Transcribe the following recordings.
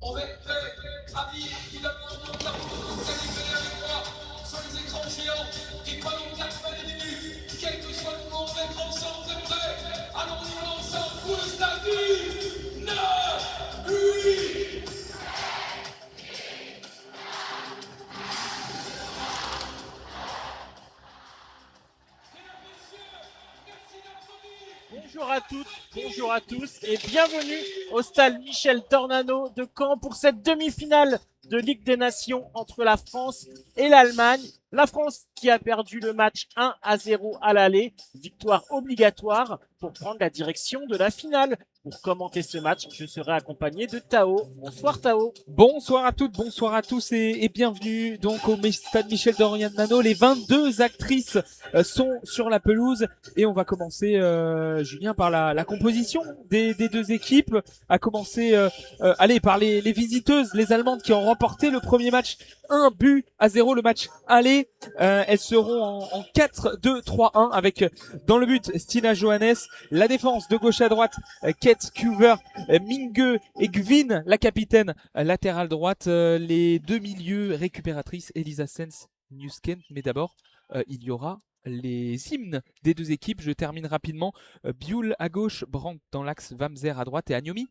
On va être prêt à dire évidemment la vous allez venir avec moi sur les écrans géants et pendant 90 minutes, quel que soit le moment, on va être ensemble, vous êtes prêts? Alors on y va ensemble pour le stade 10, 9, 8. Bonjour à toutes, bonjour à tous et bienvenue au stade Michel Tornano de Caen pour cette demi-finale de Ligue des Nations entre la France et l'Allemagne. La France qui a perdu le match 1-0 à l'aller, victoire obligatoire pour prendre la direction de la finale. Pour commenter ce match, je serai accompagné de Tao. Bonsoir Tao. Bonsoir à toutes, bonsoir à tous et bienvenue donc au stade Michel Tornano. Les 22 actrices sont sur la pelouse et on va commencer, Julien, par la composition des deux équipes. À commencer, par les visiteuses, les Allemandes qui ont remporté le premier match 1-0, le match aller. Elles seront en 4-2-3-1 avec dans le but Stina Johannes, la défense de gauche à droite Kate Kuver, Minge et Gvin, la capitaine latérale droite, les deux milieux récupératrices Elisa Sens, Newskent. Mais d'abord, il y aura les hymnes des deux équipes. Je termine rapidement. Bioul à gauche, Brandt dans l'axe, Wamser à droite et Agnomi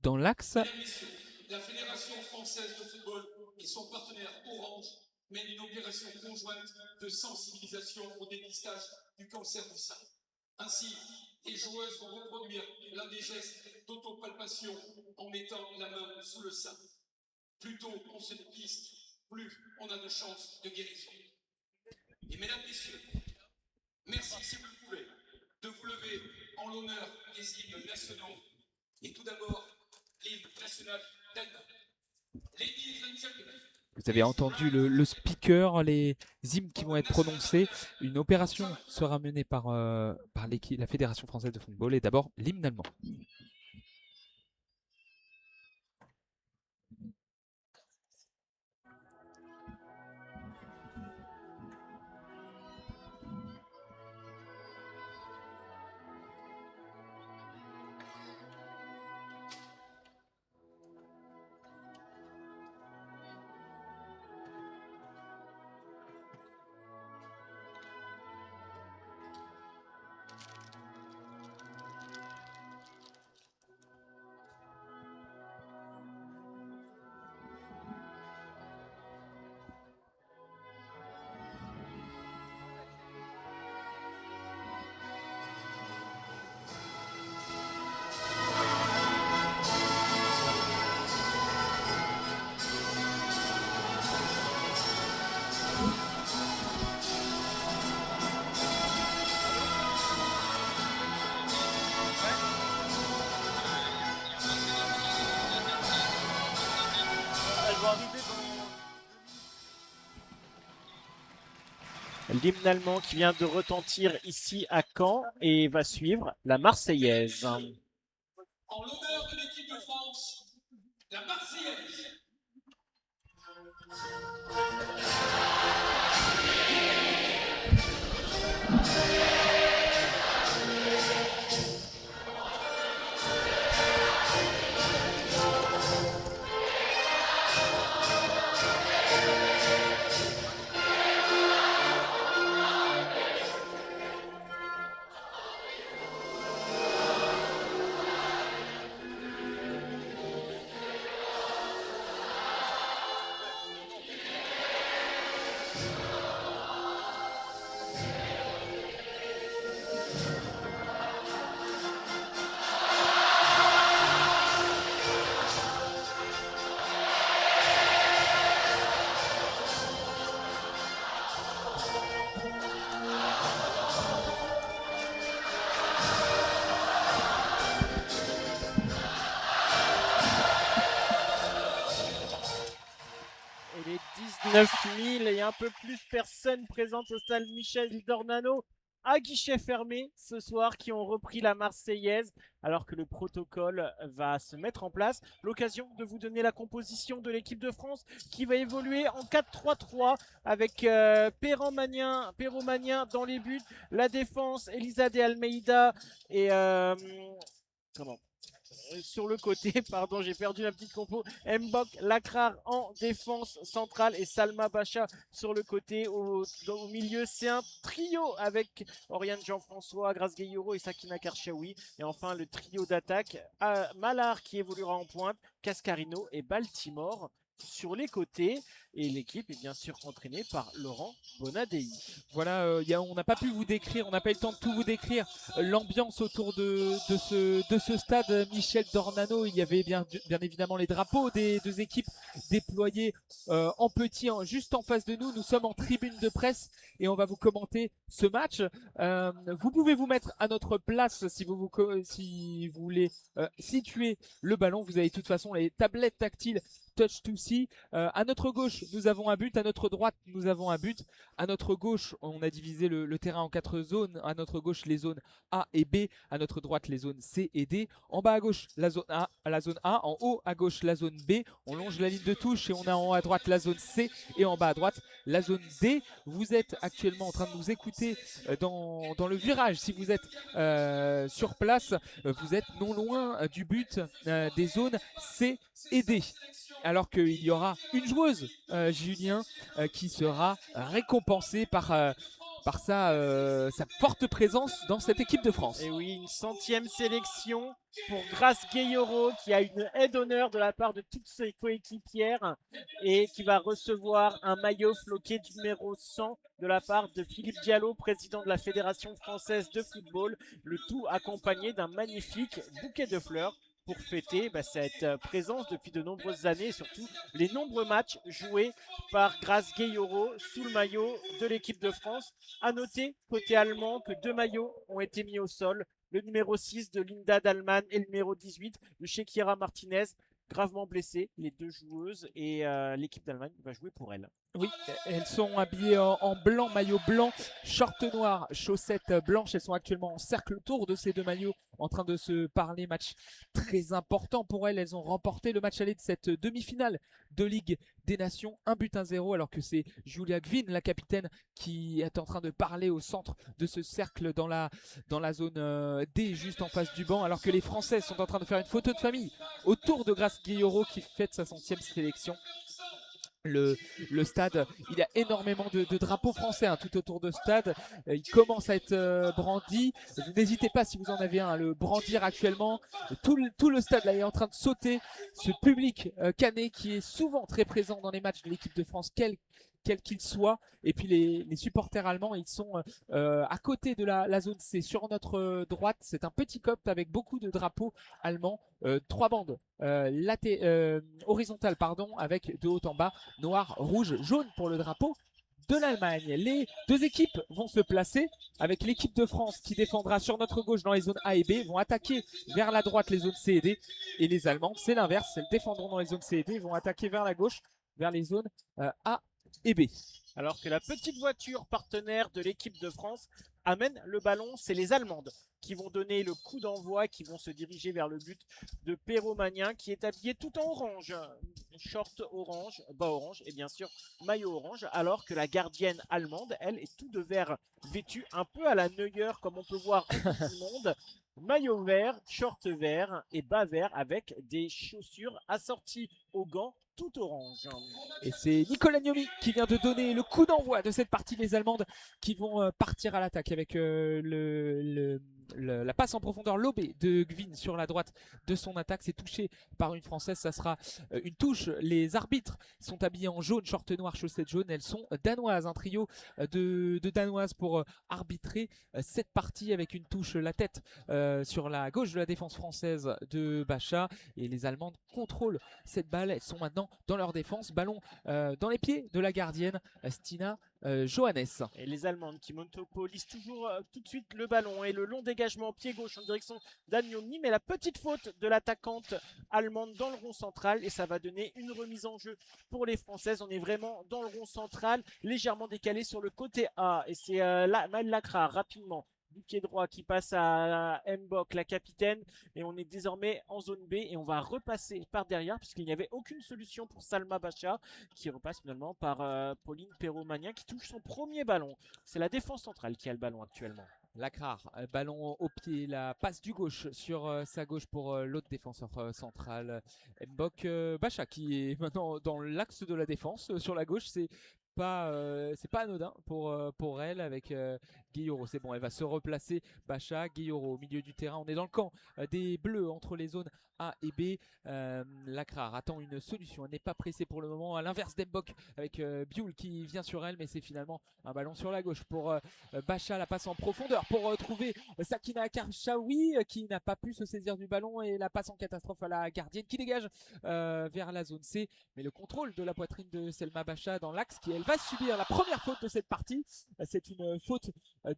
dans l'axe. Mesdames, Messieurs, la Fédération française de football et son partenaire Orange mènent une opération conjointe de sensibilisation au dépistage du cancer du sein. Ainsi, les joueuses vont reproduire l'un des gestes d'autopalpation en mettant la main sous le sein. Plus tôt on se dépiste, plus on a de chances de guérison. Et mesdames, messieurs, merci si vous le pouvez de vous lever en l'honneur des hymnes nationaux. Et tout d'abord, l'hymne national d'Allemagne. Ladies and gentlemen. Vous avez entendu le speaker, les hymnes qui vont être prononcés. Une opération sera menée par la Fédération française de football et d'abord l'hymne allemand. L'hymne allemand qui vient de retentir ici à Caen et va suivre la Marseillaise. En l'honneur de l'équipe de France, la Marseillaise. Et les 19 000 et un peu plus personnes présentes au stade Michel Tornano à guichet fermé ce soir qui ont repris la Marseillaise alors que le protocole va se mettre en place. L'occasion de vous donner la composition de l'équipe de France qui va évoluer en 4-3-3 avec Perron-Magnin dans les buts, la défense Elisa de Almeida et sur le côté, pardon, j'ai perdu la petite compo. Mbok Lakrar en défense centrale et Salma Bacha sur le côté. Au milieu, c'est un trio avec Oriane Jean-François, Grace Gueyoro et Sakina Karchaoui. Et enfin, le trio d'attaque, Malar qui évoluera en pointe, Cascarino et Baltimore sur les côtés. Et l'équipe est bien sûr entraînée par Laurent Bonadei. Voilà, on n'a pas pu vous décrire, on n'a pas eu le temps de tout vous décrire l'ambiance autour de ce stade Michel Dornano. Il y avait bien évidemment les drapeaux des deux équipes déployés en petit, juste en face de nous. Nous sommes en tribune de presse et on va vous commenter ce match. Vous pouvez vous mettre à notre place si vous voulez situer le ballon. Vous avez de toute façon les tablettes tactiles Touch to See. À notre gauche, nous avons un but. À notre droite, nous avons un but. À notre gauche, on a divisé le terrain en 4 zones. À notre gauche, les zones A et B. À notre droite, les zones C et D. En bas à gauche, la zone A. En haut à gauche, la zone B. On longe la ligne de touche et on a en haut à droite la zone C. Et en bas à droite, la zone D. Vous êtes actuellement en train de nous écouter dans le virage. Si vous êtes sur place, vous êtes non loin du but des zones C et D. Alors qu'il y aura une joueuse, Julien, qui sera récompensée par sa forte présence dans cette équipe de France. Et oui, une 100e sélection pour Grace Gueyoro qui a une aide d'honneur de la part de toutes ses coéquipières et qui va recevoir un maillot floqué du numéro 100 de la part de Philippe Diallo, président de la Fédération française de football, le tout accompagné d'un magnifique bouquet de fleurs pour fêter cette présence depuis de nombreuses années et surtout les nombreux matchs joués par Grace Gueyoro sous le maillot de l'équipe de France. À noter, côté allemand, que 2 maillots ont été mis au sol. Le numéro 6 de Linda Dallmann et le numéro 18 de Shekira Martinez, gravement blessées, les 2 joueuses, et l'équipe d'Allemagne va jouer pour elles. Oui, elles sont habillées en blanc, maillot blanc, short noir, chaussettes blanches. Elles sont actuellement en cercle autour de ces 2 maillots en train de se parler. Match très important pour elles. Elles ont remporté le match aller de cette demi-finale de Ligue des Nations, 1-0, alors que c'est Julia Gvin, la capitaine, qui est en train de parler au centre de ce cercle dans la zone D, juste en face du banc, alors que les Françaises sont en train de faire une photo de famille autour de Grace Gueyoro qui fête sa 100e sélection. Le stade, il y a énormément de drapeaux français tout autour de stade. Il commence à être brandi. N'hésitez pas, si vous en avez un, à le brandir actuellement. Tout le stade là est en train de sauter. Ce public canet qui est souvent très présent dans les matchs de l'équipe de France, quel qu'il soit. Et puis les supporters allemands, ils sont à côté de la zone C. Sur notre droite, c'est un petit cop avec beaucoup de drapeaux allemands. 3 bandes horizontales, avec de haut en bas, noir, rouge, jaune pour le drapeau de l'Allemagne. Les 2 équipes vont se placer avec l'équipe de France qui défendra sur notre gauche dans les zones A et B, vont attaquer vers la droite les zones C et D, et les Allemandes, c'est l'inverse, elles défendront dans les zones C et D, vont attaquer vers la gauche, vers les zones A et B. Alors que la petite voiture partenaire de l'équipe de France amène le ballon, c'est les Allemandes qui vont donner le coup d'envoi, qui vont se diriger vers le but de Perromagnin, qui est habillé tout en orange, short orange, bas orange et bien sûr maillot orange, alors que la gardienne allemande, elle, est tout de vert, vêtue un peu à la Neuer comme on peut voir en tout le monde. Maillot vert, short vert et bas vert avec des chaussures assorties aux gants tout orange. Et c'est Nicolas Gnomi qui vient de donner le coup d'envoi de cette partie des Allemandes qui vont partir à l'attaque avec la passe en profondeur lobée de Gvin sur la droite de son attaque. C'est touché par une Française, ça sera une touche. Les arbitres sont habillés en jaune, short noir, chaussettes jaunes. Elles sont danoises, un trio de danoises pour arbitrer cette partie avec une touche la tête sur la gauche de la défense française de Bacha. Et les Allemandes contrôlent cette balle. Elles sont maintenant dans leur défense. Ballon dans les pieds de la gardienne Stina Johannes. Et les Allemandes qui monopolisent toujours tout de suite le ballon et le long dégagement pied gauche en direction d'Agnoni, mais la petite faute de l'attaquante allemande dans le rond central et ça va donner une remise en jeu pour les Françaises. On est vraiment dans le rond central, légèrement décalé sur le côté A et c'est Maëlle Lakrar rapidement du pied droit qui passe à Mbok, la capitaine, et on est désormais en zone B et on va repasser par derrière puisqu'il n'y avait aucune solution pour Salma Bacha qui repasse finalement par Pauline Perromagnin qui touche son premier ballon. C'est la défense centrale qui a le ballon actuellement. Lacrar, ballon au pied, la passe du gauche sur sa gauche pour l'autre défenseur central, Mbok Bacha, qui est maintenant dans l'axe de la défense sur la gauche. C'est pas anodin pour elle avec Guilloro. C'est bon, elle va se replacer. Bacha, Guilloro au milieu du terrain. On est dans le camp des Bleus entre les zones A et B. Lacrar attend une solution. Elle n'est pas pressée pour le moment. À l'inverse d'Embok avec Bioul qui vient sur elle, mais c'est finalement un ballon sur la gauche pour Bacha. La passe en profondeur pour trouver Sakina Karchaoui qui n'a pas pu se saisir du ballon, et la passe en catastrophe à la gardienne qui dégage vers la zone C. Mais le contrôle de la poitrine de Selma Bacha dans l'axe, qui elle va subir la première faute de cette partie. C'est une faute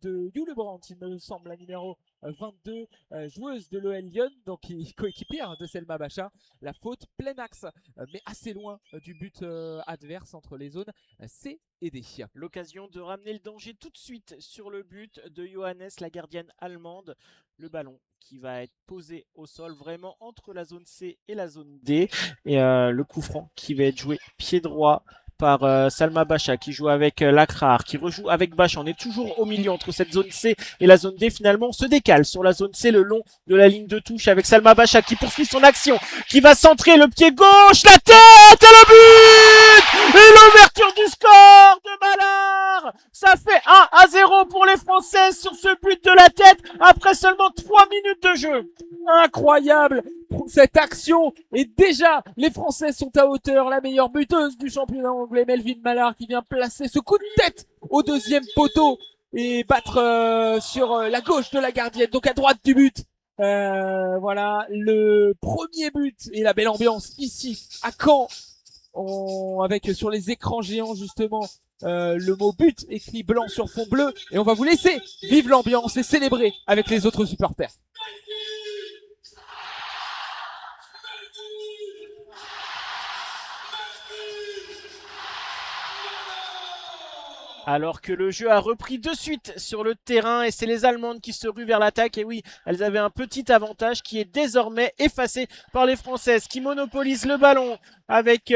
de Julebrandt, il me semble, la numéro 22, joueuse de l'OL Lyon, donc coéquipière de Selma Bacha. La faute plein axe, mais assez loin du but adverse entre les zones C et D. L'occasion de ramener le danger tout de suite sur le but de Johannes, la gardienne allemande. Le ballon qui va être posé au sol vraiment entre la zone C et la zone D. Et le coup franc qui va être joué pied droit par Salma Bacha, qui joue avec Lacrar, qui rejoue avec Bacha. On est toujours au milieu entre cette zone C et la zone D. Finalement, on se décale sur la zone C le long de la ligne de touche avec Salma Bacha qui poursuit son action, qui va centrer le pied gauche, la tête et le but! Et l'ouverture du score de Mallard! Ça fait 1-0 pour les Françaises sur ce but de la tête après seulement 3 minutes de jeu. Incroyable cette action, et déjà les Français sont à hauteur. La meilleure buteuse du championnat anglais, Melvin Mallard, qui vient placer ce coup de tête au deuxième poteau et battre sur la gauche de la gardienne, donc à droite du but. Voilà le premier but et la belle ambiance ici à Caen, avec sur les écrans géants justement le mot but écrit blanc sur fond bleu, et on va vous laisser vivre l'ambiance et célébrer avec les autres supporters. Alors que le jeu a repris de suite sur le terrain, et c'est les Allemandes qui se ruent vers l'attaque. Et oui, elles avaient un petit avantage qui est désormais effacé par les Françaises, qui monopolisent le ballon avec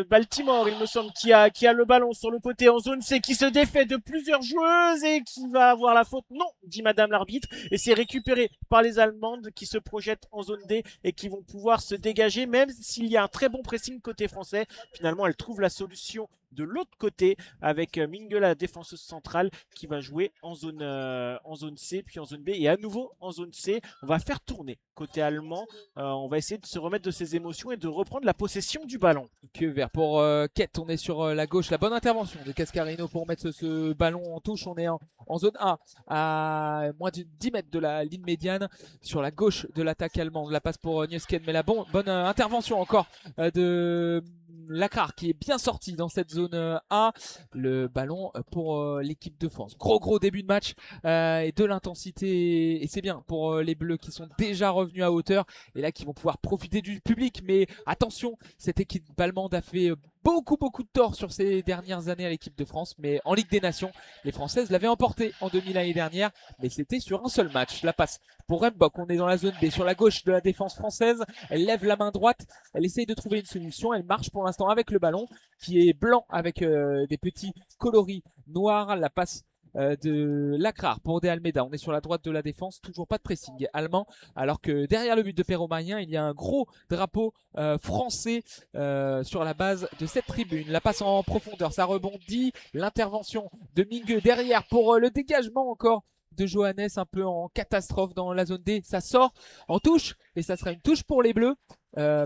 Baltimore, il me semble, qui a le ballon sur le côté en zone C, qui se défait de plusieurs joueuses et qui va avoir la faute. Non, dit madame l'arbitre, et c'est récupéré par les Allemandes qui se projettent en zone D et qui vont pouvoir se dégager, même s'il y a un très bon pressing côté français. Finalement, elles trouvent la solution de l'autre côté avec Mingue, la défenseuse centrale, qui va jouer en zone C, puis en zone B et à nouveau en zone C. On va faire tourner côté allemand. On va essayer de se remettre de ses émotions et de reprendre la possession du ballon. Que vert pour Kett, on est sur la gauche. La bonne intervention de Cascarino pour mettre ce ballon en touche. On est en zone A, à moins de 10 mètres de la ligne médiane, sur la gauche de l'attaque allemande. La passe pour Niesken, mais la bonne intervention encore de Lacrar, qui est bien sorti dans cette zone A. Le ballon pour l'équipe de France. Gros début de match et de l'intensité, et c'est bien pour les Bleus qui sont déjà revenus à hauteur et là qui vont pouvoir profiter du public. Mais attention, cette équipe allemande a fait beaucoup de tort sur ces dernières années à l'équipe de France, mais en Ligue des Nations, les Françaises l'avaient emporté en demi l'année dernière, mais c'était sur un seul match. La passe pour Mbok, on est dans la zone B, sur la gauche de la défense française. Elle lève la main droite, elle essaye de trouver une solution, elle marche pour l'instant avec le ballon qui est blanc avec des petits coloris noirs. La passe de Lacrar pour De Almeida, on est sur la droite de la défense, toujours pas de pressing allemand, alors que derrière le but de Perromayen, il y a un gros drapeau français sur la base de cette tribune. La passe en profondeur, ça rebondit, l'intervention de Mingue derrière pour le dégagement encore de Johannes, un peu en catastrophe dans la zone D. Ça sort en touche et ça sera une touche pour les Bleus,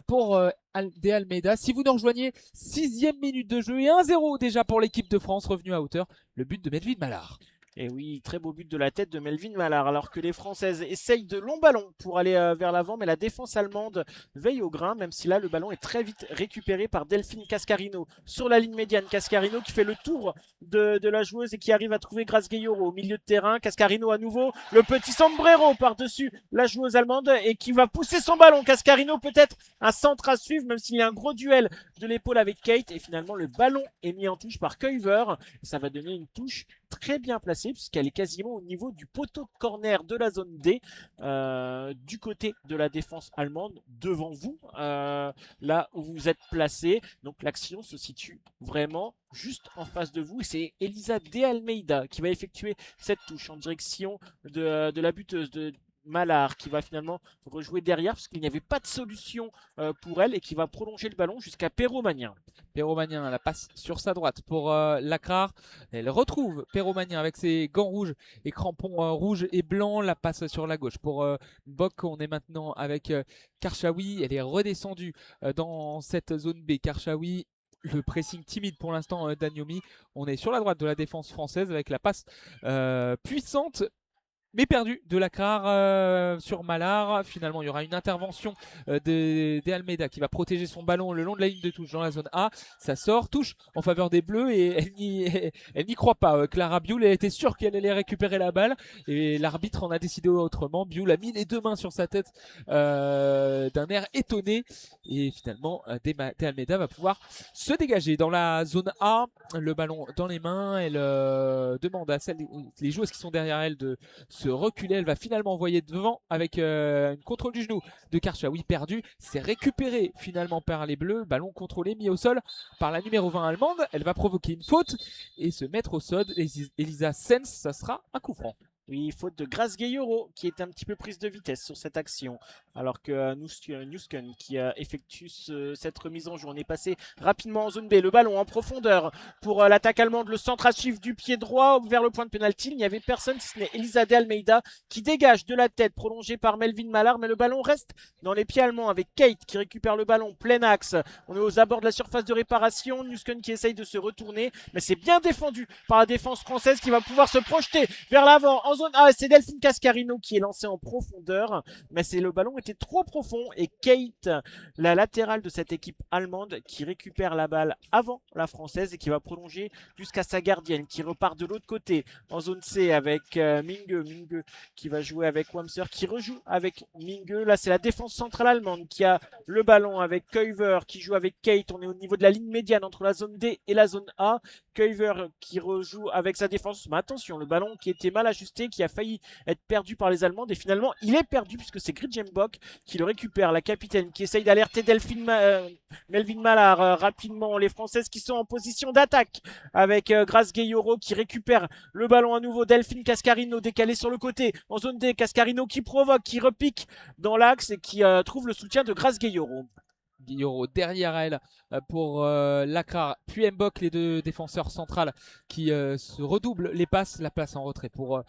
pour De Almeida. Si vous nous rejoignez, 6e minute de jeu et 1-0 déjà pour l'équipe de France revenue à hauteur. Le but de Melvin Mallard. Et oui, très beau but de la tête de Melvin Mallard, alors que les Françaises essayent de longs ballons pour aller vers l'avant, mais la défense allemande veille au grain, même si là le ballon est très vite récupéré par Delphine Cascarino sur la ligne médiane. Cascarino qui fait le tour de la joueuse et qui arrive à trouver Grace Gueyoro au milieu de terrain. Cascarino à nouveau, le petit sombrero par-dessus la joueuse allemande et qui va pousser son ballon. Cascarino, peut-être un centre à suivre, même s'il y a un gros duel de l'épaule avec Kate, et finalement le ballon est mis en touche par Kuyver. Ça va donner une touche très bien placée placée puisqu'elle est quasiment au niveau du poteau de corner de la zone D, du côté de la défense allemande, devant vous, là où vous êtes placé. Donc l'action se situe vraiment juste en face de vous. C'est Elisa De Almeida qui va effectuer cette touche en direction de la buteuse de Malard, qui va finalement rejouer derrière parce qu'il n'y avait pas de solution pour elle, et qui va prolonger le ballon jusqu'à Perromanien. Perromanien, la passe sur sa droite pour Lacrar. Elle retrouve Perromanien avec ses gants rouges et crampons rouges et blancs. La passe sur la gauche pour Bock. On est maintenant avec Karchaoui. Elle est redescendue dans cette zone B. Karchaoui. Le pressing timide pour l'instant d'Agnomi. On est sur la droite de la défense française avec la passe puissante mais perdu de Lacrar sur Malard. Finalement, il y aura une intervention de Almeida qui va protéger son ballon le long de la ligne de touche dans la zone A. Ça sort, touche en faveur des Bleus et elle n'y croit pas. Clara Bioul, elle était sûre qu'elle allait récupérer la balle et l'arbitre en a décidé autrement. Bioul a mis les deux mains sur sa tête d'un air étonné et finalement De Almeida va pouvoir se dégager dans la zone A. Le ballon dans les mains, elle demande à les joueuses qui sont derrière elle de se reculer. Elle va finalement envoyer devant avec une contrôle du genou de Karchaoui perdu. C'est récupéré finalement par les Bleus. Ballon contrôlé, mis au sol par la numéro 20 allemande. Elle va provoquer une faute et se mettre au sol. Elisa Sens, ça sera un coup franc. Oui, faute de Grace Gayoro qui est un petit peu prise de vitesse sur cette action. Alors que Nusken qui effectue cette remise en jeu. On est passé rapidement en zone B. Le ballon en profondeur pour l'attaque allemande. Le centre à suivre du pied droit vers le point de pénalty. Il n'y avait personne si ce n'est Elisa De Almeida qui dégage de la tête, prolongée par Melvin Malard. Mais le ballon reste dans les pieds allemands avec Kate qui récupère le ballon plein axe. On est aux abords de la surface de réparation. Nusken qui essaye de se retourner. Mais c'est bien défendu par la défense française qui va pouvoir se projeter vers l'avant. En zone A, c'est Delphine Cascarino qui est lancé en profondeur, mais le ballon était trop profond et Kate, la latérale de cette équipe allemande, qui récupère la balle avant la française et qui va prolonger jusqu'à sa gardienne qui repart de l'autre côté en zone C avec Minge qui va jouer avec Wamser qui rejoue avec Minge. Là c'est la défense centrale allemande qui a le ballon avec Keuver qui joue avec Kate. On est au niveau de la ligne médiane entre la zone D et la zone A. Keuver qui rejoue avec sa défense, mais attention, le ballon qui était mal ajusté, qui a failli être perdu par les Allemandes, et finalement il est perdu puisque c'est Gridjembok qui le récupère. La capitaine qui essaye d'alerter Melvin Malard rapidement. Les Françaises qui sont en position d'attaque avec Grace Gayoro qui récupère le ballon à nouveau. Delphine Cascarino décalé sur le côté en zone D. Cascarino qui provoque, qui repique dans l'axe et qui trouve le soutien de Grace Gayoro. Guillaume derrière elle pour Lacrar puis Mbok, les deux défenseurs centrales qui se redoublent les passes. La passe en retrait pour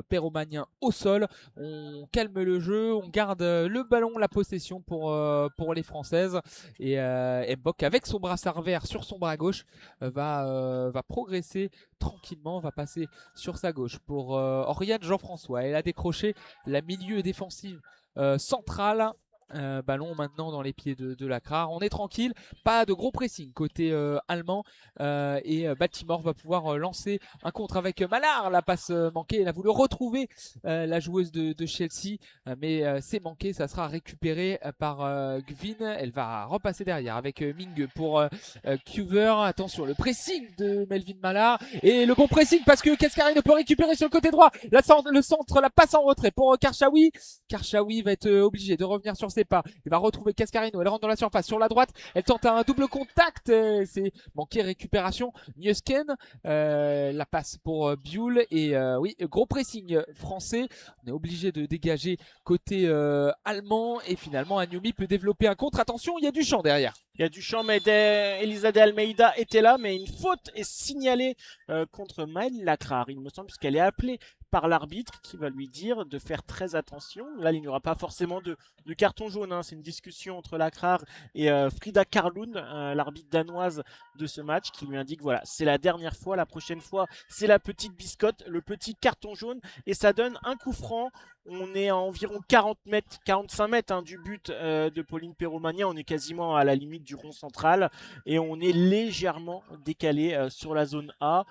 Perromanien au sol. On calme le jeu, on garde le ballon, la possession pour les Françaises et Mbok avec son brassard vert sur son bras gauche va progresser tranquillement, va passer sur sa gauche pour Oriane Jean-François. Elle a décroché la milieu défensive centrale. Ballon maintenant dans les pieds de Lacrar. On est tranquille, pas de gros pressing côté allemand et Baltimore va pouvoir lancer un contre avec Malard. La passe manquée, elle a voulu retrouver la joueuse de Chelsea mais c'est manqué, ça sera récupéré par Gvin. Elle va repasser derrière avec Ming pour Cuver. Attention, le pressing de Melvin Malard et le bon pressing parce que Cascarino peut récupérer sur le côté droit. Le centre, la passe en retrait pour Karchaoui. Karchaoui va être obligé de revenir sur ses pas. Il va retrouver Cascarino. Elle rentre dans la surface sur la droite. Elle tente un double contact. C'est manqué, récupération. Nusken. La passe pour Bioul. Et oui, gros pressing français. On est obligé de dégager côté allemand. Et finalement, Agnomi peut développer un contre. Attention, il y a du champ derrière. Il y a du champ, mais Elisa De Almeida était là, mais une faute est signalée contre Maëlle Lacrar, il me semble, puisqu'elle est appelée par l'arbitre qui va lui dire de faire très attention. Là, il n'y aura pas forcément de carton jaune, hein. C'est une discussion entre Lacrar et Frida Karlund, l'arbitre danoise de ce match, qui lui indique voilà, c'est la dernière fois, la prochaine fois, c'est la petite biscotte, le petit carton jaune, et ça donne un coup franc. On est à environ 45 mètres hein, du but de Pauline Perromanien. On est quasiment à la limite du rond central et on est légèrement décalé sur la zone A.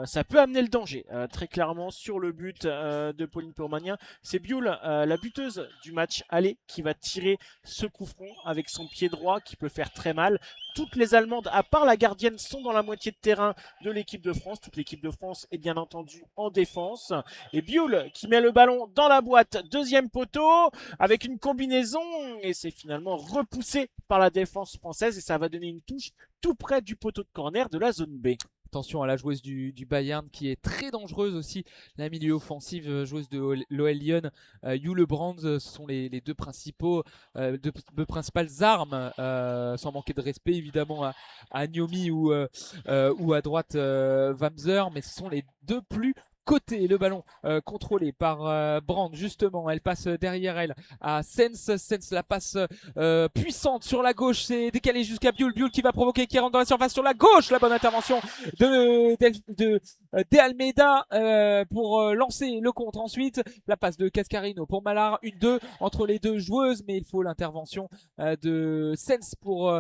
ça peut amener le danger, très clairement, sur le but de Pauline Pourmanien. C'est Bioul, la buteuse du match aller, qui va tirer ce coup franc avec son pied droit qui peut faire très mal. Toutes les Allemandes, à part la gardienne, sont dans la moitié de terrain de l'équipe de France. Toute l'équipe de France est bien entendu en défense. Et Bioul qui met le ballon dans la boîte, deuxième poteau, avec une combinaison. Et c'est finalement repoussé par la défense française. Et ça va donner une touche tout près du poteau de corner de la zone B. Attention à la joueuse du Bayern qui est très dangereuse aussi, la milieu offensive, joueuse de l'OL Lyon, Jule Brands, ce sont les deux principales armes, sans manquer de respect évidemment à Nyomi ou à droite Wamser, mais ce sont les deux plus côté. Le ballon contrôlé par Brandt, justement, elle passe derrière elle à Sens. Sens, la passe puissante sur la gauche, c'est décalé jusqu'à Bioul. Bioul qui va provoquer, qui rentre dans la surface sur la gauche. La bonne intervention de Almeida pour lancer le contre. Ensuite, la passe de Cascarino pour Mallard, 1-2 entre les deux joueuses, mais il faut l'intervention de Sens pour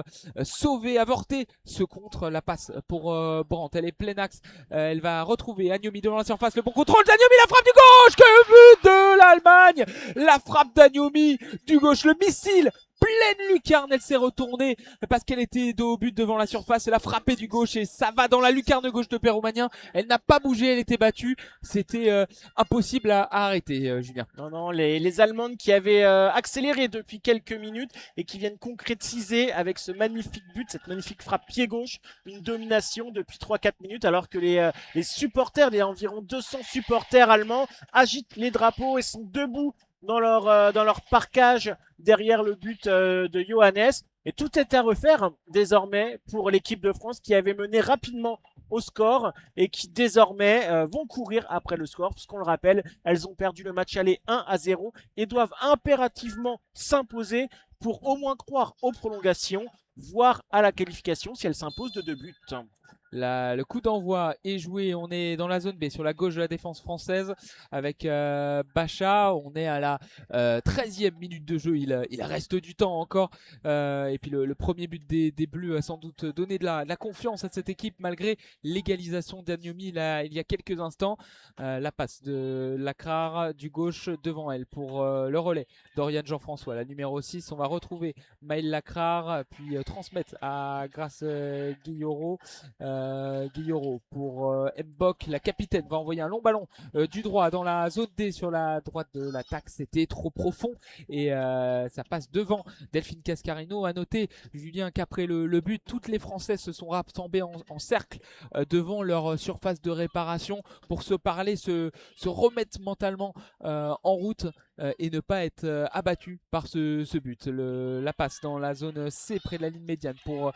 sauver, avorter ce contre. La passe pour Brandt, elle est plein axe, elle va retrouver Agnomi devant la surface, le bon contrôle d'Agnomi, la frappe du gauche, que but de l'Allemagne, la frappe d'Agnomi du gauche, le missile pleine lucarne, elle s'est retournée parce qu'elle était dos au but devant la surface, elle a frappé du gauche et ça va dans la lucarne gauche de Péroumanien. Elle n'a pas bougé, elle était battue, c'était impossible à arrêter, Julien. Non, les Allemandes qui avaient accéléré depuis quelques minutes et qui viennent concrétiser avec ce magnifique but, cette magnifique frappe pied gauche, une domination depuis 3-4 minutes, alors que les supporters, les environ 200 supporters allemands agitent les drapeaux et sont debout dans leur parkage derrière le but de Johannes. Et tout est à refaire désormais pour l'équipe de France qui avait mené rapidement au score et qui désormais vont courir après le score, puisqu'on le rappelle, elles ont perdu le match aller 1-0 et doivent impérativement s'imposer pour au moins croire aux prolongations, voire à la qualification si elles s'imposent de 2 buts. Le coup d'envoi est joué, on est dans la zone B sur la gauche de la défense française avec Bacha, on est à la 13e minute de jeu, il reste du temps encore et puis le premier but des Bleus a sans doute donné de la confiance à cette équipe malgré l'égalisation d'Agnomi il y a quelques instants. La passe de Lacrar du gauche devant elle pour le relais d'Oriane Jean-François, la numéro 6, on va retrouver Maëlle Lacrar puis transmettre à Grace Guilloro. Guilloro pour Mbok, la capitaine va envoyer un long ballon du droit dans la zone D sur la droite de l'attaque, c'était trop profond et ça passe devant Delphine Cascarino. À noter, Julien, qu'après le but, toutes les Françaises se sont rassemblées en cercle devant leur surface de réparation pour se parler, se remettre mentalement en route et ne pas être abattu par ce but. La passe dans la zone C près de la ligne médiane pour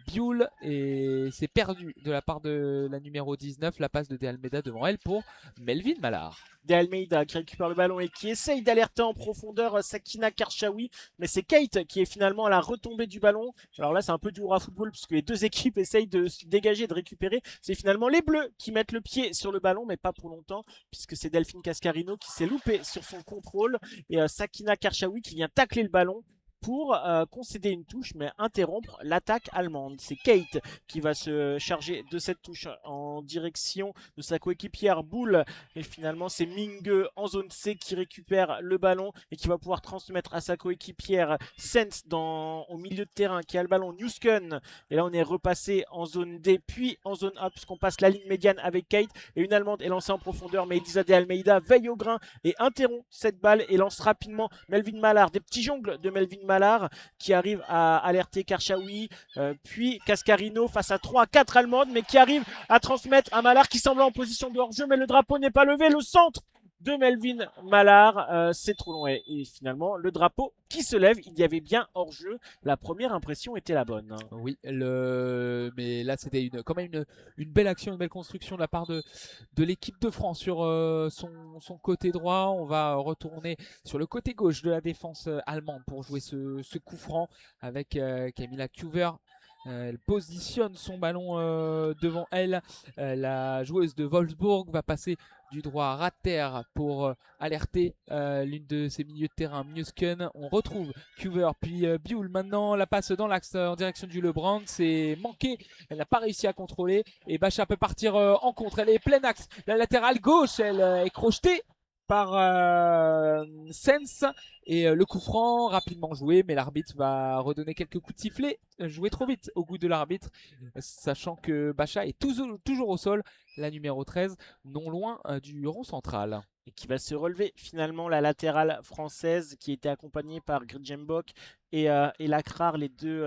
Bioul et c'est perdu de la part de la numéro 19, la passe de De Almeida devant elle pour Melvin Mallard. De Almeida qui récupère le ballon et qui essaye d'alerter en profondeur Sakina Karchaoui, mais c'est Kate qui est finalement à la retombée du ballon. Alors là c'est un peu du hurrah football puisque les deux équipes essayent de se dégager, de récupérer. C'est finalement les Bleus qui mettent le pied sur le ballon, mais pas pour longtemps puisque c'est Delphine Cascarino qui s'est loupé sur son contrôle et Sakina Karchaoui qui vient tacler le ballon pour concéder une touche mais interrompre l'attaque allemande. C'est Kate qui va se charger de cette touche en direction de sa coéquipière Boule et finalement c'est Minge en zone C qui récupère le ballon et qui va pouvoir transmettre à sa coéquipière Sens au milieu de terrain qui a le ballon, Newsken, et là on est repassé en zone D puis en zone A puisqu'on passe la ligne médiane avec Kate et une Allemande est lancée en profondeur mais Elisa De Almeida veille au grain et interrompt cette balle et lance rapidement Melvin Mallard, des petits jongles de Melvin Mallard qui arrive à alerter Karchaoui, puis Cascarino face à 3-4 Allemandes, mais qui arrive à transmettre à Mallard qui semble en position de hors-jeu, mais le drapeau n'est pas levé. Le centre de Melvin Mallard, c'est trop long. Et finalement, le drapeau qui se lève, il y avait bien hors-jeu. La première impression était la bonne. Oui, mais là c'était quand même une belle action, une belle construction de la part de l'équipe de France sur son côté droit. On va retourner sur le côté gauche de la défense allemande pour jouer ce coup franc avec Camilla Kuver Elle positionne son ballon devant elle. La joueuse de Wolfsburg va passer du droit à ras de terre pour alerter l'une de ses milieux de terrain, Musken. On retrouve Cuver, puis Bioul. Maintenant, la passe dans l'axe en direction du Lebrand. C'est manqué. Elle n'a pas réussi à contrôler. Et Bacha peut partir en contre. Elle est plein axe. La latérale gauche, elle est crochetée par Sens. Et le coup franc, rapidement joué, mais l'arbitre va redonner quelques coups de sifflet. Joué trop vite au goût de l'arbitre, sachant que Bacha est toujours au sol, la numéro 13, non loin du rond central. Et qui va se relever finalement la latérale française qui était accompagnée par Gridjembok et Lacrar, les deux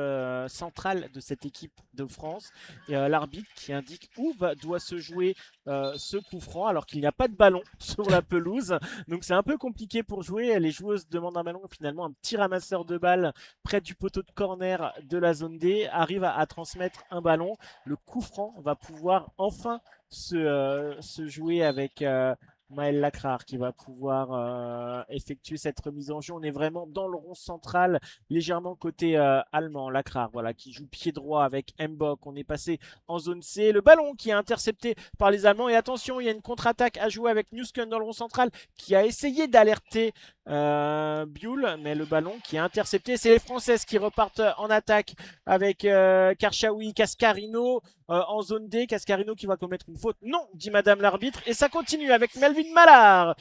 centrales de cette équipe de France. Et l'arbitre qui indique où doit se jouer ce coup franc alors qu'il n'y a pas de ballon sur la pelouse. Donc c'est un peu compliqué pour jouer. Les joueuses demandent un ballon. Finalement, un petit ramasseur de balles près du poteau de corner de la zone D arrive à transmettre un ballon. Le coup franc va pouvoir enfin se jouer avec Maël Lacrar qui va pouvoir effectuer cette remise en jeu. On est vraiment dans le rond central, légèrement côté allemand. Lacrar, voilà, qui joue pied droit avec Mbok. On est passé en zone C. Le ballon qui est intercepté par les Allemands. Et attention, il y a une contre-attaque à jouer avec Newsken dans le rond central qui a essayé d'alerter Bioul, mais le ballon qui est intercepté. C'est les Françaises qui repartent en attaque avec Karchaoui, Cascarino en zone D. Cascarino qui va commettre une faute. Non, dit Madame l'arbitre. Et ça continue avec Melvin Mallard.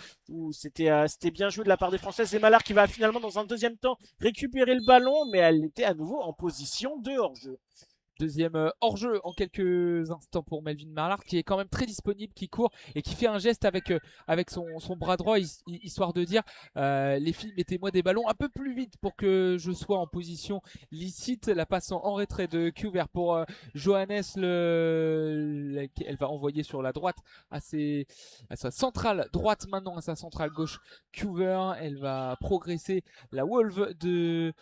C'était bien joué de la part des Françaises. Et Mallard qui va finalement dans un deuxième temps récupérer le ballon, mais elle était à nouveau en position de hors-jeu. Deuxième hors-jeu en quelques instants pour Melvin Mallard qui est quand même très disponible, qui court et qui fait un geste avec son bras droit histoire de dire les filles, mettez-moi des ballons un peu plus vite pour que je sois en position licite. La passe en retrait de Cuver pour Johannes, elle va envoyer sur la droite à sa centrale droite, maintenant à sa centrale gauche Cuver. Elle va progresser la Wolf de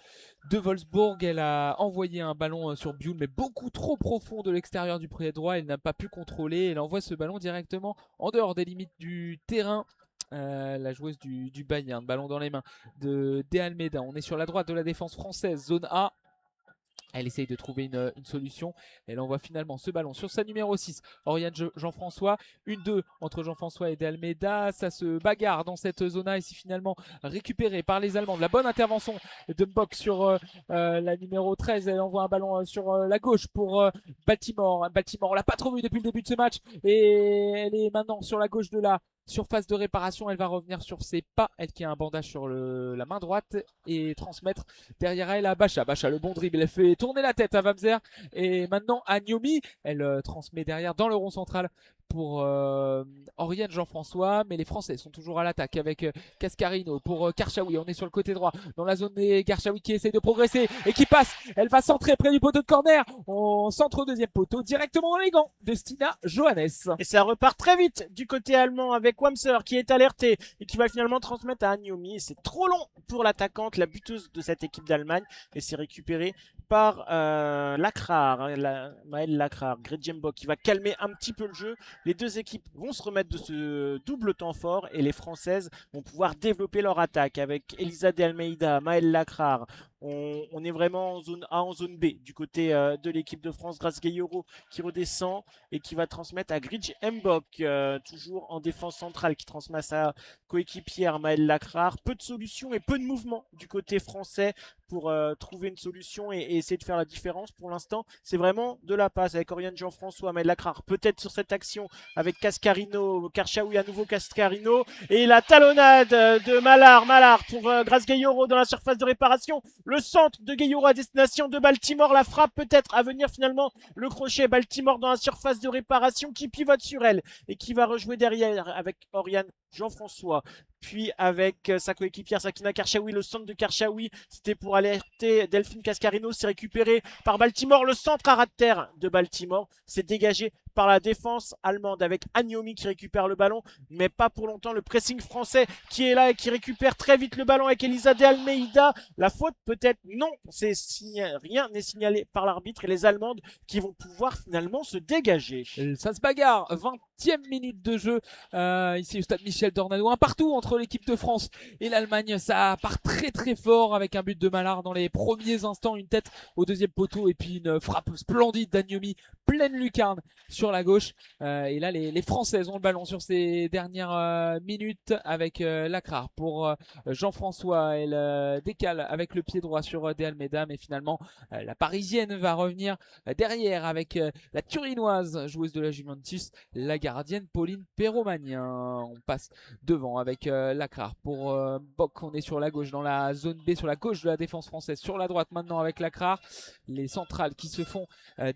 Wolfsburg. Elle a envoyé un ballon sur Bioul, mais beaucoup trop profond de l'extérieur du pied droit. Elle n'a pas pu contrôler. Elle envoie ce ballon directement en dehors des limites du terrain. La joueuse du Bayern, ballon dans les mains de Almeida. On est sur la droite de la défense française, zone A. Elle essaye de trouver une solution. Elle envoie finalement ce ballon sur sa numéro 6, Oriane Jean-François. 1-2 entre Jean-François et De Almeida. Ça se bagarre dans cette zone-là et c'est finalement récupéré par les Allemands. La bonne intervention de Mbok sur la numéro 13. Elle envoie un ballon sur la gauche pour Baltimore. Baltimore, on l'a pas trop vu depuis le début de ce match. Et elle est maintenant sur la gauche de la surface de réparation. Elle va revenir sur ses pas. Elle qui a un bandage sur la main droite et transmettre derrière elle à Bacha. Bacha, le bon dribble. Elle fait tourner la tête à Wamser. Et maintenant à Niomi. Elle transmet derrière dans le rond central pour Oriane Jean-François. Mais les Français sont toujours à l'attaque avec Cascarino pour Karchaoui. On est sur le côté droit dans la zone des Karchaoui qui essaye de progresser et qui passe. Elle va centrer près du poteau de corner. On centre au deuxième poteau directement dans les gants de Stina Johannes. Et ça repart très vite du côté allemand avec Wamser qui est alerté et qui va finalement transmettre à Niomi. C'est trop long pour l'attaquante, la buteuse de cette équipe d'Allemagne. Et c'est récupéré par Lacrar, Maël Lacrar, Gridjembok qui va calmer un petit peu le jeu. Les deux équipes vont se remettre de ce double temps fort et les Françaises vont pouvoir développer leur attaque avec Elisa de Almeida, Maël Lacrar. On est vraiment en zone A, en zone B du côté de l'équipe de France. Grace Gayoro qui redescend et qui va transmettre à Gridjembok, toujours en défense centrale, qui transmet à sa coéquipière Maël Lacrar. Peu de solutions et peu de mouvements du côté français pour trouver une solution et essayer de faire la différence. Pour l'instant, c'est vraiment de la passe avec Oriane Jean-François, Maël Lacrar peut-être sur cette action avec Cascarino, Karchaoui à nouveau Cascarino et la talonnade de Mallard pour Grace Gayoro dans la surface de réparation. Le centre de Gayoro à destination de Baltimore, la frappe peut-être à venir finalement, le crochet Baltimore dans la surface de réparation qui pivote sur elle et qui va rejouer derrière avec Oriane Jean-François. Puis avec sa coéquipière Sakina Karchaoui, le centre de Karchaoui, c'était pour alerter Delphine Cascarino, c'est récupéré par Baltimore. Le centre à ras de terre de Baltimore, c'est dégagé par la défense allemande avec Agnomi qui récupère le ballon, mais pas pour longtemps. Le pressing français qui est là et qui récupère très vite le ballon avec Elisa de Almeida. La faute peut-être non, rien n'est signalé par l'arbitre et les Allemandes qui vont pouvoir finalement se dégager. Ça se bagarre, 8e minute de jeu ici au stade Michel Dornano. Un partout entre l'équipe de France et l'Allemagne. Ça part très très fort avec un but de Mallard dans les premiers instants, une tête au deuxième poteau et puis une frappe splendide d'Agnomi, pleine lucarne sur la gauche. Et là les Françaises ont le ballon sur ces dernières minutes avec Lacrar pour Jean-François. Elle décale avec le pied droit sur De Almeida, mais finalement la Parisienne va revenir derrière avec la Turinoise, joueuse de la Juventus, la gardienne Pauline Perromagnin. On passe devant avec Lacrar pour Bock. On est sur la gauche dans la zone B, sur la gauche de la défense française, sur la droite maintenant avec Lacrar. Les centrales qui se font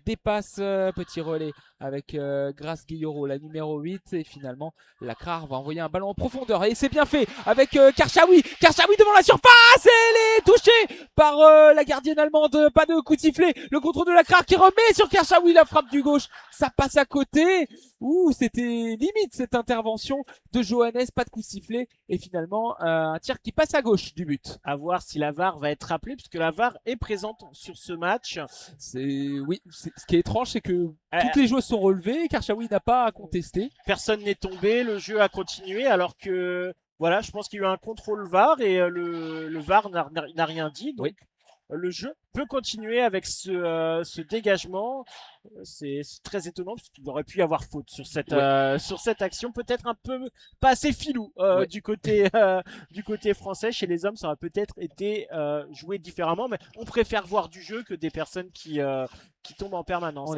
des passes, petit relais avec Grace Guilloro, la numéro 8, et finalement Lacrar va envoyer un ballon en profondeur et c'est bien fait avec Karchaoui devant la surface, et elle est touchée par la gardienne allemande. Pas de coup de sifflet, le contrôle de Lacrar qui remet sur Karchaoui, la frappe du gauche, ça passe à côté. C'était limite cette intervention de Johannes, pas de coup de sifflet et finalement un tir qui passe à gauche du but. À voir si la VAR va être rappelée, puisque la VAR est présente sur ce match. Ce qui est étrange, c'est que toutes les joueuses sont relevées, Karchaoui n'a pas à contester. Personne n'est tombé, le jeu a continué, alors que voilà, je pense qu'il y a eu un contrôle VAR et le VAR n'a rien dit. Donc le jeu peut continuer avec ce dégagement. C'est très étonnant parce qu'il aurait pu y avoir faute sur cette action, peut-être un peu pas assez filou du côté français. Chez les hommes, ça aurait peut-être été joué différemment, mais on préfère voir du jeu que des personnes qui tombent en permanence.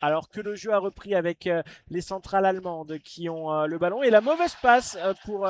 Alors que le jeu a repris avec les centrales allemandes qui ont le ballon et la mauvaise passe pour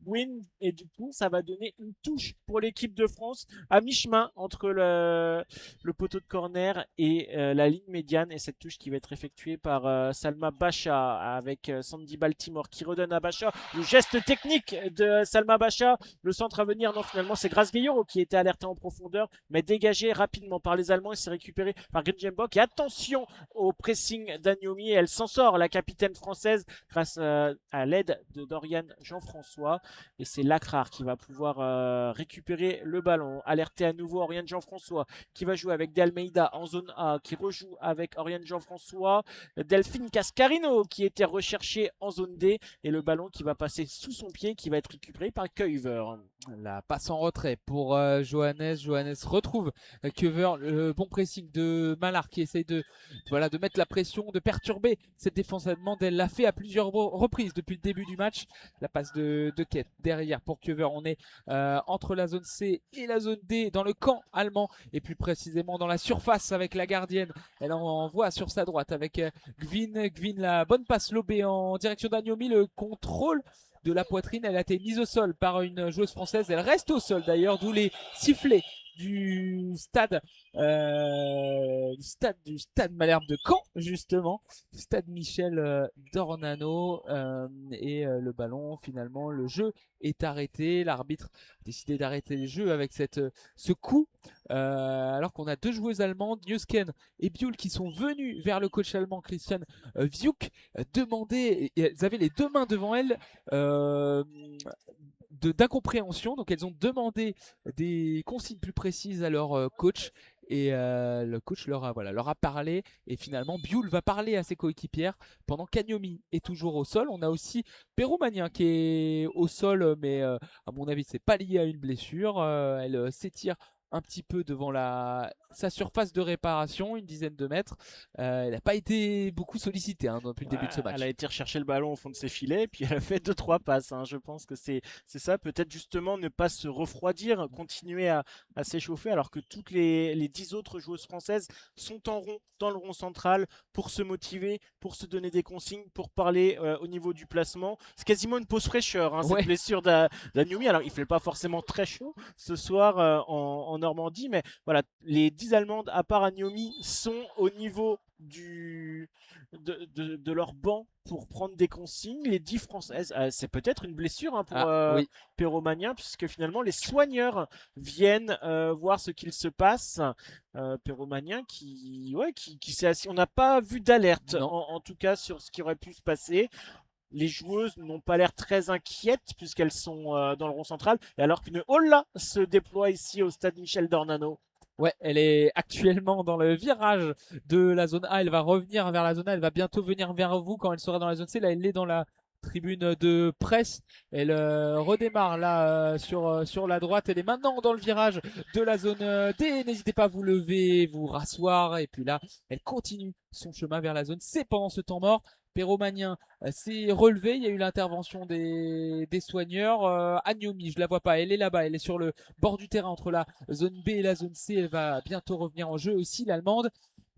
Win, et du coup ça va donner une touche pour l'équipe de France à mi-chemin entre le poteau de corner et la ligne médiane, et cette touche qui va être effectuée par Salma Bacha avec Sandy Baltimore qui redonne à Bacha le geste technique de Salma Bacha. Le centre à venir, non, finalement c'est Grace Guilloro qui était alerté en profondeur mais dégagé rapidement par les Allemands et c'est récupéré par Gringenbock. Et attention au pressing d'Agnomi, elle s'en sort, la capitaine française, grâce à l'aide de Dorian Jean-François, et c'est Lacrar qui va pouvoir récupérer le ballon. Alerté à nouveau Oriane Jean-François qui va jouer avec De Almeida en zone A, qui rejoue avec Oriane Jean-François, Delphine Cascarino qui était recherchée en zone D, et le ballon qui va passer sous son pied qui va être récupéré par Keuver. La passe en retrait pour Johannes. Johannes retrouve Keuver, le bon pressing de Mallard qui essaye de mettre la pression, de perturber cette défense allemande. Elle l'a fait à plusieurs reprises depuis le début du match. La passe de Kett derrière pour Keuver. On est entre la zone C et la zone D dans le camp allemand, et plus précisément dans la surface avec la gardienne. Elle envoie sur sa droite avec Gvin, la bonne passe lobée en direction d'Agnomi, le contrôle de la poitrine, elle a été mise au sol par une joueuse française, elle reste au sol d'ailleurs, d'où les sifflets du stade Malherbe de Caen, justement, stade Michel Dornano, et le ballon, finalement le jeu est arrêté. L'arbitre a décidé d'arrêter le jeu avec ce coup, alors qu'on a deux joueuses allemandes, Nusken et Biul, qui sont venues vers le coach allemand Christian Viuk demander, elles avaient les deux mains devant elles d'incompréhension, donc elles ont demandé des consignes plus précises à leur coach, et le coach leur a parlé, et finalement Biul va parler à ses coéquipières pendant qu'Agnomi est toujours au sol. On a aussi Perromagnin qui est au sol, mais à mon avis c'est pas lié à une blessure. Elle s'étire un petit peu devant sa surface de réparation, une dizaine de mètres. Elle n'a pas été beaucoup sollicitée depuis le début de ce match. Elle a été rechercher le ballon au fond de ses filets, puis elle a fait 2-3 passes. Je pense que c'est ça, peut-être justement ne pas se refroidir, continuer à s'échauffer, alors que toutes les 10 autres joueuses françaises sont en rond, dans le rond central, pour se motiver, pour se donner des consignes, pour parler au niveau du placement. C'est quasiment une pause fraîcheur, cette blessure d'Agnomi. Alors il ne fait pas forcément très chaud ce soir en Normandie, mais voilà, les 10 Allemandes à part Agnomi sont au niveau de leur banc pour prendre des consignes. Les 10 françaises, c'est peut-être une blessure pour Perromagnin, puisque finalement les soigneurs viennent voir ce qu'il se passe. Perromagnin qui s'est assis. On n'a pas vu d'alerte en tout cas sur ce qui aurait pu se passer. Les joueuses n'ont pas l'air très inquiètes puisqu'elles sont dans le rond central, et alors qu'une holla se déploie ici au stade Michel Dornano. Ouais, elle est actuellement dans le virage de la zone A. Elle va revenir vers la zone A. Elle va bientôt venir vers vous quand elle sera dans la zone C. Là, elle est dans la tribune de presse. Elle redémarre là sur la droite. Elle est maintenant dans le virage de la zone D. N'hésitez pas à vous lever, vous rasseoir. Et puis là, elle continue son chemin vers la zone C pendant ce temps mort. Péromanien s'est relevé. Il y a eu l'intervention des soigneurs. Agnomi, je la vois pas. Elle est là-bas. Elle est sur le bord du terrain entre la zone B et la zone C. Elle va bientôt revenir en jeu aussi, l'Allemande.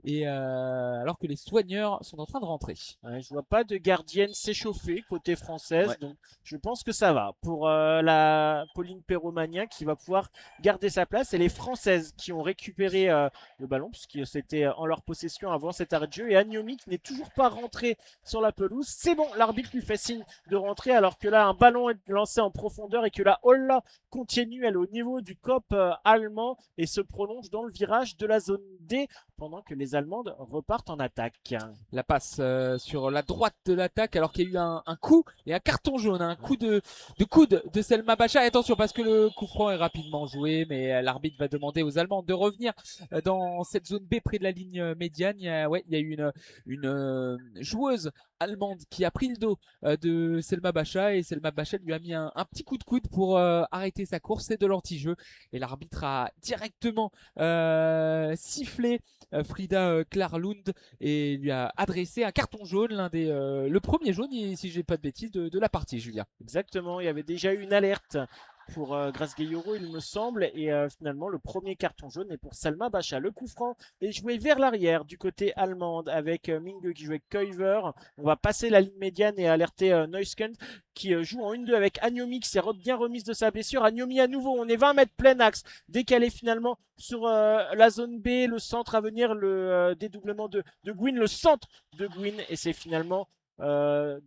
Et alors que les soigneurs sont en train de rentrer. Ouais, je vois pas de gardienne s'échauffer côté française, Ouais. donc je pense que ça va pour la Pauline Perromagnin qui va pouvoir garder sa place et les Françaises qui ont récupéré le ballon puisque c'était en leur possession avant cet arrêt de jeu et Agnomi qui n'est toujours pas rentré sur la pelouse. C'est bon, l'arbitre lui fait signe de rentrer alors que là un ballon est lancé en profondeur et que la Holla continue elle au niveau du COP allemand et se prolonge dans le virage de la zone D pendant que les Allemandes repartent en attaque. La passe sur la droite de l'attaque alors qu'il y a eu un coup et un carton jaune, un coup de coude de Selma Bacha. Et attention parce que le coup franc est rapidement joué, mais l'arbitre va demander aux Allemands de revenir dans cette zone B près de la ligne médiane. Il y a eu une joueuse allemande qui a pris le dos de Selma Bacha et Selma Bacha lui a mis un petit coup de coude pour arrêter sa course. C'est de l'anti-jeu et l'arbitre a directement sifflé Frida Klarlund et lui a adressé un carton jaune, le premier jaune, si je n'ai pas de bêtises, de la partie, Julien. Exactement, il y avait déjà eu une alerte pour Grace Gayoro, il me semble, et finalement le premier carton jaune est pour Salma Bacha. Le coup franc est joué vers l'arrière du côté allemande avec Minge qui joue avec Keuver. On va passer la ligne médiane et alerter Neuskens qui joue en 1-2 avec Agnomi qui s'est bien remise de sa blessure. Agnomi à nouveau, on est 20 mètres plein axe, décalé finalement sur la zone B, le centre à venir, le dédoublement de Gwyn, le centre de Gwyn, et c'est finalement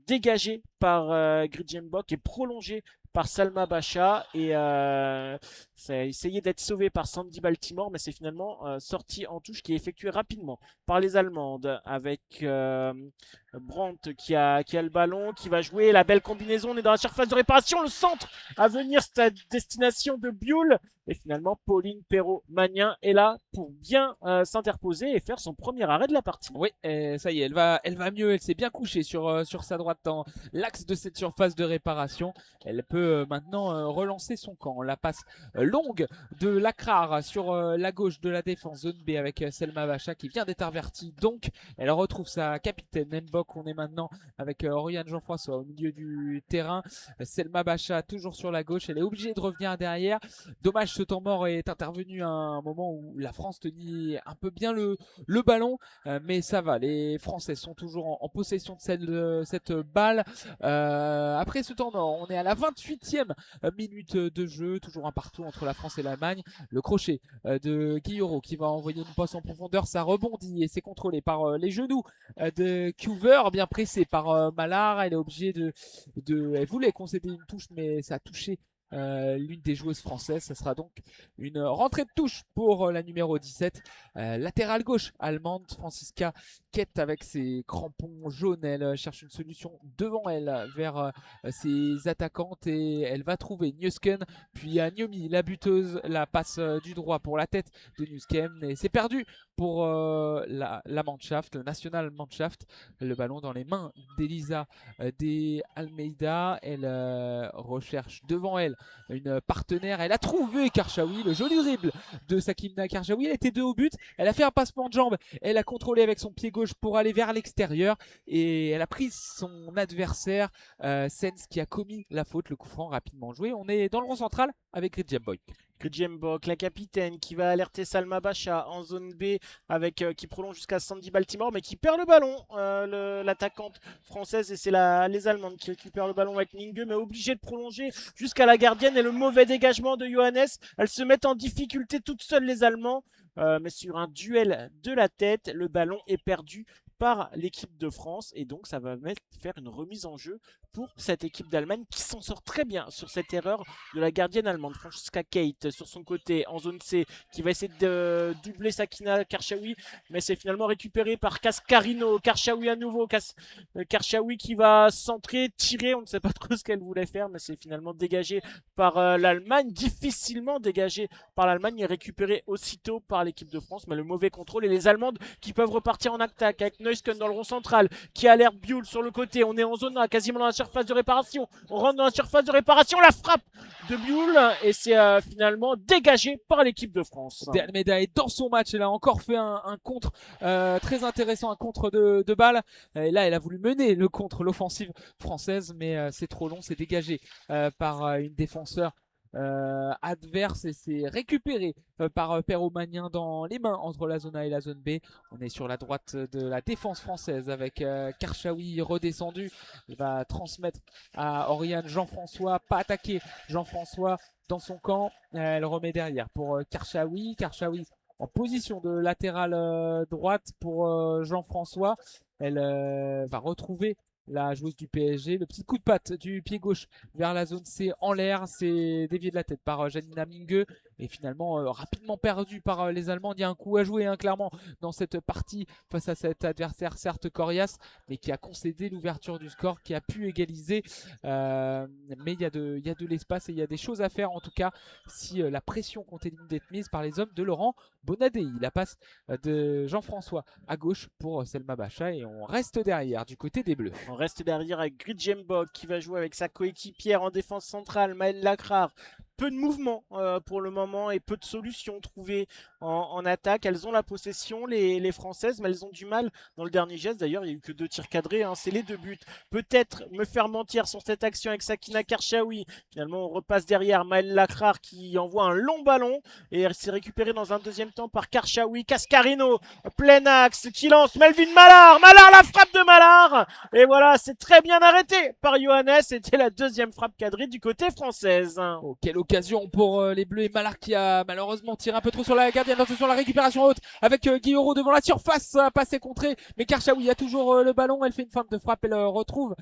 dégagé par Gridjembok et prolongé par Salma Bacha et ça a essayé d'être sauvé par Sandy Baltimore mais c'est finalement sorti en touche qui est effectué rapidement par les Allemandes avec Brandt qui a le ballon, qui va jouer la belle combinaison, on est dans la surface de réparation, le centre à venir, c'est à destination de Buell et finalement Pauline Perrot-Magnin est là pour bien s'interposer et faire son premier arrêt de la partie. Oui, ça y est, elle va mieux, elle s'est bien couchée sur sa droite dans l'axe de cette surface de réparation. Elle peut maintenant relancer son camp. La passe longue de Lacrar sur la gauche de la défense zone B avec Selma Bacha qui vient d'être avertie. Donc, elle retrouve sa capitaine Mbok. On est maintenant avec Oriane Jean-François au milieu du terrain. Selma Bacha toujours sur la gauche. Elle est obligée de revenir derrière. Dommage, ce temps mort est intervenu à un moment où la France tenait un peu bien le ballon. Mais ça va, les Français sont toujours en possession de cette balle. Après ce temps mort, on est à la 28e minute de jeu, toujours un partout entre la France et l'Allemagne. Le crochet de Guillaume qui va envoyer une passe en profondeur, ça rebondit et c'est contrôlé par les genoux de Cuver, bien pressé par Mallard. Elle est obligée elle voulait concéder une touche mais ça a touché l'une des joueuses françaises. Ça sera donc une rentrée de touche pour la numéro 17, latérale gauche allemande, Franziska Kett avec ses crampons jaunes. Elle cherche une solution devant elle vers ses attaquantes et elle va trouver Nusken puis Agnomi, la buteuse, la passe du droit pour la tête de Nusken et c'est perdu pour la Mannschaft, le National Mannschaft. Le ballon dans les mains d'Elisa des Almeida. Elle recherche devant elle une partenaire. Elle a trouvé Karchaoui, le joli dribble de Sakina Karchaoui. Elle était 2 au but. Elle a fait un passement de jambe. Elle a contrôlé avec son pied gauche pour aller vers l'extérieur et elle a pris son adversaire Sens qui a commis la faute. Le coup franc rapidement joué. On est dans le rond central avec Gridjembok. Gridjembok, la capitaine qui va alerter Salma Bacha en zone B avec qui prolonge jusqu'à Sandy Baltimore mais qui perd le ballon, l'attaquante française, et c'est les Allemandes qui récupèrent le ballon avec Minge mais obligé de prolonger jusqu'à la gardienne et le mauvais dégagement de Johannes. Elles se mettent en difficulté toutes seules les Allemands mais sur un duel de la tête, le ballon est perdu par l'équipe de France et donc ça va faire une remise en jeu pour cette équipe d'Allemagne qui s'en sort très bien sur cette erreur de la gardienne allemande. Franziska Keith sur son côté en zone C qui va essayer de doubler Sakina Karchaoui, mais c'est finalement récupéré par Cascarino. Karchaoui à nouveau, Karchaoui qui va centrer, tirer, on ne sait pas trop ce qu'elle voulait faire, mais c'est finalement dégagé par l'Allemagne, difficilement dégagé par l'Allemagne et récupéré aussitôt par l'équipe de France, mais le mauvais contrôle et les Allemandes qui peuvent repartir en attaque avec Neusken dans le rond central qui alerte Buell sur le côté. On est en zone A, quasiment dans la surface de réparation. On rentre dans la surface de réparation, la frappe de Buell et c'est finalement dégagé par l'équipe de France. De Almeida est dans son match, elle a encore fait un contre très intéressant, un contre de balle. Et là, elle a voulu mener le contre, l'offensive française, mais c'est trop long, c'est dégagé par une défenseur adverse et c'est récupéré par Perromanien dans les mains entre la zone A et la zone B. On est sur la droite de la défense française avec Karchaoui redescendu. Il va transmettre à Oriane Jean-François, pas attaqué Jean-François dans son camp. Elle remet derrière pour Karchaoui. Karchaoui en position de latérale droite pour Jean-François. Elle va retrouver la joueuse du PSG, le petit coup de patte du pied gauche vers la zone C en l'air, c'est dévié de la tête par Janina Mingue et finalement rapidement perdu par les Allemands. Il y a un coup à jouer clairement dans cette partie face à cet adversaire certes coriace mais qui a concédé l'ouverture du score, qui a pu égaliser mais il y a de l'espace et il y a des choses à faire en tout cas si la pression continue d'être mise par les hommes de Laurent Bonadei. La passe de Jean-François à gauche pour Selma Bacha et on reste derrière du côté des Bleus. On reste derrière avec Gridjembok qui va jouer avec sa coéquipière en défense centrale, Maëlle Lacrar. Peu de mouvement pour le moment et peu de solutions trouvées en attaque. Elles ont la possession, les Françaises, mais elles ont du mal dans le dernier geste. D'ailleurs, il n'y a eu que 2 tirs cadrés, hein. C'est les 2 buts. Peut-être me faire mentir sur cette action avec Sakina Karchaoui. Finalement, on repasse derrière Maëlle Lacrar qui envoie un long ballon et elle s'est récupérée dans un deuxième temps par Karchaoui. Cascarino, plein axe, qui lance Melvin Mallard. Mallard, la frappe de Mallard. Et voilà, c'est très bien arrêté par Johannes. C'était la deuxième frappe cadrée du côté française. Oh, quelle occasion pour les Bleus et Mallard qui a malheureusement tiré un peu trop sur la gardienne. Attention, la récupération haute avec Guillaume devant la surface, passé contré, mais Karchaoui a toujours le ballon. Elle fait une feinte de frappe, elle retrouve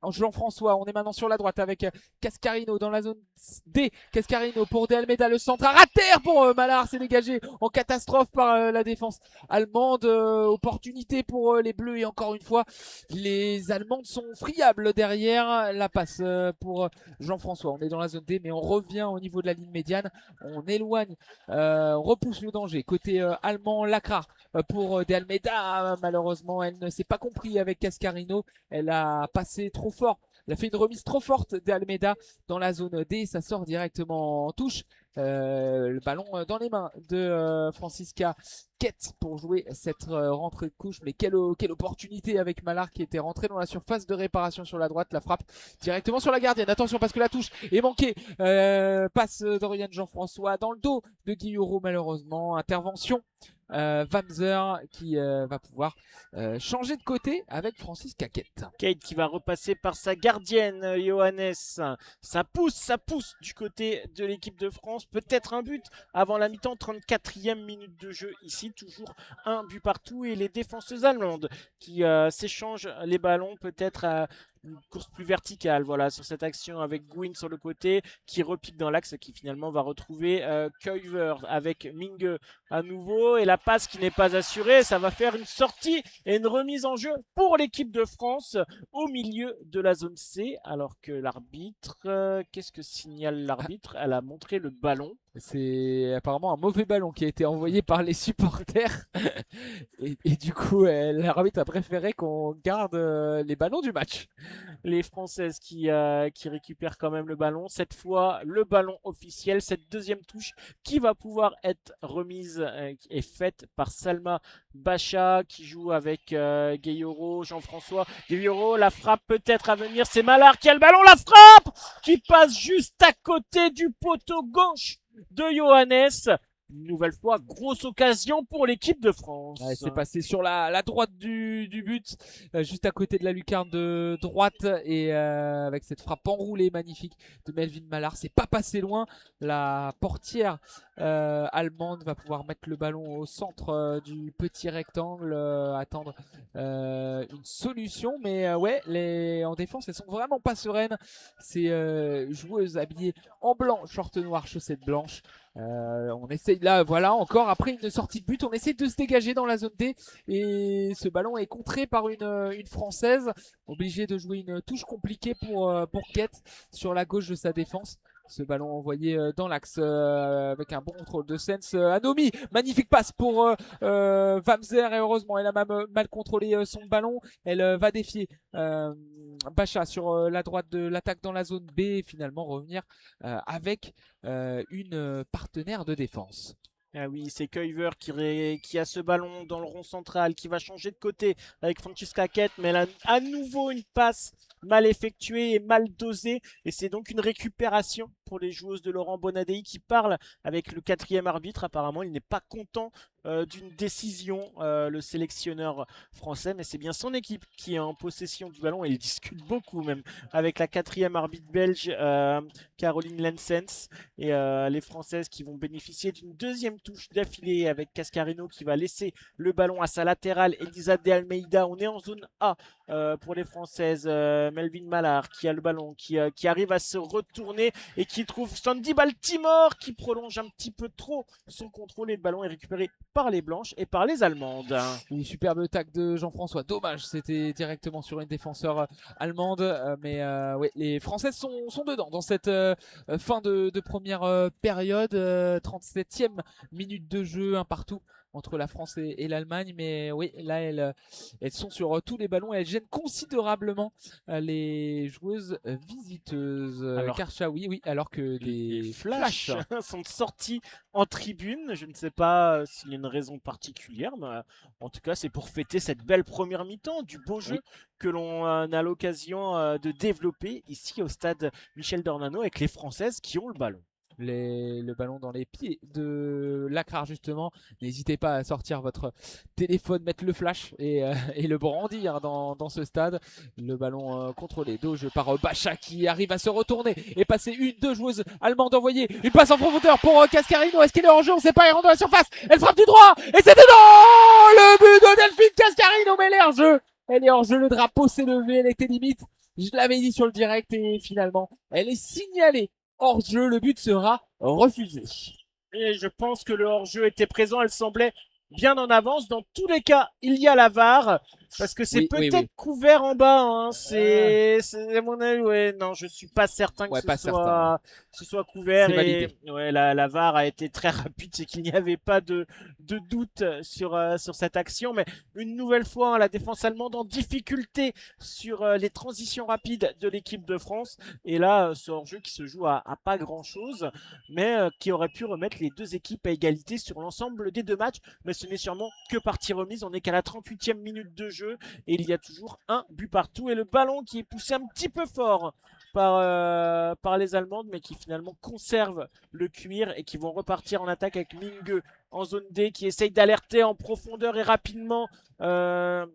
Jean-François. On est maintenant sur la droite avec Cascarino dans la zone D. Cascarino pour De Almeida, le centre à terre pour Mallard, c'est dégagé en catastrophe par la défense allemande. Opportunité pour les Bleus et encore une fois les Allemandes sont friables derrière. La passe pour Jean-François. On est dans la zone D mais on revient au niveau de la ligne médiane. On éloigne, on repousse le danger côté allemand. Lacrar pour De Almeida. Malheureusement elle ne s'est pas compris avec Cascarino. Elle a passé trop fort. Elle a fait une remise trop forte d'Almeida dans la zone D. Ça sort directement en touche. Le ballon dans les mains de Franziska Keith pour jouer cette rentrée de couche. Mais quelle opportunité avec Mallard qui était rentré dans la surface de réparation sur la droite. La frappe directement sur la gardienne. Attention parce que la touche est manquée. Passe d'Oriane Jean-François dans le dos de Guillaume malheureusement. Intervention Wamser qui va pouvoir changer de côté avec Franziska Keith. Kate qui va repasser par sa gardienne Johannes. Ça pousse du côté de l'équipe de France. Peut-être un but avant la mi-temps. 34e minute de jeu ici. Toujours un but partout et les défenseuses allemandes qui s'échangent les ballons. Peut-être à une course plus verticale, voilà, sur cette action avec Gwyn sur le côté qui repique dans l'axe, qui finalement va retrouver Kuyver avec Mingue à nouveau et la passe qui n'est pas assurée. Ça va faire une sortie et une remise en jeu pour l'équipe de France au milieu de la zone C, alors que l'arbitre, qu'est-ce que signale l'arbitre? Elle a montré le ballon. C'est apparemment un mauvais ballon qui a été envoyé par les supporters et du coup l'arbitre a préféré qu'on garde les ballons du match. Les Françaises qui récupèrent quand même le ballon. Cette fois, le ballon officiel. Cette deuxième touche qui va pouvoir être remise est faite par Salma Bacha qui joue avec Gueyoro, Jean-François. Gueyoro, la frappe peut-être à venir. C'est Mallard qui a le ballon. La frappe qui passe juste à côté du poteau gauche de Johannes. Une nouvelle fois, grosse occasion pour l'équipe de France. Ouais, c'est passé sur la droite du but, juste à côté de la lucarne de droite et avec cette frappe enroulée magnifique de Melvin Mallard. C'est pas passé loin. La portière allemande va pouvoir mettre le ballon au centre du petit rectangle, attendre une solution. Mais ouais, en défense, elles sont vraiment pas sereines. Ces joueuses habillées en blanc, short noir, chaussettes blanches. On essaye là, voilà, encore après une sortie de but, on essaie de se dégager dans la zone D et ce ballon est contré par une française, obligée de jouer une touche compliquée pour Kate sur la gauche de sa défense. Ce ballon envoyé dans l'axe avec un bon contrôle de Sens. Anomi, magnifique passe pour Wamser et heureusement elle a même mal contrôlé son ballon. Elle va défier Bacha sur la droite de l'attaque dans la zone B et finalement revenir avec une partenaire de défense. Ah oui, c'est Kuyver qui a ce ballon dans le rond central, qui va changer de côté avec Francesca Kett, mais elle a à nouveau une passe mal effectuée et mal dosée. Et c'est donc une récupération pour les joueuses de Laurent Bonadei qui parle avec le 4e arbitre. Apparemment, il n'est pas content d'une décision, le sélectionneur français, mais c'est bien son équipe qui est en possession du ballon et il discute beaucoup même avec la 4e arbitre belge, Caroline Lensens, et les Françaises qui vont bénéficier d'une deuxième touche d'affilée avec Cascarino qui va laisser le ballon à sa latérale, Elisa de Almeida. On est en zone A pour les Françaises. Melvin Mallard qui a le ballon, qui arrive à se retourner et qui trouve Sandy Baltimore qui prolonge un petit peu trop son contrôle et le ballon est récupéré par les Blanches et par les Allemandes. Oui, superbe tac de Jean-François. Dommage, c'était directement sur une défenseur allemande. Mais ouais, les Françaises sont dedans dans cette fin de première période. 37e minute de jeu, un partout entre la France et l'Allemagne. Mais oui, là, elles sont sur tous les ballons et elles gênent considérablement les joueuses visiteuses. Alors, Karchaoui, oui, alors que les flashs sont sortis en tribune. Je ne sais pas s'il y a une raison particulière, mais en tout cas, c'est pour fêter cette belle première mi-temps, du beau jeu que l'on a l'occasion de développer ici au stade Michel Dornano avec les Françaises qui ont le ballon. Le ballon dans les pieds de Lacrar justement. N'hésitez pas à sortir votre téléphone, mettre le flash et le brandir dans ce stade. Le ballon contrôlé d'Auge par Bacha qui arrive à se retourner et passer deux joueuses allemandes envoyées. Une passe en profondeur pour Cascarino. Est-ce qu'il est en jeu? On ne sait pas. Elle rentre dans la surface. Elle frappe du droit et c'est dedans. Le but de Delphine Cascarino, mais elle est hors jeu. Elle est hors jeu. Le drapeau s'est levé. Elle était limite. Je l'avais dit sur le direct et finalement elle est signalée hors jeu, le but sera refusé. Et je pense que le hors-jeu était présent, elle semblait bien en avance. Dans tous les cas, il y a la VAR. Parce que c'est peut-être couvert en bas. Hein. C'est à mon avis, ouais, non, je suis pas certain que ce soit couvert. Et ouais, la VAR a été très rapide, c'est qu'il n'y avait pas de doute sur cette action. Mais une nouvelle fois, hein, la défense allemande en difficulté sur les transitions rapides de l'équipe de France. Et là, ce hors-jeu qui se joue à pas grand-chose, mais qui aurait pu remettre les deux équipes à égalité sur l'ensemble des deux matchs. Mais ce n'est sûrement que partie remise. On n'est qu'à la 38e minute de jeu. Et il y a toujours un but partout et le ballon qui est poussé un petit peu fort par les Allemandes, mais qui finalement conservent le cuir et qui vont repartir en attaque avec Mingue en zone D qui essaye d'alerter en profondeur et rapidement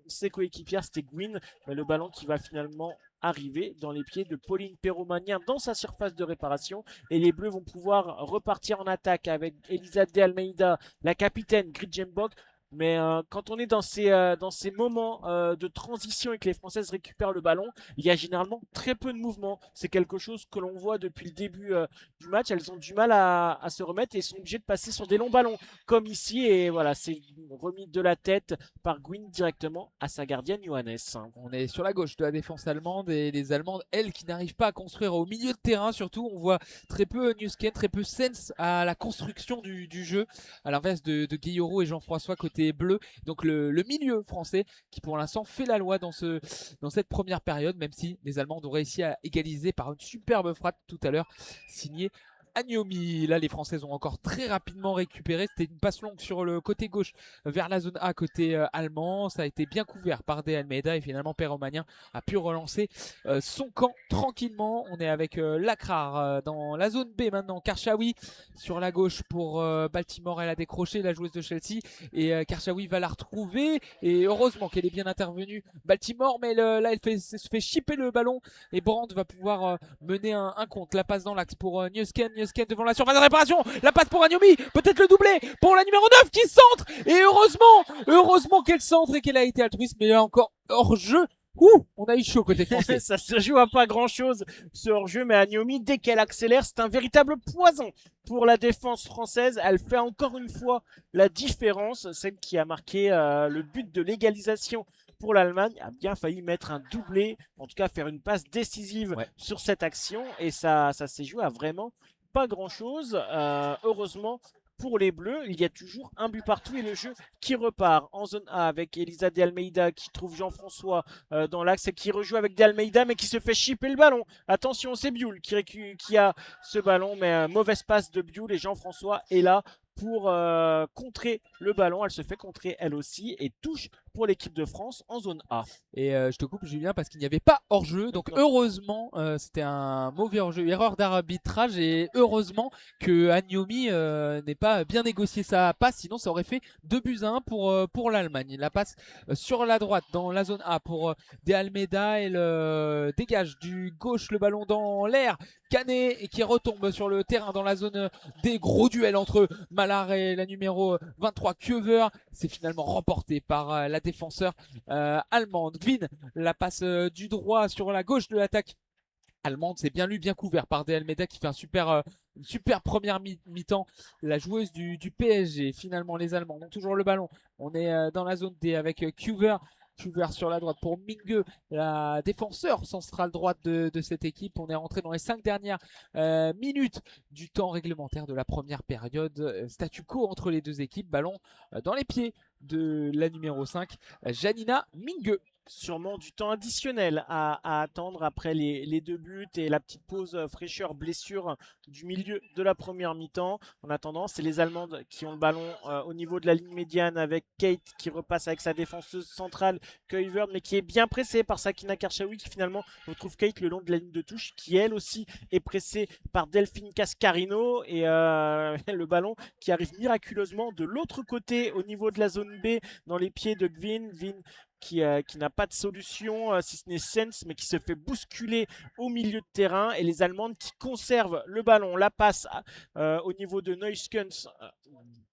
ses coéquipières. C'était Gwyn, mais le ballon qui va finalement arriver dans les pieds de Pauline Perromanien dans sa surface de réparation et les Bleus vont pouvoir repartir en attaque avec Elisa de Almeida, la capitaine Gridjembok. Mais quand on est dans ces moments de transition et que les Françaises récupèrent le ballon, il y a généralement très peu de mouvement. C'est quelque chose que l'on voit depuis le début du match. Elles ont du mal à se remettre et sont obligées de passer sur des longs ballons, comme ici. Et voilà, c'est remis de la tête par Gwyn directement à sa gardienne Johannes. On est sur la gauche de la défense allemande et les Allemandes, elles, qui n'arrivent pas à construire au milieu de terrain. Surtout, on voit très peu Nusken, très peu Sens à la construction du jeu, à l'inverse de Guillaureau et Jean-François côté bleu. Donc le milieu français qui pour l'instant fait la loi dans cette première période, même si les Allemands ont réussi à égaliser par une superbe frappe tout à l'heure signée Agnomi. Là les Françaises ont encore très rapidement récupéré, c'était une passe longue sur le côté gauche vers la zone A côté allemand, ça a été bien couvert par De Almeida et finalement Perromanien a pu relancer son camp tranquillement. On est avec Lacrar dans la zone B maintenant. Karchaoui sur la gauche pour Baltimore, elle a décroché la joueuse de Chelsea et Karchaoui va la retrouver et heureusement qu'elle est bien intervenue Baltimore, mais là elle se fait chipper le ballon et Brandt va pouvoir mener un compte. La passe dans l'axe pour Nusken Sken devant la surface de réparation. La passe pour Agnomi. Peut-être le doublé pour la numéro 9 qui centre. Et heureusement qu'elle centre et qu'elle a été altruiste. Mais là encore hors jeu. Ouh, on a eu chaud côté français. Ça se joue à pas grand chose ce hors-jeu, mais Agnomi, dès qu'elle accélère, c'est un véritable poison pour la défense française. Elle fait encore une fois la différence. Celle qui a marqué le but de l'égalisation pour l'Allemagne a bien failli mettre un doublé, en tout cas faire une passe décisive sur cette action. Et ça s'est joué à vraiment pas grand chose. Heureusement pour les Bleus, il y a toujours un but partout et le jeu qui repart en zone A avec Elisa De Almeida qui trouve Jean-François dans l'axe et qui rejoue avec De Almeida mais qui se fait chipper le ballon. Attention, c'est Bioul qui a ce ballon, mais mauvaise passe de Bioul et Jean-François est là pour contrer le ballon. Elle se fait contrer elle aussi et touche pour l'équipe de France en zone A. Et je te coupe Julien parce qu'il n'y avait pas hors-jeu. Donc heureusement, c'était un mauvais hors-jeu, erreur d'arbitrage. Et heureusement que Agnomi n'ait pas bien négocié sa passe. Sinon ça aurait fait 2-1 pour l'Allemagne. La passe sur la droite dans la zone A pour De Almeida. Elle dégage du gauche le ballon dans l'air. Canet et qui retombe sur le terrain dans la zone des gros duels entre Mallard et la numéro 23 Kiever. C'est finalement remporté par la défenseur allemande. Gvin, la passe du droit sur la gauche de l'attaque allemande. C'est bien lu, bien couvert par De Almeida qui fait une super première mi-temps. La joueuse du PSG. Finalement, les Allemands ont toujours le ballon. On est dans la zone D avec Kiever. Kiever sur la droite pour Mingue, la défenseur centrale droite de cette équipe. On est rentré dans les 5 dernières minutes du temps réglementaire de la première période. Statu quo entre les deux équipes. Ballon dans les pieds de la numéro 5, Janina Mingue. Sûrement du temps additionnel à attendre après les deux buts et la petite pause fraîcheur blessure du milieu de la première mi-temps. En attendant, c'est les Allemandes qui ont le ballon au niveau de la ligne médiane avec Kate qui repasse avec sa défenseuse centrale Kuyverd, mais qui est bien pressée par Sakina Karchaoui qui finalement retrouve Kate le long de la ligne de touche qui elle aussi est pressée par Delphine Cascarino et le ballon qui arrive miraculeusement de l'autre côté au niveau de la zone B dans les pieds de Gvin qui n'a pas de solution si ce n'est Sens, mais qui se fait bousculer au milieu de terrain. Et les Allemandes qui conservent le ballon, la passe au niveau de Neuskens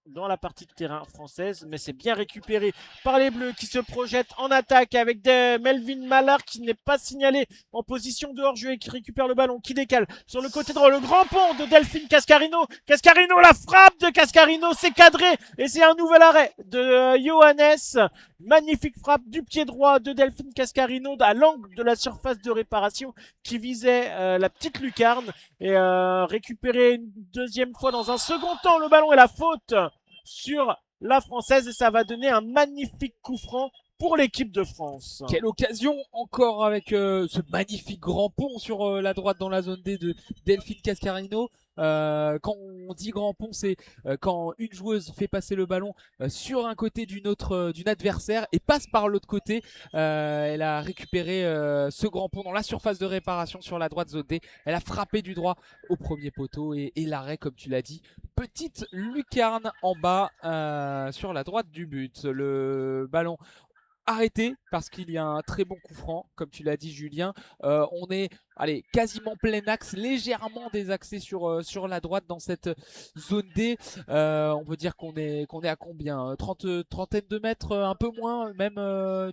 dans la partie de terrain française. Mais c'est bien récupéré par les Bleus qui se projettent en attaque avec Melvin Mallard qui n'est pas signalé en position de hors-jeu et qui récupère le ballon, qui décale sur le côté droit. Le grand pont de Delphine Cascarino. Cascarino, la frappe de Cascarino, c'est cadré et c'est un nouvel arrêt de Johannes. Magnifique frappe du pied droit de Delphine Cascarino à l'angle de la surface de réparation qui visait la petite lucarne et récupérer une deuxième fois dans un second temps le ballon et la faute sur la française et ça va donner un magnifique coup franc pour l'équipe de France. Quelle occasion encore avec ce magnifique grand pont sur la droite dans la zone D de Delphine Cascarino. Quand on dit grand pont, c'est quand une joueuse fait passer le ballon sur un côté d'une adversaire et passe par l'autre côté. Elle a récupéré ce grand pont dans la surface de réparation sur la droite zone D. Elle a frappé du droit au premier poteau et l'arrêt, comme tu l'as dit, petite lucarne en bas sur la droite du but. Le ballon arrêté parce qu'il y a un très bon coup franc, comme tu l'as dit Julien. On est quasiment plein axe, légèrement désaxé sur la droite dans cette zone D. On peut dire qu'on est à combien, trentaine de mètres, un peu moins même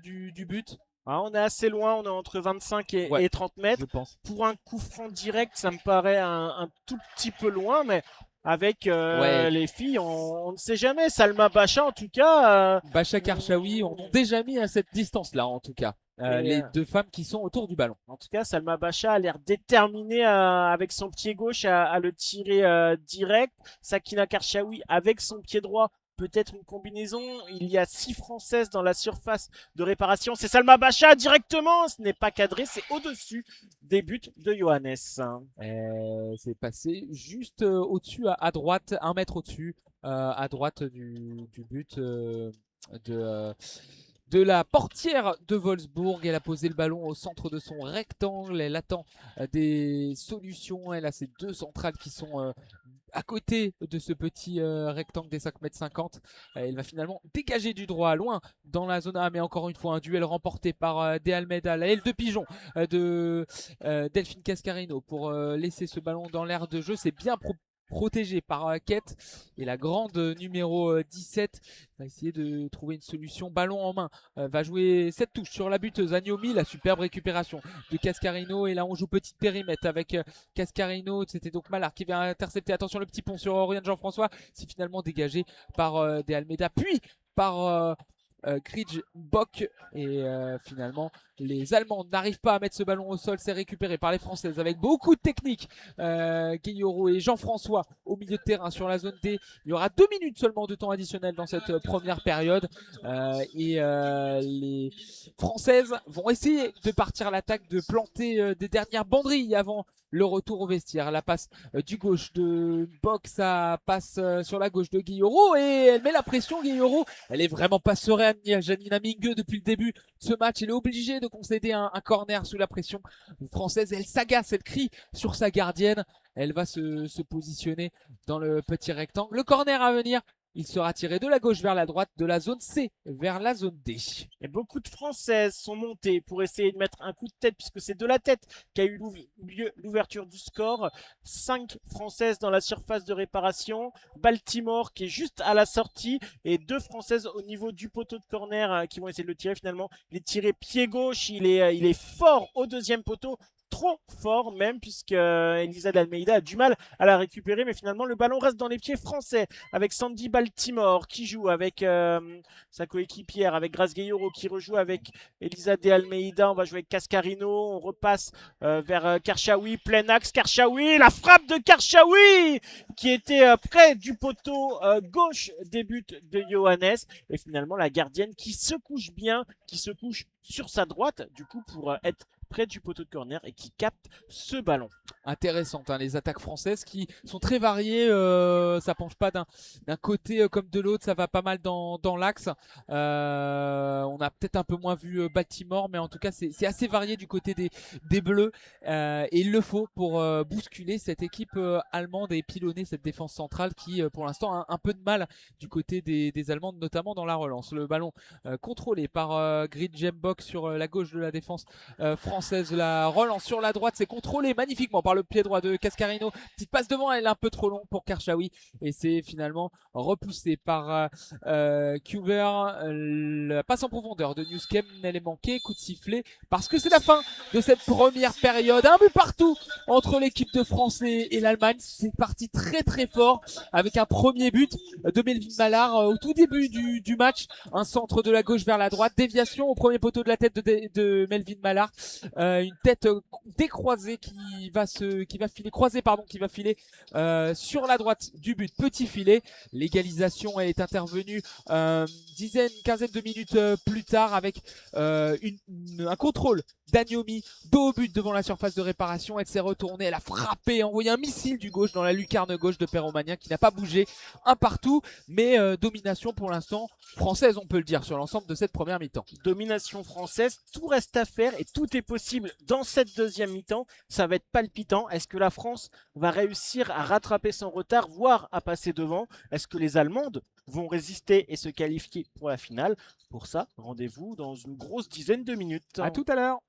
du but. Ah, on est assez loin, on est entre 25 et 30 mètres. Je pense. Pour un coup franc direct, ça me paraît un tout petit peu loin, mais avec les filles, on ne sait jamais. Salma Bacha, en tout cas. Bacha Karchaoui, on a déjà mis à cette distance-là, en tout cas. Les deux femmes qui sont autour du ballon. En tout cas, Salma Bacha a l'air déterminée avec son pied gauche à le tirer direct. Sakina Karchaoui avec son pied droit. Peut-être une combinaison. Il y a 6 Françaises dans la surface de réparation. C'est Salma Bacha directement. Ce n'est pas cadré. C'est au-dessus des buts de Johannes. C'est passé juste au-dessus, à droite, 1 mètre au-dessus, à droite du but de la portière de Wolfsburg. Elle a posé le ballon au centre de son rectangle. Elle attend des solutions. Elle a ses deux centrales qui sont à côté de ce petit rectangle des 5,50 m. Il va finalement dégager du droit, loin dans la zone A, mais encore une fois un duel remporté par De Almeida, la aile de pigeon de Delphine Cascarino pour laisser ce ballon dans l'air de jeu. C'est bien protégé par Kett, et la grande numéro 17 va essayer de trouver une solution. Ballon en main, va jouer cette touche sur la buteuse Agnomi, la superbe récupération de Cascarino, et là on joue petit périmètre avec Cascarino. C'était donc Malard qui vient intercepter, attention le petit pont sur Oriane Jean-François, c'est finalement dégagé par De Almeida, puis par Gridge Bock, et finalement les Allemands n'arrivent pas à mettre ce ballon au sol. C'est récupéré par les Françaises avec beaucoup de technique. Guillaume et Jean-François au milieu de terrain sur la zone D. Il y aura 2 minutes seulement de temps additionnel dans cette première période, et les Françaises vont essayer de partir à l'attaque, de planter des dernières banderilles avant le retour au vestiaire. La passe du gauche de Bock, ça passe sur la gauche de Guillaume, et elle met la pression. Guillaume, elle est vraiment pas sereine, Janina Mingue, depuis le début de ce match. Elle est obligée de concéder un corner sous la pression française. Elle s'agace, elle crie sur sa gardienne. Elle va se positionner dans le petit rectangle. Le corner à venir, il sera tiré de la gauche vers la droite, de la zone C vers la zone D. Et beaucoup de Françaises sont montées pour essayer de mettre un coup de tête, puisque c'est de la tête qu'a eu lieu l'ouverture du score. 5 Françaises dans la surface de réparation. Baltimore qui est juste à la sortie, et 2 Françaises au niveau du poteau de corner qui vont essayer de le tirer. Finalement, il est tiré pied gauche, il est fort au deuxième poteau. Trop fort même, puisque Elisa d'Almeida a du mal à la récupérer, mais finalement le ballon reste dans les pieds français avec Sandy Baltimore qui joue avec sa coéquipière, avec Grace Gueyoro qui rejoue avec Elisa de Almeida. On va jouer avec Cascarino, on repasse vers Karchaoui, plein axe, Karchaoui, la frappe de Karchaoui qui était près du poteau gauche des buts de Johannes, et finalement la gardienne qui se couche bien, qui se couche sur sa droite du coup pour être près du poteau de corner et qui capte ce ballon. Intéressantes, hein, les attaques françaises qui sont très variées. Ça penche pas d'un côté comme de l'autre, ça va pas mal dans l'axe. On a peut-être un peu moins vu Baltimore, mais en tout cas c'est assez varié du côté des Bleus, et il le faut pour bousculer cette équipe allemande et pilonner cette défense centrale qui pour l'instant a un peu de mal du côté des Allemandes, notamment dans la relance. Le ballon contrôlé par Gridjembok sur la gauche de la défense française. La relance sur la droite, c'est contrôlé magnifiquement par le pied droit de Cascarino. Petite passe devant, elle est un peu trop longue pour Karchaoui, et c'est finalement repoussé par Cuber. La passe en profondeur de Newskem, elle est manquée. Coup de sifflet parce que c'est la fin de cette première période. Un but partout entre l'équipe de France et l'Allemagne. C'est parti très très fort avec un premier but de Melvin Mallard au tout début du match. Un centre de la gauche vers la droite, déviation au premier poteau de la tête de Melvin Mallard. Une tête décroisée qui va filer, croisée pardon, qui va filer sur la droite du but. Petit filet. L'égalisation est intervenue quinzaine de minutes plus tard avec un contrôle d'Agnomi dos au but devant la surface de réparation. Elle s'est retournée, elle a frappé, envoyé un missile du gauche dans la lucarne gauche de Perromagnin qui n'a pas bougé. Un partout, mais domination pour l'instant française, on peut le dire, sur l'ensemble de cette première mi-temps. Domination française, tout reste à faire et tout est possible dans cette deuxième mi-temps. Ça va être palpitant. Est-ce que la France va réussir à rattraper son retard, voire à passer devant? Est-ce que les Allemandes vont résister et se qualifier pour la finale? Pour ça, rendez-vous dans une grosse dizaine de minutes. À tout à l'heure.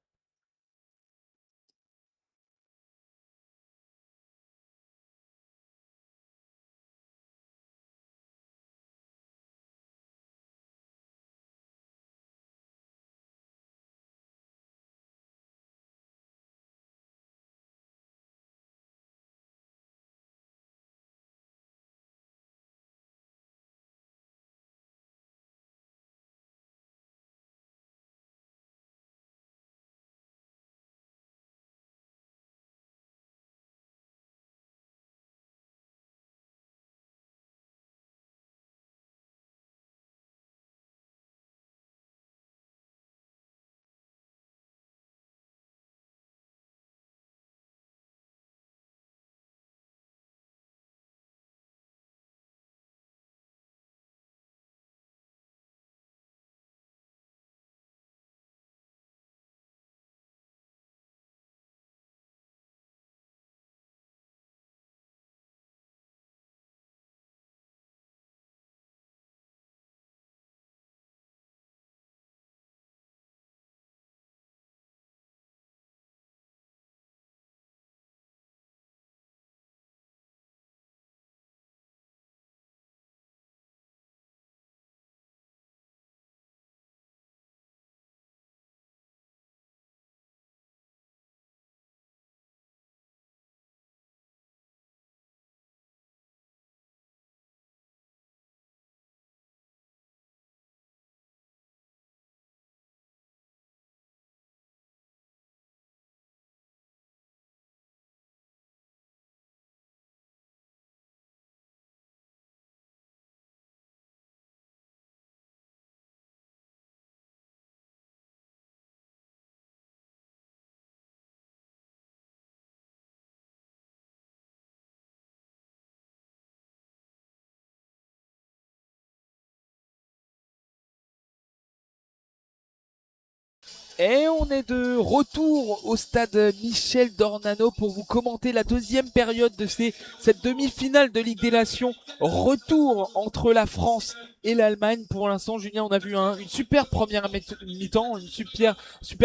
Et on est de retour au stade Michel Dornano pour vous commenter la deuxième période de cette demi-finale de Ligue des Nations. Retour entre la France et l'Allemagne. Pour l'instant, Julien, on a vu une super première mi-temps, une super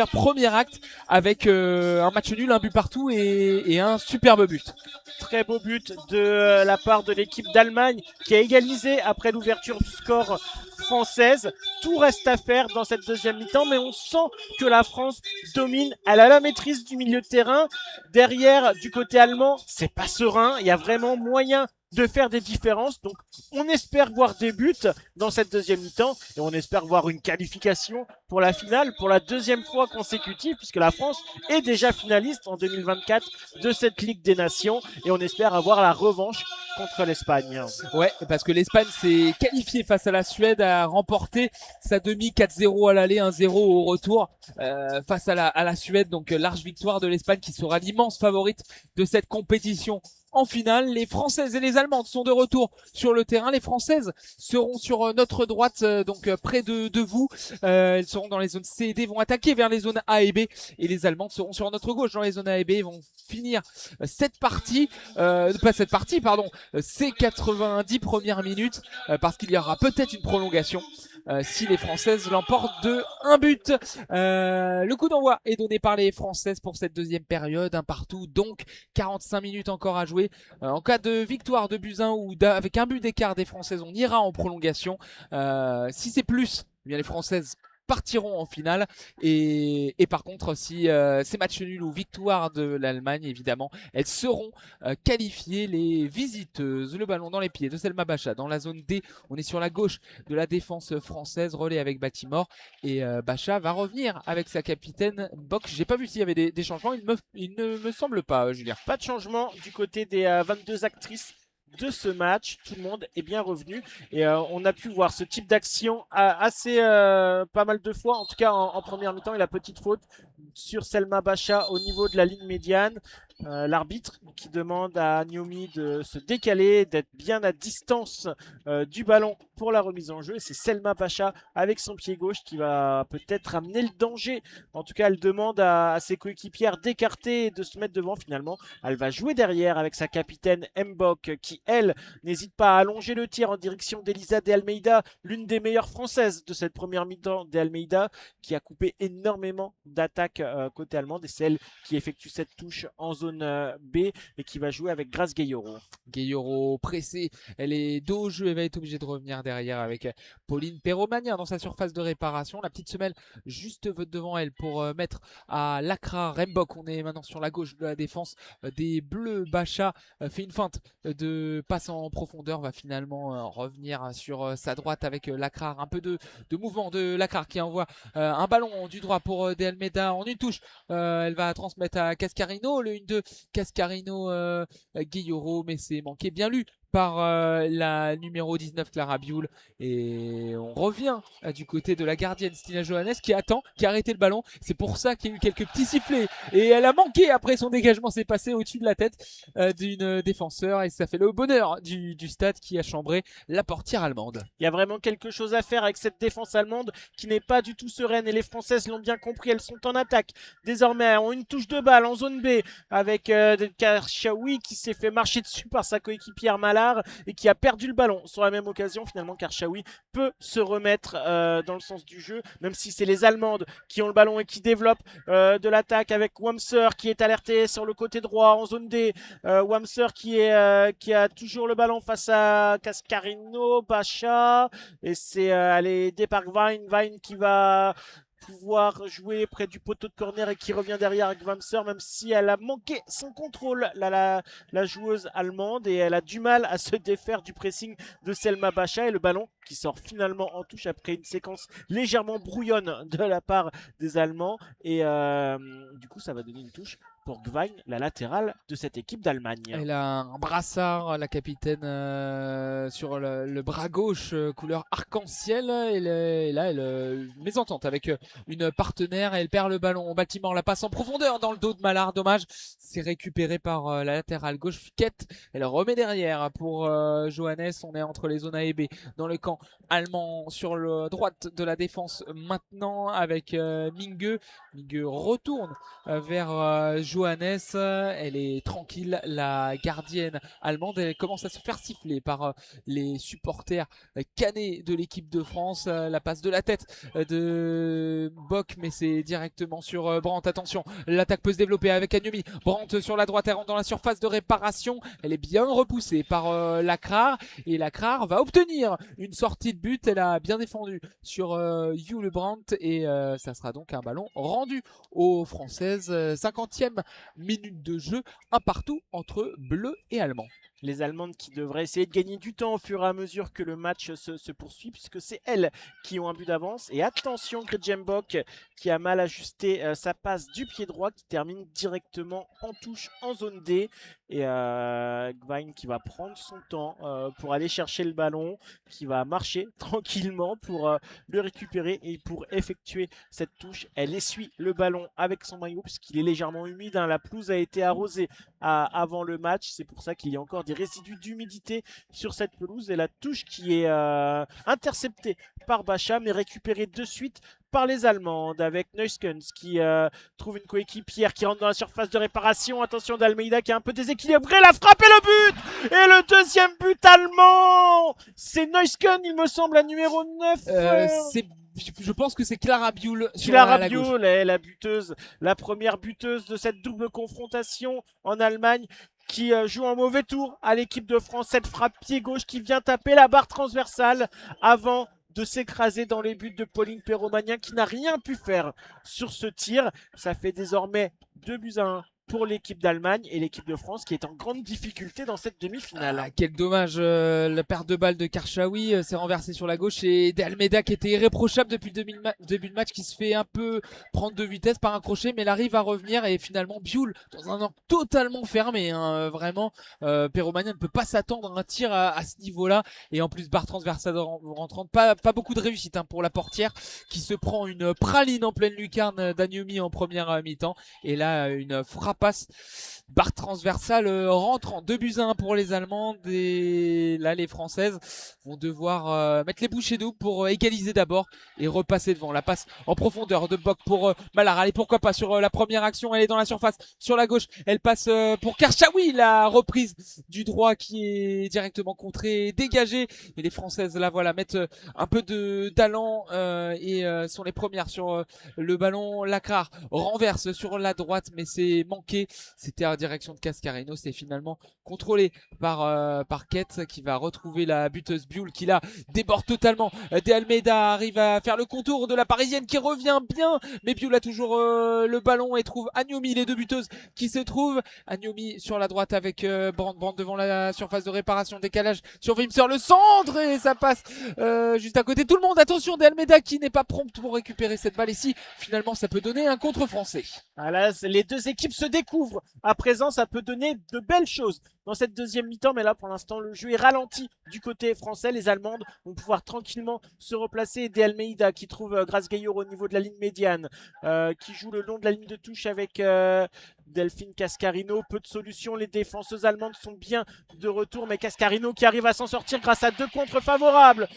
premier acte avec un match nul, un but partout et un superbe but. Très beau but de la part de l'équipe d'Allemagne qui a égalisé après l'ouverture du score française. Tout reste à faire dans cette deuxième mi-temps, mais on sent que la France domine. Elle a la maîtrise du milieu de terrain. Derrière, du côté allemand, c'est pas serein. Il y a vraiment moyen de faire des différences. Donc, on espère voir des buts dans cette deuxième mi-temps et on espère voir une qualification pour la finale pour la deuxième fois consécutive puisque la France est déjà finaliste en 2024 de cette Ligue des Nations et on espère avoir la revanche contre l'Espagne. Ouais, parce que l'Espagne s'est qualifiée face à la Suède, a remporté sa demi 4-0 à l'aller, 1-0 au retour face à la Suède. Donc large victoire de l'Espagne qui sera l'immense favorite de cette compétition. En finale, les Françaises et les Allemandes sont de retour sur le terrain. Les Françaises seront sur notre droite, donc près de vous. Elles seront dans les zones C et D, vont attaquer vers les zones A et B. Et les Allemandes seront sur notre gauche dans les zones A et B. Ils vont finir ces 90 premières minutes, parce qu'il y aura peut-être une prolongation. Si les Françaises l'emportent de 1 but. Le coup d'envoi est donné par les Françaises pour cette deuxième période, un partout, donc 45 minutes encore à jouer. En cas de victoire de Buzyn ou avec un but d'écart des Françaises, on ira en prolongation. Si c'est plus, eh bien les Françaises partiront en finale et par contre si c'est match nul ou victoire de l'Allemagne, évidemment elles seront qualifiées, les visiteuses. Le ballon dans les pieds de Selma Bacha dans la zone D, on est sur la gauche de la défense française, relais avec Batimore et Bacha va revenir avec sa capitaine Bock. J'ai pas vu s'il y avait des changements, il ne me semble pas, Julien. Pas de changement du côté des 22 actrices de ce match, tout le monde est bien revenu et on a pu voir ce type d'action assez pas mal de fois, en tout cas en première mi-temps, et la petite faute sur Selma Bacha au niveau de la ligne médiane. L'arbitre qui demande à Niomi de se décaler, d'être bien à distance du ballon pour la remise en jeu. Et c'est Selma Bacha avec son pied gauche qui va peut-être amener le danger. En tout cas, elle demande à ses coéquipières d'écarter et de se mettre devant. Finalement, elle va jouer derrière avec sa capitaine Mbok qui, elle, n'hésite pas à allonger le tir en direction d'Elisa de Almeida, l'une des meilleures françaises de cette première mi-temps de Almeida, qui a coupé énormément d'attaques côté allemande. Et c'est elle qui effectue cette touche en zone B et qui va jouer avec Grace Gayoro. Gayoro pressée, elle est dos au jeu, elle va être obligée de revenir derrière avec Pauline Perromania dans sa surface de réparation. La petite semelle juste devant elle pour mettre à Lakra Rembok. On est maintenant sur la gauche de la défense des Bleus. Bacha fait une feinte de passe en profondeur, va finalement revenir sur sa droite avec Lakra. Un peu de mouvement de Lakra qui envoie un ballon du droit pour De Almeida en une touche. Elle va transmettre à Cascarino, le 1-2 Cascarino Gayoro, mais c'est manqué, bien lu par la numéro 19 Clara Bioul. Et on revient du côté de la gardienne Stina Johannes qui attend, qui a arrêté le ballon. C'est pour ça qu'il y a eu quelques petits sifflets et elle a manqué après son dégagement, c'est passé au-dessus de la tête d'une défenseur et ça fait le bonheur du stade qui a chambré la portière allemande. Il y a vraiment quelque chose à faire avec cette défense allemande qui n'est pas du tout sereine et les Françaises l'ont bien compris, elles sont en attaque. Désormais, elles ont une touche de balle en zone B avec Karchaoui qui s'est fait marcher dessus par sa coéquipière Malard et qui a perdu le ballon sur la même occasion. Finalement, Karchaoui peut se remettre dans le sens du jeu, même si c'est les Allemandes qui ont le ballon et qui développent de l'attaque avec Wamser qui est alerté sur le côté droit en zone D. Wamser qui a toujours le ballon face à Cascarino, Bacha, et c'est elle est aidée par Vine qui va pouvoir jouer près du poteau de corner et qui revient derrière avec Wamser, même si elle a manqué son contrôle, la joueuse allemande, et elle a du mal à se défaire du pressing de Selma Bacha, et le ballon qui sort finalement en touche après une séquence légèrement brouillonne de la part des Allemands, et du coup ça va donner une touche pour Gwein, la latérale de cette équipe d'Allemagne. Elle a un brassard, la capitaine, sur le bras gauche, couleur arc-en-ciel. Et là, elle mésentente avec une partenaire. Elle perd le ballon. Baltimore la passe en profondeur dans le dos de Mallard. Dommage, c'est récupéré par la latérale gauche. Fiquette, elle remet derrière pour Johannes. On est entre les zones A et B dans le camp allemand sur la droite de la défense maintenant avec Minge. Minge retourne vers Johannes. Elle est tranquille, la gardienne allemande. Elle commence à se faire siffler par les supporters canés de l'équipe de France. La passe de la tête de Bock, mais c'est directement sur Brandt. Attention, l'attaque peut se développer avec Agnomi. Brandt sur la droite, elle rentre dans la surface de réparation. Elle est bien repoussée par Lacrar, et Lacrar va obtenir une sortie de but. Elle a bien défendu sur Hugh Brandt, et ça sera donc un ballon rendu aux Françaises. 50e minute de jeu, un partout entre Bleu et Allemand. Les Allemandes qui devraient essayer de gagner du temps au fur et à mesure que le match se poursuit, puisque c'est elles qui ont un but d'avance. Et attention, Gretchen Bock qui a mal ajusté sa passe du pied droit, qui termine directement en touche en zone D. Et Gwein qui va prendre son temps pour aller chercher le ballon, qui va marcher tranquillement pour le récupérer et pour effectuer cette touche. Elle essuie le ballon avec son maillot puisqu'il est légèrement humide, hein. La pelouse a été arrosée avant le match, c'est pour ça qu'il y a encore des résidus d'humidité sur cette pelouse. Et la touche qui est interceptée par Bacham est récupérée de suite par les Allemandes avec Neuskens qui trouve une coéquipière qui rentre dans la surface de réparation. Attention d'Almeida qui est un peu déséquilibré, la frappe et le but. Et le deuxième but allemand, c'est Neuskens, il me semble, la numéro 9. Je pense que c'est Clara Bioul. Clara Bioul est la buteuse, la première buteuse de cette double confrontation en Allemagne, qui joue un mauvais tour à l'équipe de France. Cette frappe pied gauche qui vient taper la barre transversale avant de s'écraser dans les buts de Pauline Perromagnin, qui n'a rien pu faire sur ce tir. Ça fait désormais 2-1 pour l'équipe d'Allemagne, et l'équipe de France qui est en grande difficulté dans cette demi-finale. Ah, quel dommage, la perte de balle de Karchaoui s'est renversée sur la gauche, et De Almeida qui était irréprochable depuis le début de match, qui se fait un peu prendre de vitesse par un crochet, mais elle arrive à revenir. Et finalement Bioul dans un angle totalement fermé, hein, vraiment Perromagnin ne peut pas s'attendre à un tir à ce niveau là, et en plus barre transversale rentrante, pas beaucoup de réussite, hein, pour la portière qui se prend une praline en pleine lucarne d'Agnomi en première mi-temps. Et là une frappe passe, barre transversale rentrant, 2-1 pour les Allemandes. Et là les Françaises vont devoir mettre les bouchées doubles pour égaliser d'abord et repasser devant. La passe en profondeur de Bock pour Mallard. Allez, pourquoi pas sur la première action, elle est dans la surface sur la gauche, elle passe pour Karchaoui, la reprise du droit qui est directement contrée, dégagée. Et les Françaises là voilà mettent un peu d'allant et sont les premières sur le ballon. Lacrar renverse sur la droite, mais c'est manqué. C'était en direction de Cascarino. C'est finalement contrôlé par Kett, qui va retrouver la buteuse Bioul, qui là déborde totalement. De Almeida arrive à faire le contour de la parisienne qui revient bien, mais Bioul a toujours le ballon et trouve Agnomi. Les deux buteuses qui se trouvent, Agnomi sur la droite avec Brandt devant la surface de réparation, décalage sur Wimser, le centre, et ça passe juste à côté de tout le monde. Attention De Almeida qui n'est pas prompte pour récupérer cette balle ici. Finalement ça peut donner un contre français. Voilà, les deux équipes se découvrent à présent, ça peut donner de belles choses dans cette deuxième mi-temps, mais là pour l'instant le jeu est ralenti du côté français. Les Allemandes vont pouvoir tranquillement se replacer. De Almeida qui trouve Grace Gaillard au niveau de la ligne médiane, qui joue le long de la ligne de touche avec Delphine Cascarino. Peu de solutions, les défenseuses allemandes sont bien de retour, mais Cascarino qui arrive à s'en sortir grâce à deux contres favorables,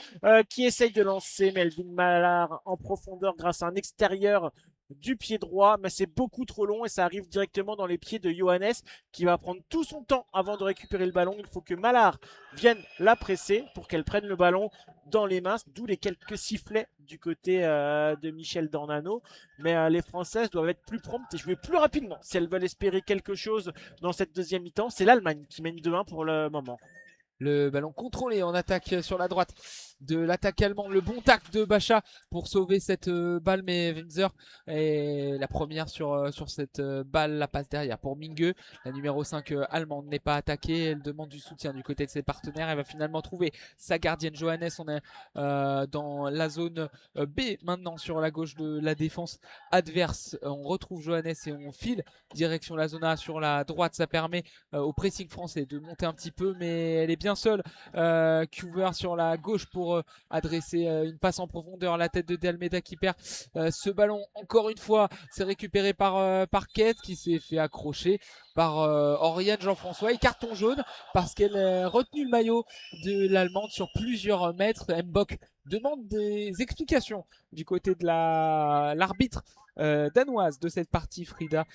qui essaye de lancer Melvin Mallard en profondeur grâce à un extérieur du pied droit, mais c'est beaucoup trop long et ça arrive directement dans les pieds de Johannes, qui va prendre tout son temps avant de récupérer le ballon. Il faut que Mallard vienne la presser pour qu'elle prenne le ballon dans les mains, d'où les quelques sifflets du côté de Michel Dornano. Mais les Françaises doivent être plus promptes et jouer plus rapidement si elles veulent espérer quelque chose dans cette deuxième mi-temps. C'est l'Allemagne qui mène 2-1 pour le moment. Le ballon contrôlé en attaque sur la droite de l'attaque allemande. Le bon tacle de Bacha pour sauver cette balle, mais Windsor est la première sur cette balle. La passe derrière pour Minge. La numéro 5 allemande n'est pas attaquée. Elle demande du soutien du côté de ses partenaires. Elle va finalement trouver sa gardienne Johannes. On est dans la zone B maintenant sur la gauche de la défense adverse. On retrouve Johannes et on file direction la zone A sur la droite. Ça permet au pressing français de monter un petit peu, mais elle est bien seule. Cuver sur la gauche pour adresser une passe en profondeur. La tête de De Almeida qui perd ce ballon encore une fois. C'est récupéré par Kate qui s'est fait accrocher par Oriane Jean-François et carton jaune parce qu'elle a retenu le maillot de l'Allemande sur plusieurs mètres. Mbok demande des explications du côté de l'arbitre danoise de cette partie, Frida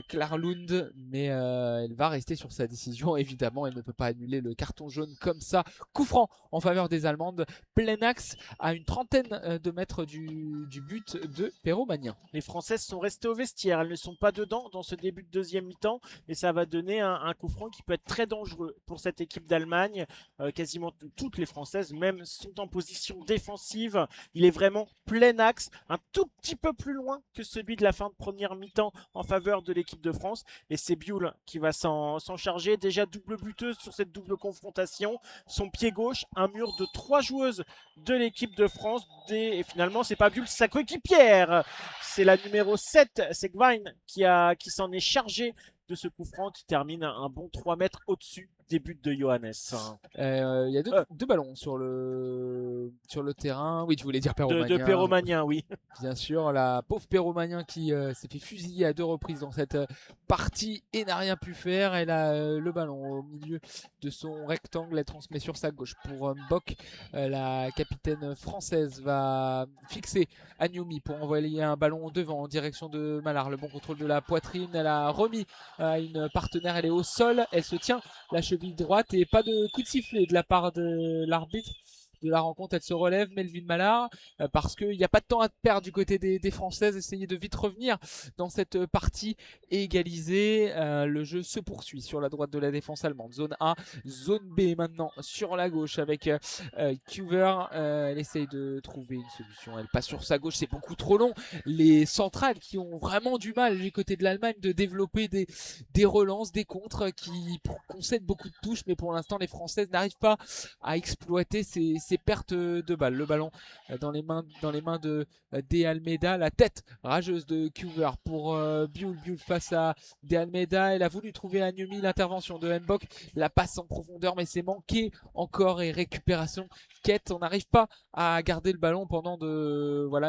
Klarlund, mais elle va rester sur sa décision. Évidemment, elle ne peut pas annuler le carton jaune comme ça. Coup franc en faveur des Allemandes, plein axe à une trentaine de mètres du but de Perromagnin. Les Françaises sont restées au vestiaire, elles ne sont pas dedans dans ce début de deuxième mi-temps et ça va donner un coup franc qui peut être très dangereux pour cette équipe d'Allemagne. Quasiment toutes les Françaises même sont en position défensive. Il est vraiment plein axe, un tout petit peu plus loin que celui de la fin de première mi-temps en faveur de l'équipe de France. Et c'est Bioul qui va s'en charger. Déjà double buteuse sur cette double confrontation. Son pied gauche, un mur de 3 joueuses de l'équipe de France. Et finalement, c'est pas Bioul, c'est sa coéquipière. C'est la numéro 7, c'est Gwein qui s'en est chargé de ce coup franc qui termine un bon 3 mètres au-dessus des buts de Johannes. Il y a deux ballons sur le terrain. Oui, tu voulais dire Perromagnin. De Perromagnin, oui. Bien sûr, la pauvre Perromagnin qui s'est fait fusiller à 2 reprises dans cette partie et n'a rien pu faire. Elle a le ballon au milieu de son rectangle. Elle transmet sur sa gauche pour Mbok. La capitaine française va fixer Agnoumi pour envoyer un ballon devant en direction de Malard. Le bon contrôle de la poitrine. Elle a remis à une partenaire. Elle est au sol. Elle se tient la cheville droite et pas de coup de sifflet de la part de l'arbitre de la rencontre. Elle se relève, Melvin Malard, parce qu'il n'y a pas de temps à perdre du côté des Françaises. Essayer de vite revenir dans cette partie et égaliser. Le jeu se poursuit sur la droite de la défense allemande. Zone A, zone B maintenant sur la gauche avec Cuver. Elle essaye de trouver une solution. Elle passe sur sa gauche, c'est beaucoup trop long. Les centrales qui ont vraiment du mal du côté de l'Allemagne de développer des relances, des contres qui concèdent beaucoup de touches, mais pour l'instant les Françaises n'arrivent pas à exploiter ces pertes de balles. Le ballon dans les mains de De Almeida, la tête rageuse de Cuver pour Bioul face à De Almeida. Elle a voulu trouver Agnoumi, l'intervention de Mbok, la passe en profondeur mais c'est manqué encore et récupération quête. On n'arrive pas à garder le ballon pendant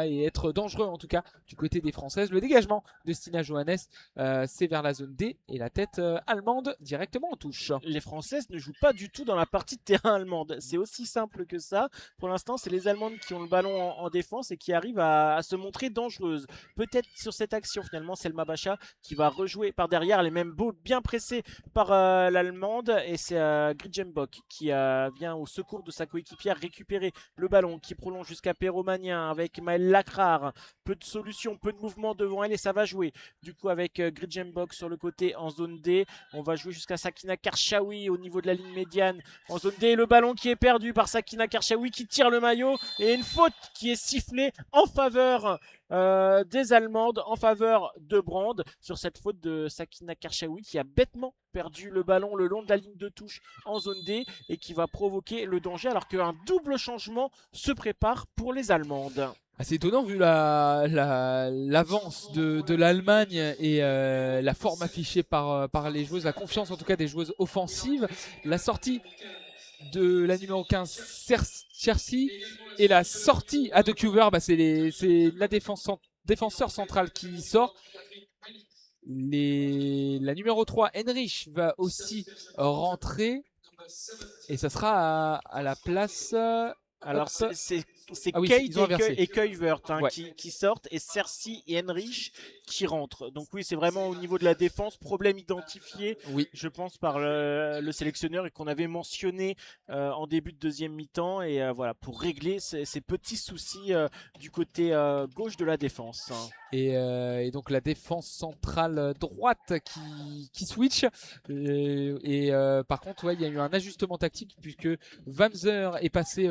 et être dangereux en tout cas du côté des Françaises. Le dégagement de Stina Johannes, c'est vers la zone D et la tête allemande directement en touche. Les Françaises ne jouent pas du tout dans la partie de terrain allemande. C'est aussi simple que ça. Pour l'instant, c'est les Allemandes qui ont le ballon en défense et qui arrivent à se montrer dangereuses. Peut-être sur cette action, finalement, Selma Bacha qui va rejouer par derrière. Elle est même bien pressée par l'Allemande. Et c'est Gridjembok qui vient au secours de sa coéquipière récupérer le ballon, qui prolonge jusqu'à Perromagnin avec Maëlle Lacrar. Peu de solutions, peu de mouvements devant elle et ça va jouer. Du coup, avec Gridjembok sur le côté en zone D, on va jouer jusqu'à Sakina Karchaoui au niveau de la ligne médiane en zone D. Le ballon qui est perdu par Sakina Karchaoui qui tire le maillot et une faute qui est sifflée en faveur des Allemandes, en faveur de Brand sur cette faute de Sakina Karchaoui qui a bêtement perdu le ballon le long de la ligne de touche en zone D et qui va provoquer le danger alors qu'un double changement se prépare pour les Allemandes. C'est étonnant vu l'avance de l'Allemagne et la forme affichée par les joueuses, la confiance en tout cas des joueuses offensives. La sortie de la numéro 15 Chersi et la sortie à De Cuver, c'est la défenseur central qui sort. La numéro 3 Henrich va aussi rentrer et ça sera à la place. Alors c'est C'est Ah oui, Kate ils ont inversé. et Kluivert Ouais. qui sortent et Cersei et Henrich qui rentrent. Donc oui, c'est vraiment au niveau de la défense, problème identifié, Oui. je pense, par le sélectionneur et qu'on avait mentionné en début de deuxième mi-temps. Et voilà, pour régler ces petits soucis du côté gauche de la défense. Et donc la défense centrale droite qui switch. Par contre, ouais, il y a eu un ajustement tactique puisque Wamser est passé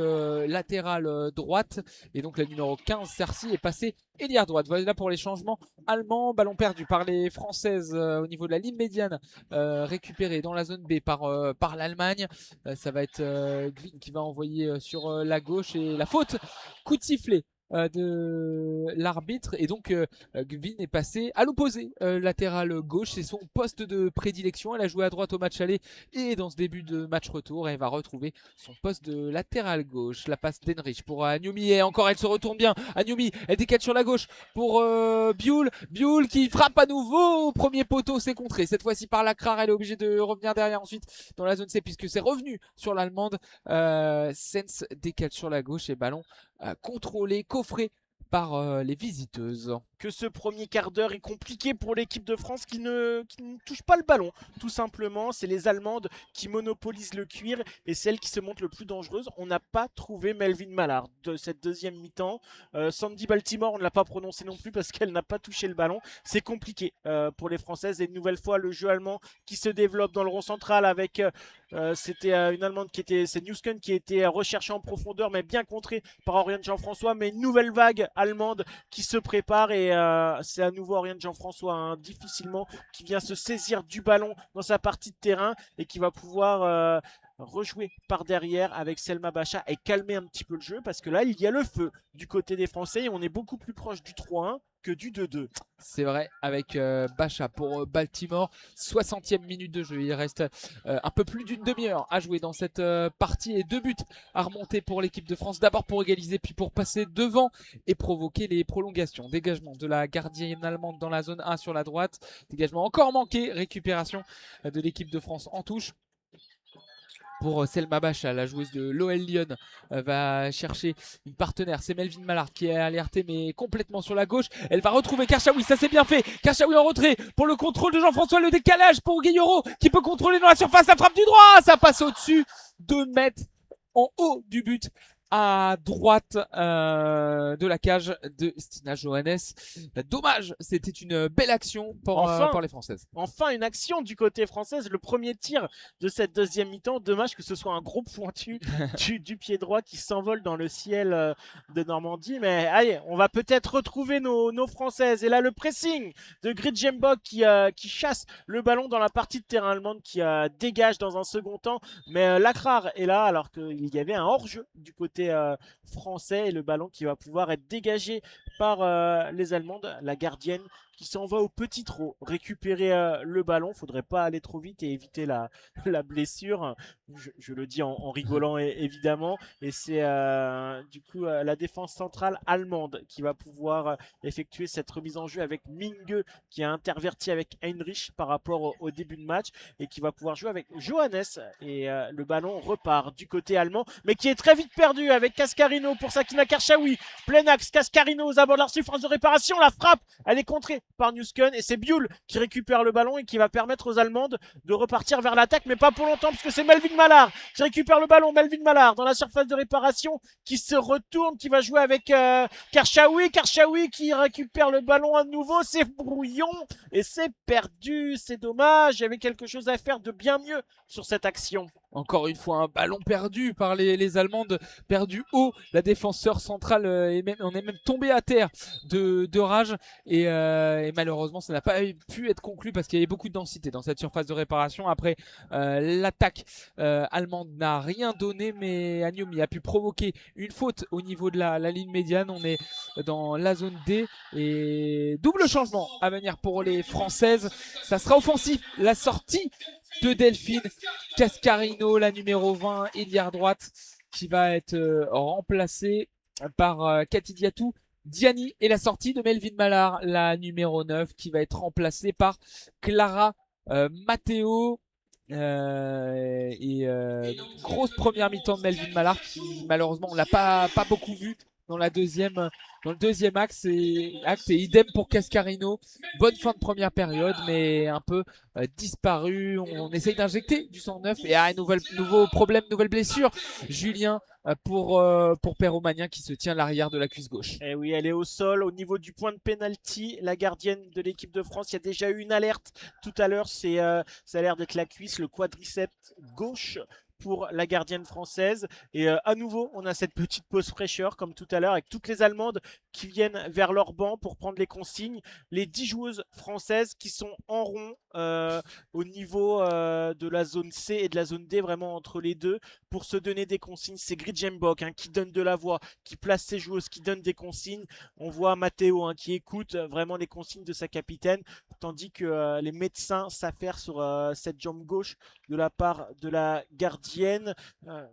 latéral droite et donc la numéro 15, Cersei, est passé ailière droite. Voilà pour les changements allemands. Ballon perdu par les Françaises au niveau de la ligne médiane, récupéré dans la zone B par l'Allemagne. Ça va être Gwyn qui va envoyer sur la gauche et la faute. Coup de sifflet de l'arbitre et donc Gwyn est passé à l'opposé, latéral gauche, c'est son poste de prédilection. Elle a joué à droite au match aller et dans ce début de match retour elle va retrouver son poste de latéral gauche. La passe d'Henrich pour Agnoumi et encore elle se retourne bien. Agnoumi, elle décale sur la gauche pour Bioul qui frappe à nouveau au premier poteau, c'est contré cette fois-ci par Lacrar. Elle est obligée de revenir derrière ensuite dans la zone C puisque c'est revenu sur l'allemande. Sens décale sur la gauche et ballon contrôlé, coffré par les visiteuses. Que ce premier quart d'heure est compliqué pour l'équipe de France qui ne touche pas le ballon. Tout simplement, c'est les Allemandes qui monopolisent le cuir et celle qui se montre le plus dangereuse. On n'a pas trouvé Melvin Mallard de cette deuxième mi-temps. Sandy Baltimore, on ne l'a pas prononcé non plus parce qu'elle n'a pas touché le ballon. C'est compliqué pour les Françaises. Et une nouvelle fois, le jeu allemand qui se développe dans le rond central avec... c'était une Allemande c'est Newsken qui était recherchée en profondeur mais bien contrée par Oriane Jean-François. Mais une nouvelle vague allemande qui se prépare et c'est à nouveau Oriane Jean-François difficilement qui vient se saisir du ballon dans sa partie de terrain et qui va pouvoir rejouer par derrière avec Selma Bacha et calmer un petit peu le jeu parce que là il y a le feu du côté des Français et on est beaucoup plus proche du 3-1 que du 2-2. C'est vrai, avec Bacha pour Baltimore, 60e minute de jeu. Il reste un peu plus d'une demi-heure à jouer dans cette partie et 2 buts à remonter pour l'équipe de France. D'abord pour égaliser, puis pour passer devant et provoquer les prolongations. Dégagement de la gardienne allemande dans la zone A sur la droite. Dégagement encore manqué, récupération de l'équipe de France en touche. Pour Selma Bacha, la joueuse de l'OL Lyon, va chercher une partenaire. C'est Melvin Mallard qui est alerté mais complètement sur la gauche. Elle va retrouver Karchaoui, ça c'est bien fait. Karchaoui en retrait pour le contrôle de Jean-François. Le décalage pour Guillaureau qui peut contrôler dans la surface. La frappe du droit, ça passe au-dessus. 2 mètres en haut du but. À droite de la cage de Stina Johannes. Dommage, c'était une belle action pour les Françaises. Enfin une action du côté française, le premier tir de cette deuxième mi-temps. Dommage que ce soit un gros pointu du pied droit qui s'envole dans le ciel de Normandie. Mais allez, on va peut-être retrouver nos Françaises. Et là le pressing de Gridjembok qui chasse le ballon dans la partie de terrain allemande, qui dégage dans un second temps. Mais Lacrar est là alors qu'il y avait un hors-jeu du côté français et le ballon qui va pouvoir être dégagé par les Allemandes. La gardienne qui s'en va au petit trot récupérer le ballon. Faudrait pas aller trop vite et éviter la blessure. Je le dis en rigolant évidemment. Et c'est du coup la défense centrale allemande qui va pouvoir effectuer cette remise en jeu avec Minge qui a interverti avec Heinrich par rapport au début de match et qui va pouvoir jouer avec Johannes. Et le ballon repart du côté allemand mais qui est très vite perdu avec Cascarino pour Sakina Karchaoui. Plein axe, Cascarino aux abords de la surface de réparation. La frappe, elle est contrée par Newsken et c'est Bioul qui récupère le ballon et qui va permettre aux Allemandes de repartir vers l'attaque, mais pas pour longtemps parce que c'est Melvin Mallard qui récupère le ballon. Melvin Mallard dans la surface de réparation qui se retourne, qui va jouer avec Karchaoui. Karchaoui qui récupère le ballon à nouveau, c'est brouillon et c'est perdu, c'est dommage. Il y avait quelque chose à faire de bien mieux sur cette action. Encore une fois, un ballon perdu par les Allemandes, perdu haut. La défenseur centrale on est même tombé à terre de rage et malheureusement ça n'a pas pu être conclu parce qu'il y avait beaucoup de densité dans cette surface de réparation. Après l'attaque allemande n'a rien donné, mais Agnoumi a pu provoquer une faute au niveau de la ligne médiane. On est dans la zone D et double changement à venir pour les Françaises. Ça sera offensif, la sortie de Delphine Cascarino, la numéro 20, ailière droite, qui va être remplacée par Cathy Diatou Diani, et la sortie de Melvin Mallard, la numéro 9, qui va être remplacée par Clara Matteo. Grosse première mi-temps de Melvin Mallard qui malheureusement on l'a pas beaucoup vu dans le deuxième acte et idem pour Cascarino. Bonne fin de première période mais un peu disparu. On essaye d'injecter du sang neuf et nouveau problème, nouvelle blessure. Julien pour Perromagnin qui se tient à l'arrière de la cuisse gauche. Et oui, elle est au sol. Au niveau du point de pénalty, la gardienne de l'équipe de France, il y a déjà eu une alerte tout à l'heure. Ça a l'air d'être la cuisse, le quadriceps gauche pour la gardienne française. Et à nouveau, on a cette petite pause fraîcheur comme tout à l'heure avec toutes les Allemandes qui viennent vers leur banc pour prendre les consignes. Les 10 joueuses françaises qui sont en rond au niveau de la zone C et de la zone D, vraiment entre les deux, pour se donner des consignes. C'est Gridjembok qui donne de la voix, qui place ses joueuses, qui donne des consignes. On voit Matteo qui écoute vraiment les consignes de sa capitaine, tandis que les médecins s'affairent sur cette jambe gauche de la part de la gardienne.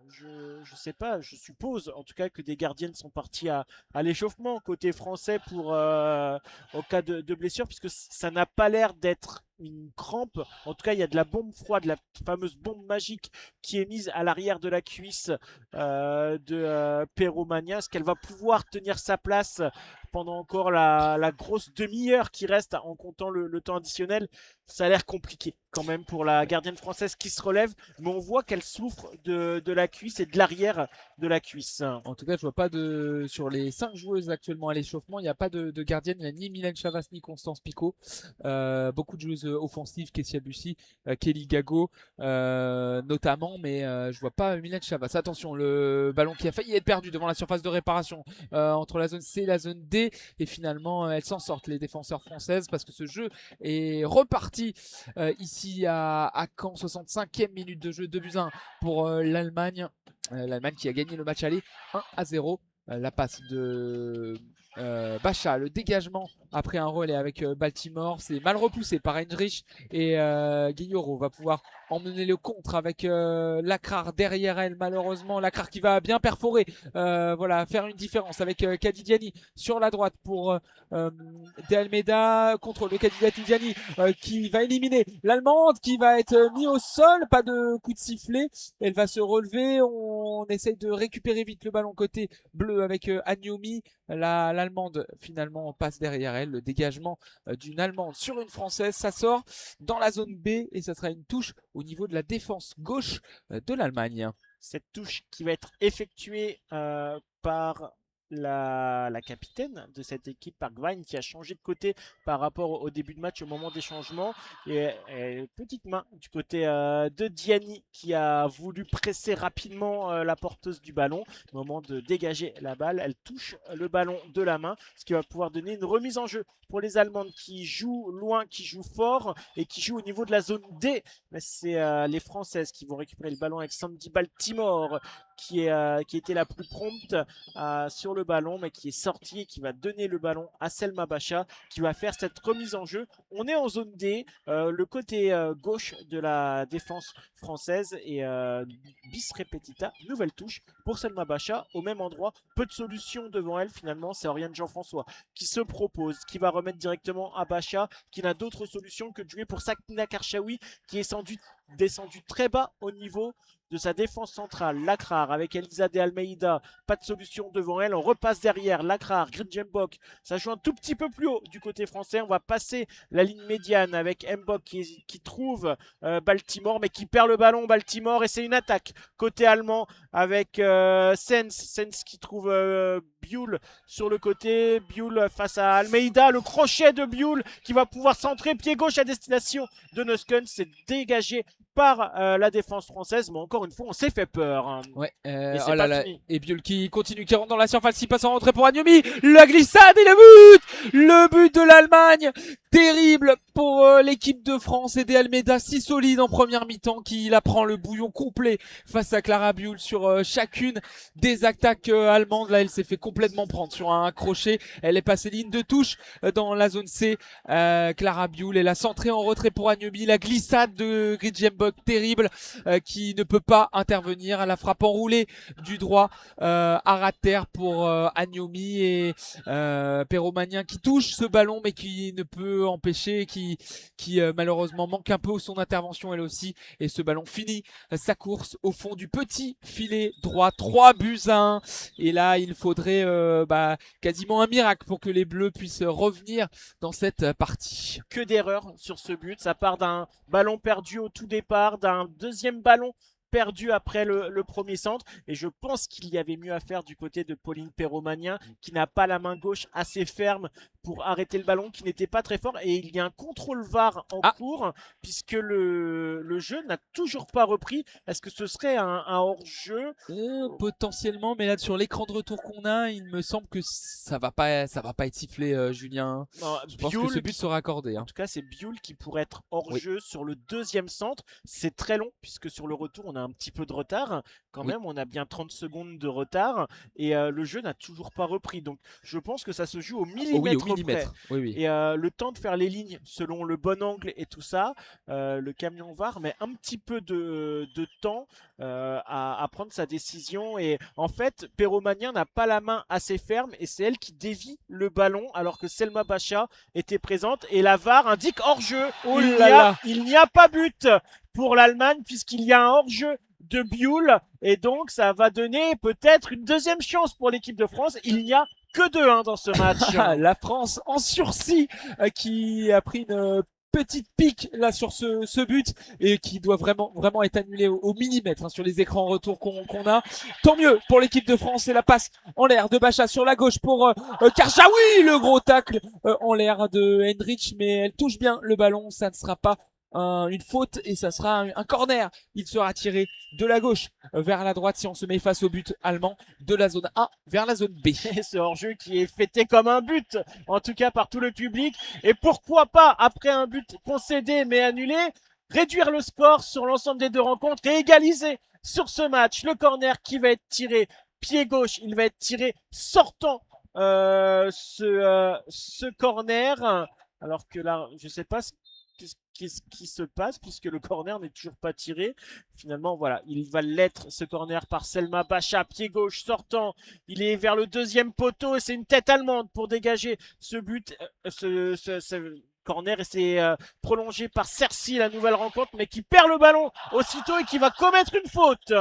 Je sais pas, je suppose en tout cas que des gardiennes sont parties à l'échauffement côté français pour au cas de blessure, puisque ça n'a pas l'air d'être une crampe. En tout cas, il y a de la bombe froide, la fameuse bombe magique qui est mise à l'arrière de la cuisse de Perromagnin. Est-ce qu'elle va pouvoir tenir sa place pendant encore la grosse demi-heure qui reste en comptant le temps additionnel? Ça a l'air compliqué quand même pour la gardienne française qui se relève, mais on voit qu'elle souffre de la cuisse et de l'arrière de la cuisse. En tout cas, je vois pas sur les 5 joueuses actuellement à l'échauffement, il n'y a pas de gardienne, il n'y a ni Mylène Chavas ni Constance Picot. Beaucoup de joueuses offensives, Kessia Bussy, Kelly Gago notamment, mais je vois pas Mylène Chavas. Attention, le ballon qui a failli être perdu devant la surface de réparation entre la zone C et la zone D, et finalement elles s'en sortent, les défenseurs françaises, parce que ce jeu est reparti ici à Caen. 65e minute de jeu, 2-1 pour l'Allemagne. L'Allemagne qui a gagné le match aller 1-0. La passe de Bacha, le dégagement après un relais avec Baltimore, c'est mal repoussé par Heinrich, et Guilloro va pouvoir emmener le contre avec Lacrar derrière elle. Malheureusement, Lacrar qui va bien perforer, faire une différence avec Kadidiani sur la droite pour De Almeida. Contrôle de Kadidiani qui va éliminer l'Allemande, qui va être mis au sol. Pas de coup de sifflet, elle va se relever. On essaye de récupérer vite le ballon côté bleu avec Agnomi. L'Allemande finalement passe derrière elle. Le dégagement d'une Allemande sur une Française, ça sort dans la zone B et ça sera une touche au niveau de la défense gauche de l'Allemagne. Cette touche qui va être effectuée par la capitaine de cette équipe, par Gvine, qui a changé de côté par rapport au début de match au moment des changements, et petite main du côté de Diani qui a voulu presser rapidement la porteuse du ballon. Au moment de dégager la balle, elle touche le ballon de la main, ce qui va pouvoir donner une remise en jeu pour les Allemandes qui jouent loin, qui jouent fort et qui jouent au niveau de la zone D. Mais c'est les Françaises qui vont récupérer le ballon avec Sandy Baltimore qui était la plus prompte sur le ballon, mais qui est sortie et qui va donner le ballon à Selma Bacha, qui va faire cette remise en jeu. On est en zone D, le côté gauche de la défense française, et bis repetita, nouvelle touche pour Selma Bacha au même endroit. Peu de solutions devant elle finalement, c'est Oriane Jean-François qui se propose, qui va remettre directement à Bacha, qui n'a d'autre solution que de jouer pour Sakina Karchaoui, qui est descendu très bas au niveau de sa défense centrale. Lacrar avec Elisa De Almeida, pas de solution devant elle, on repasse derrière. Lacrar, Gridjembok, ça joue un tout petit peu plus haut du côté français. On va passer la ligne médiane avec Mbok qui trouve Baltimore, mais qui perd le ballon, Baltimore, et c'est une attaque côté allemand avec Sens qui trouve Biul sur le côté. Biul face à Almeida, le crochet de Biul qui va pouvoir centrer, pied gauche à destination de Neusken. C'est dégagé par la défense française, mais encore une fois on s'est fait peur, hein. Ouais, et c'est pas fini. Et Biol qui continue, qui rentre dans la surface, il passe en rentrée pour Agnomi, la glissade et le but de l'Allemagne. Terrible pour l'équipe de France, et De Almeida si solide en première mi-temps, qui la prend le bouillon complet face à Clara Biol sur chacune des attaques allemandes. Là elle s'est fait complètement prendre sur un crochet, elle est passée ligne de touche dans la zone C. Clara Biol, elle a centré en retrait pour Agnomi, la glissade de Gridjembok bug terrible qui ne peut pas intervenir. La frappe enroulée du droit à ras de terre pour Agnomi et Perromagnin qui touche ce ballon mais qui ne peut empêcher, qui malheureusement manque un peu son intervention elle aussi. Et ce ballon finit sa course au fond du petit filet droit. 3-1. Et là, il faudrait quasiment un miracle pour que les Bleus puissent revenir dans cette partie. Que d'erreurs sur ce but. Ça part d'un ballon perdu au tout départ, d'un deuxième ballon perdu après le premier centre, et je pense qu'il y avait mieux à faire du côté de Pauline Perromagnin qui n'a pas la main gauche assez ferme pour arrêter le ballon, qui n'était pas très fort, et il y a un contrôle VAR en cours puisque le jeu n'a toujours pas repris. Est-ce que ce serait un hors-jeu? Potentiellement, mais là sur l'écran de retour qu'on a, il me semble que ça va pas être sifflé, Julien. Non, Je pense que ce but sera accordé. En tout cas, c'est Bioul qui pourrait être hors-jeu sur le deuxième centre. C'est très long puisque sur le retour, on a un petit peu de retard. Quand même, on a bien 30 secondes de retard et le jeu n'a toujours pas repris. Donc, je pense que ça se joue au millimètre près. Oui. Et le temps de faire les lignes selon le bon angle et tout ça, le camion VAR met un petit peu de temps à prendre sa décision. Et en fait, Perromagnin n'a pas la main assez ferme et c'est elle qui dévie le ballon alors que Selma Bacha était présente. Et la VAR indique hors-jeu. Il n'y a pas but pour l'Allemagne puisqu'il y a un hors-jeu de Bioul et donc ça va donner peut-être une deuxième chance pour l'équipe de France. Il n'y a que 2-1 dans ce match. La France en sursis qui a pris une petite pique là sur ce but et qui doit vraiment être annulé au millimètre sur les écrans retour qu'on a. Tant mieux pour l'équipe de France et la passe en l'air de Bacha sur la gauche pour Karjaoui, le gros tacle en l'air de Hendrich, mais elle touche bien le ballon, ça ne sera pas une faute et ça sera un corner. Il sera tiré de la gauche vers la droite si on se met face au but allemand, de la zone A vers la zone B. Et ce hors-jeu qui est fêté comme un but, en tout cas par tout le public. Et pourquoi pas, après un but concédé mais annulé, réduire le score sur l'ensemble des deux rencontres et égaliser sur ce match. Le corner qui va être tiré pied gauche, il va être tiré sortant ce corner. Alors que là, je sais pas qu'est-ce qui se passe puisque le corner n'est toujours pas tiré. Finalement, voilà, il va l'être ce corner par Selma Bacha, pied gauche sortant. Il est vers le deuxième poteau et c'est une tête allemande pour dégager ce but, ce corner, et c'est prolongé par Cercy, la nouvelle rencontre, mais qui perd le ballon aussitôt et qui va commettre une faute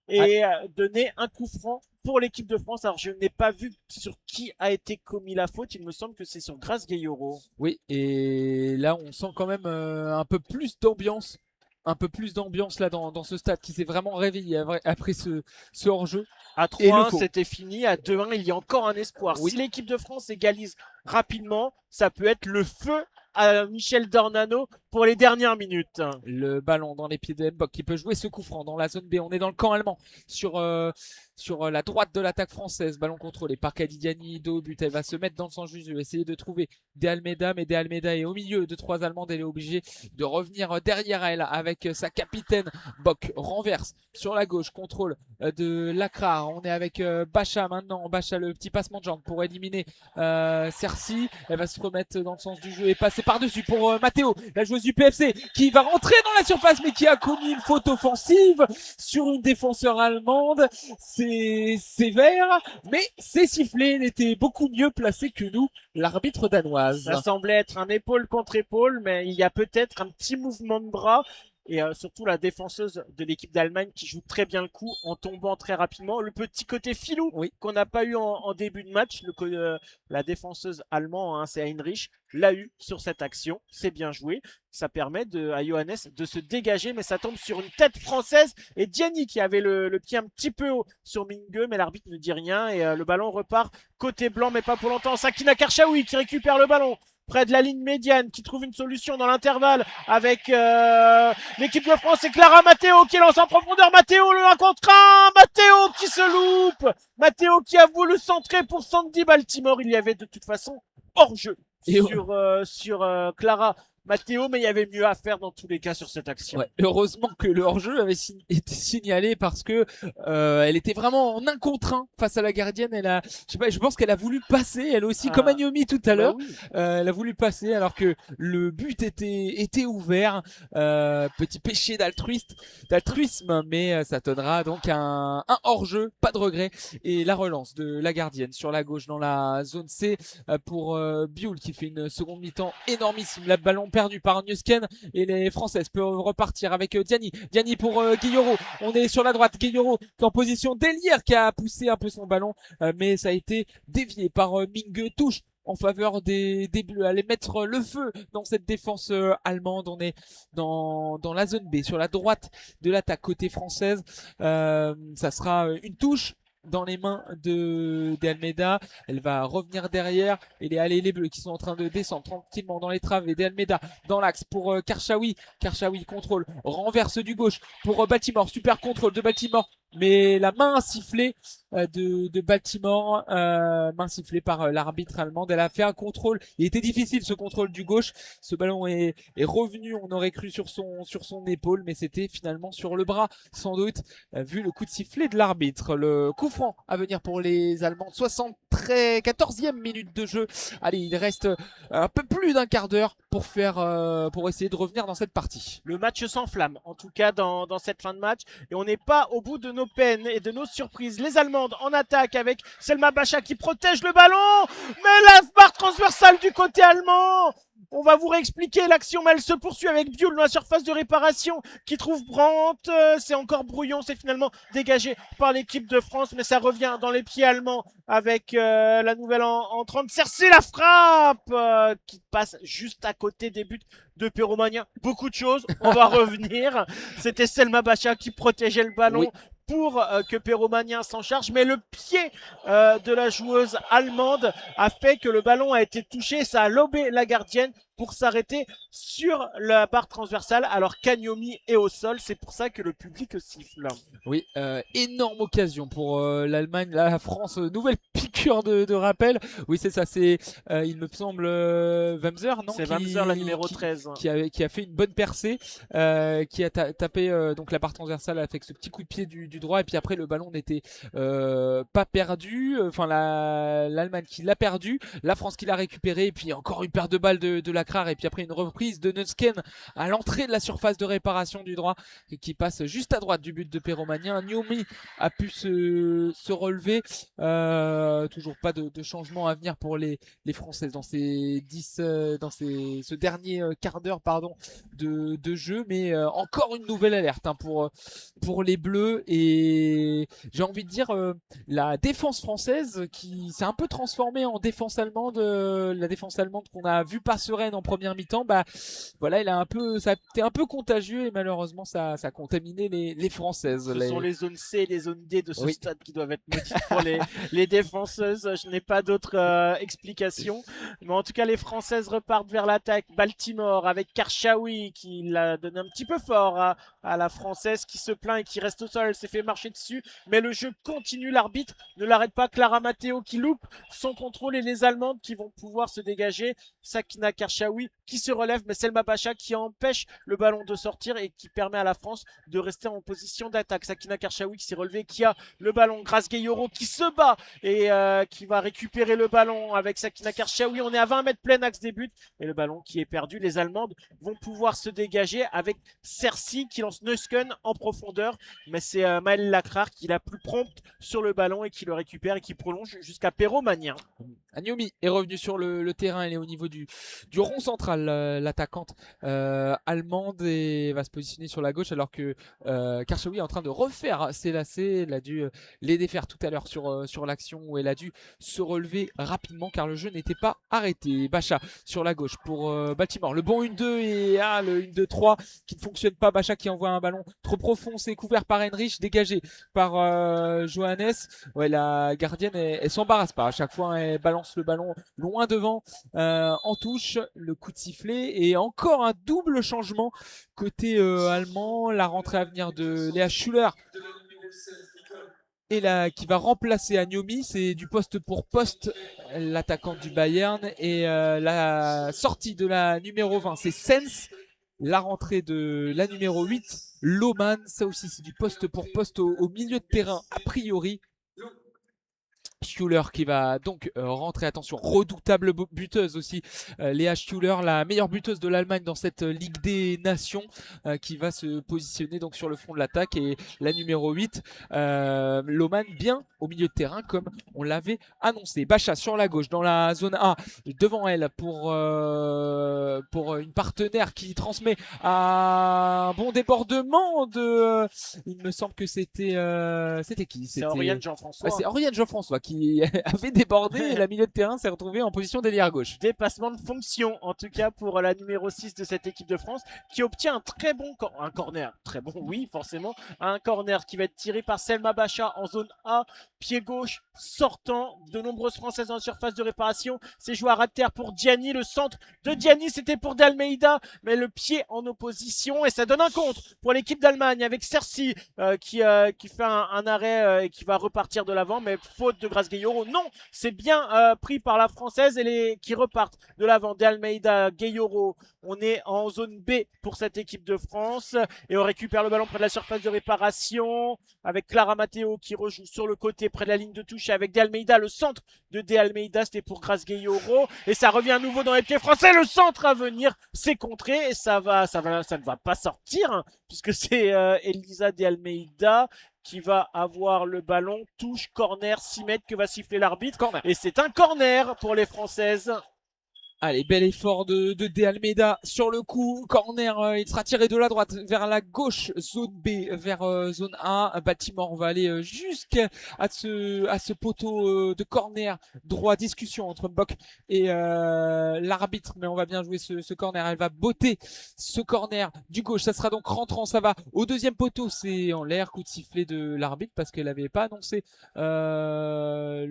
et donner un coup franc pour l'équipe de France. Alors, je n'ai pas vu sur qui a été commis la faute. Il me semble que c'est sur Grace Gayoro. Oui, et là, on sent quand même un peu plus d'ambiance. Là dans ce stade qui s'est vraiment réveillé après ce hors-jeu. À 3-1, c'était fini. À 2-1, il y a encore un espoir. Si l'équipe de France égalise rapidement, ça peut être le feu à Michel Dornano pour les dernières minutes. Le ballon dans les pieds de Mbok qui peut jouer ce coup franc dans la zone B. On est dans le camp allemand sur la droite de l'attaque française. Ballon contrôlé par Kadidiani. Dos au but. Elle va se mettre dans le sens juste. Essayer de trouver De Almeida. Mais De Almeida est au milieu de 3 Allemandes. Elle est obligée de revenir derrière elle avec sa capitaine. Bok renverse sur la gauche. Contrôle de Lacra. On est avec Bacha maintenant. Bacha, le petit passement de jambe pour éliminer Cercy. Elle va se remettre dans le sens du jeu et passer par-dessus pour Matteo, la joueuse du PFC, qui va rentrer dans la surface mais qui a commis une faute offensive sur une défenseur allemande. C'est sévère, mais c'est sifflé. Elle était beaucoup mieux placée que nous, l'arbitre danoise. Ça semblait être un épaule contre épaule, mais il y a peut-être un petit mouvement de bras. Et surtout la défenseuse de l'équipe d'Allemagne qui joue très bien le coup en tombant très rapidement. Le petit côté filou qu'on n'a pas eu en début de match. La défenseuse allemande, hein, c'est Heinrich, l'a eu sur cette action. C'est bien joué. Ça permet à Johannes de se dégager, mais ça tombe sur une tête française. Et Diani qui avait le pied un petit peu haut sur Mingue, mais l'arbitre ne dit rien. Et le ballon repart côté blanc, mais pas pour longtemps. Sakina Karchaoui qui récupère le ballon près de la ligne médiane, qui trouve une solution dans l'intervalle avec l'équipe de France. Et Clara Matteo qui lance en profondeur. Matteo, le 1 contre 1. Matteo qui se loupe. Matteo qui a voulu centrer pour Sandy Baltimore. Il y avait de toute façon hors-jeu sur Clara Mathéo, mais il y avait mieux à faire dans tous les cas sur cette action. Ouais, heureusement que le hors-jeu avait été signalé parce que elle était vraiment en 1 contre 1 face à la gardienne. Je sais pas, je pense qu'elle a voulu passer, elle aussi, comme Agnomi tout à l'heure. Oui. Elle a voulu passer alors que le but était ouvert. Petit péché d'altruisme, mais ça donnera donc un hors-jeu, pas de regret. Et la relance de la gardienne sur la gauche dans la zone C pour Bioul qui fait une seconde mi-temps énormissime. Le ballon perdu par Nusken et les Françaises peuvent repartir avec Diani. Diani pour Guilloro. On est sur la droite. Guilloro qui est en position d'Elier qui a poussé un peu son ballon, mais ça a été dévié par Mingue. Touche en faveur des Bleus, aller mettre le feu dans cette défense allemande. On est dans la zone B, sur la droite de l'attaque côté française. Ça sera une touche dans les mains d'Almeida. Elle va revenir derrière et les Bleus qui sont en train de descendre tranquillement dans les travées d'Almeida dans l'axe pour Karchaoui. Karchaoui contrôle, renverse du gauche pour Baltimore, super contrôle de Baltimore, mais la main sifflée de Baltimore, main sifflée par l'arbitre allemande. Elle a fait un contrôle, il était difficile ce contrôle du gauche, ce ballon est revenu, on aurait cru sur son épaule, mais c'était finalement sur le bras sans doute, vu le coup de sifflet de l'arbitre. Le coup franc à venir pour les Allemands, 14e minute de jeu. Allez, il reste un peu plus d'un quart d'heure pour essayer de revenir dans cette partie. Le match s'enflamme, en tout cas dans cette fin de match. Et on n'est pas au bout de nos peines et de nos surprises. Les Allemandes en attaque avec Selma Bacha qui protège le ballon. Mais la barre transversale du côté allemand. On va vous réexpliquer l'action, mais elle se poursuit avec Bioul dans la surface de réparation qui trouve Brandt. C'est encore brouillon, c'est finalement dégagé par l'équipe de France, mais ça revient dans les pieds allemands avec la nouvelle entrante. Cersei, la frappe qui passe juste à côté des buts de Peromania. Beaucoup de choses, on va revenir. C'était Selma Bacha qui protégeait le ballon. Oui. Pour que Peromania s'en charge, mais le pied de la joueuse allemande a fait que le ballon a été touché, ça a lobé la gardienne pour s'arrêter sur la barre transversale alors qu'Agnomi est au sol, c'est pour ça que le public siffle. Oui, énorme occasion pour l'Allemagne, la France, nouvelle piqûre de rappel. Oui, c'est ça, c'est il me semble Wemser, non? C'est Wemser, la numéro 13. Qui a fait une bonne percée, qui a tapé donc la barre transversale avec ce petit coup de pied du droit, et puis après le ballon n'était pas perdu, enfin l'Allemagne qui l'a perdu, la France qui l'a récupéré, et puis encore une paire de balles de Lacrar, et puis après une reprise de Nusken à l'entrée de la surface de réparation du droit, et qui passe juste à droite du but de Peromania. Niomi a pu se relever, toujours pas de changement à venir pour les Françaises dans ce dernier quart d'heure de jeu, mais encore une nouvelle alerte pour les Bleus, et j'ai envie de dire la défense française qui s'est un peu transformée en défense allemande, la défense allemande qu'on a vu pas sereine en première mi-temps, voilà, ça a été un peu contagieux, et malheureusement ça a contaminé les Françaises. Ce sont les zones C et les zones D de ce stade qui doivent être maudites pour les défenseuses. Je n'ai pas d'autre explication. Mais en tout cas, les Françaises repartent vers l'attaque. Baltimore avec Karchaoui qui l'a donné un petit peu fort à la Française qui se plaint et qui reste au sol. Elle s'est fait marcher dessus. Mais le jeu continue. L'arbitre ne l'arrête pas. Clara Matteo qui loupe son contrôle et les Allemandes qui vont pouvoir se dégager. Sakina Karchaoui qui se relève, mais Selma Bacha qui empêche le ballon de sortir et qui permet à la France de rester en position d'attaque. Sakina Karchaoui qui s'est relevée, qui a le ballon. Grace Gueyoro qui se bat et qui va récupérer le ballon avec Sakina Karchaoui. On est à 20 mètres plein axe des buts et le ballon qui est perdu. Les Allemandes vont pouvoir se dégager avec Cersei qui lance Nusken en profondeur, mais c'est Maëlle Lacrar qui est la plus prompte sur le ballon et qui le récupère et qui prolonge jusqu'à Peromania. Agnomi est revenu sur le terrain, elle est au niveau du rond central, l'attaquante allemande, et va se positionner sur la gauche alors que Karchaoui est en train de refaire ses lacets. Elle a dû les défaire tout à l'heure sur l'action où elle a dû se relever rapidement car le jeu n'était pas arrêté. Bacha sur la gauche pour Baltimore, le bon 1-2 et le 1-2-3 qui ne fonctionne pas. Bacha qui envoie un ballon trop profond, c'est couvert par Heinrich, dégagé par Johannes. Ouais, la gardienne elle s'embarrasse pas, à chaque fois elle balance le ballon loin devant en touche. Le coup de sifflet et encore un double changement côté allemand. La rentrée à venir de Léa Schuller Et là, qui va remplacer Agnomi, c'est du poste pour poste, l'attaquante du Bayern. Et la sortie de la numéro 20, c'est Sens. La rentrée de la numéro 8, Lohmann. Ça aussi, c'est du poste pour poste au milieu de terrain, a priori. Schuler qui va donc rentrer, attention, redoutable buteuse aussi, Léa Schuler, la meilleure buteuse de l'Allemagne dans cette Ligue des Nations, qui va se positionner donc sur le front de l'attaque. Et la numéro 8, Lohmann, bien au milieu de terrain comme on l'avait annoncé. Bacha sur la gauche dans la zone A, devant elle pour une partenaire qui transmet à un bon débordement de il me semble que c'était qui? C'est Oriane Jean-François. C'est Oriane Jean-François qui avait débordé et la milieu de terrain s'est retrouvé en position d'ailière gauche. Dépassement de fonction, en tout cas pour la numéro 6 de cette équipe de France, qui obtient un très bon un corner. Très bon, oui, forcément. Un corner qui va être tiré par Selma Bacha en zone A, pied gauche, sortant. De nombreuses Françaises en surface de réparation. C'est joué à terre pour Gianni. Le centre de Gianni, c'était pour D'Almeida, mais le pied en opposition. Et ça donne un contre pour l'équipe d'Allemagne avec Cerci qui fait un arrêt et qui va repartir de l'avant, mais faute de Grace Gayoro. Non, c'est bien pris par la Française et qui repartent de l'avant. D'Almeida, Gayoro. On est en zone B pour cette équipe de France et on récupère le ballon près de la surface de réparation avec Clara Matteo qui rejoue sur le côté près de la ligne de touche avec D'Almeida. Le centre de D'Almeida, c'était pour Grace Gayoro et ça revient à nouveau dans les pieds français. Le centre à venir, c'est contré et ça ne va pas sortir hein, puisque c'est Elisa D'Almeida qui va avoir le ballon, touche, corner, 6 mètres que va siffler l'arbitre. Et c'est un corner pour les Françaises. Allez, bel effort de D'Almeida sur le coup. Corner, il sera tiré de la droite vers la gauche, zone B, vers zone A. Baltimore va aller jusqu'à ce poteau de corner droit. Discussion entre Bock et l'arbitre, mais on va bien jouer ce corner. Elle va botter ce corner du gauche. Ça sera donc rentrant, ça va au deuxième poteau. C'est en l'air, coup de sifflet de l'arbitre parce qu'elle n'avait pas annoncé le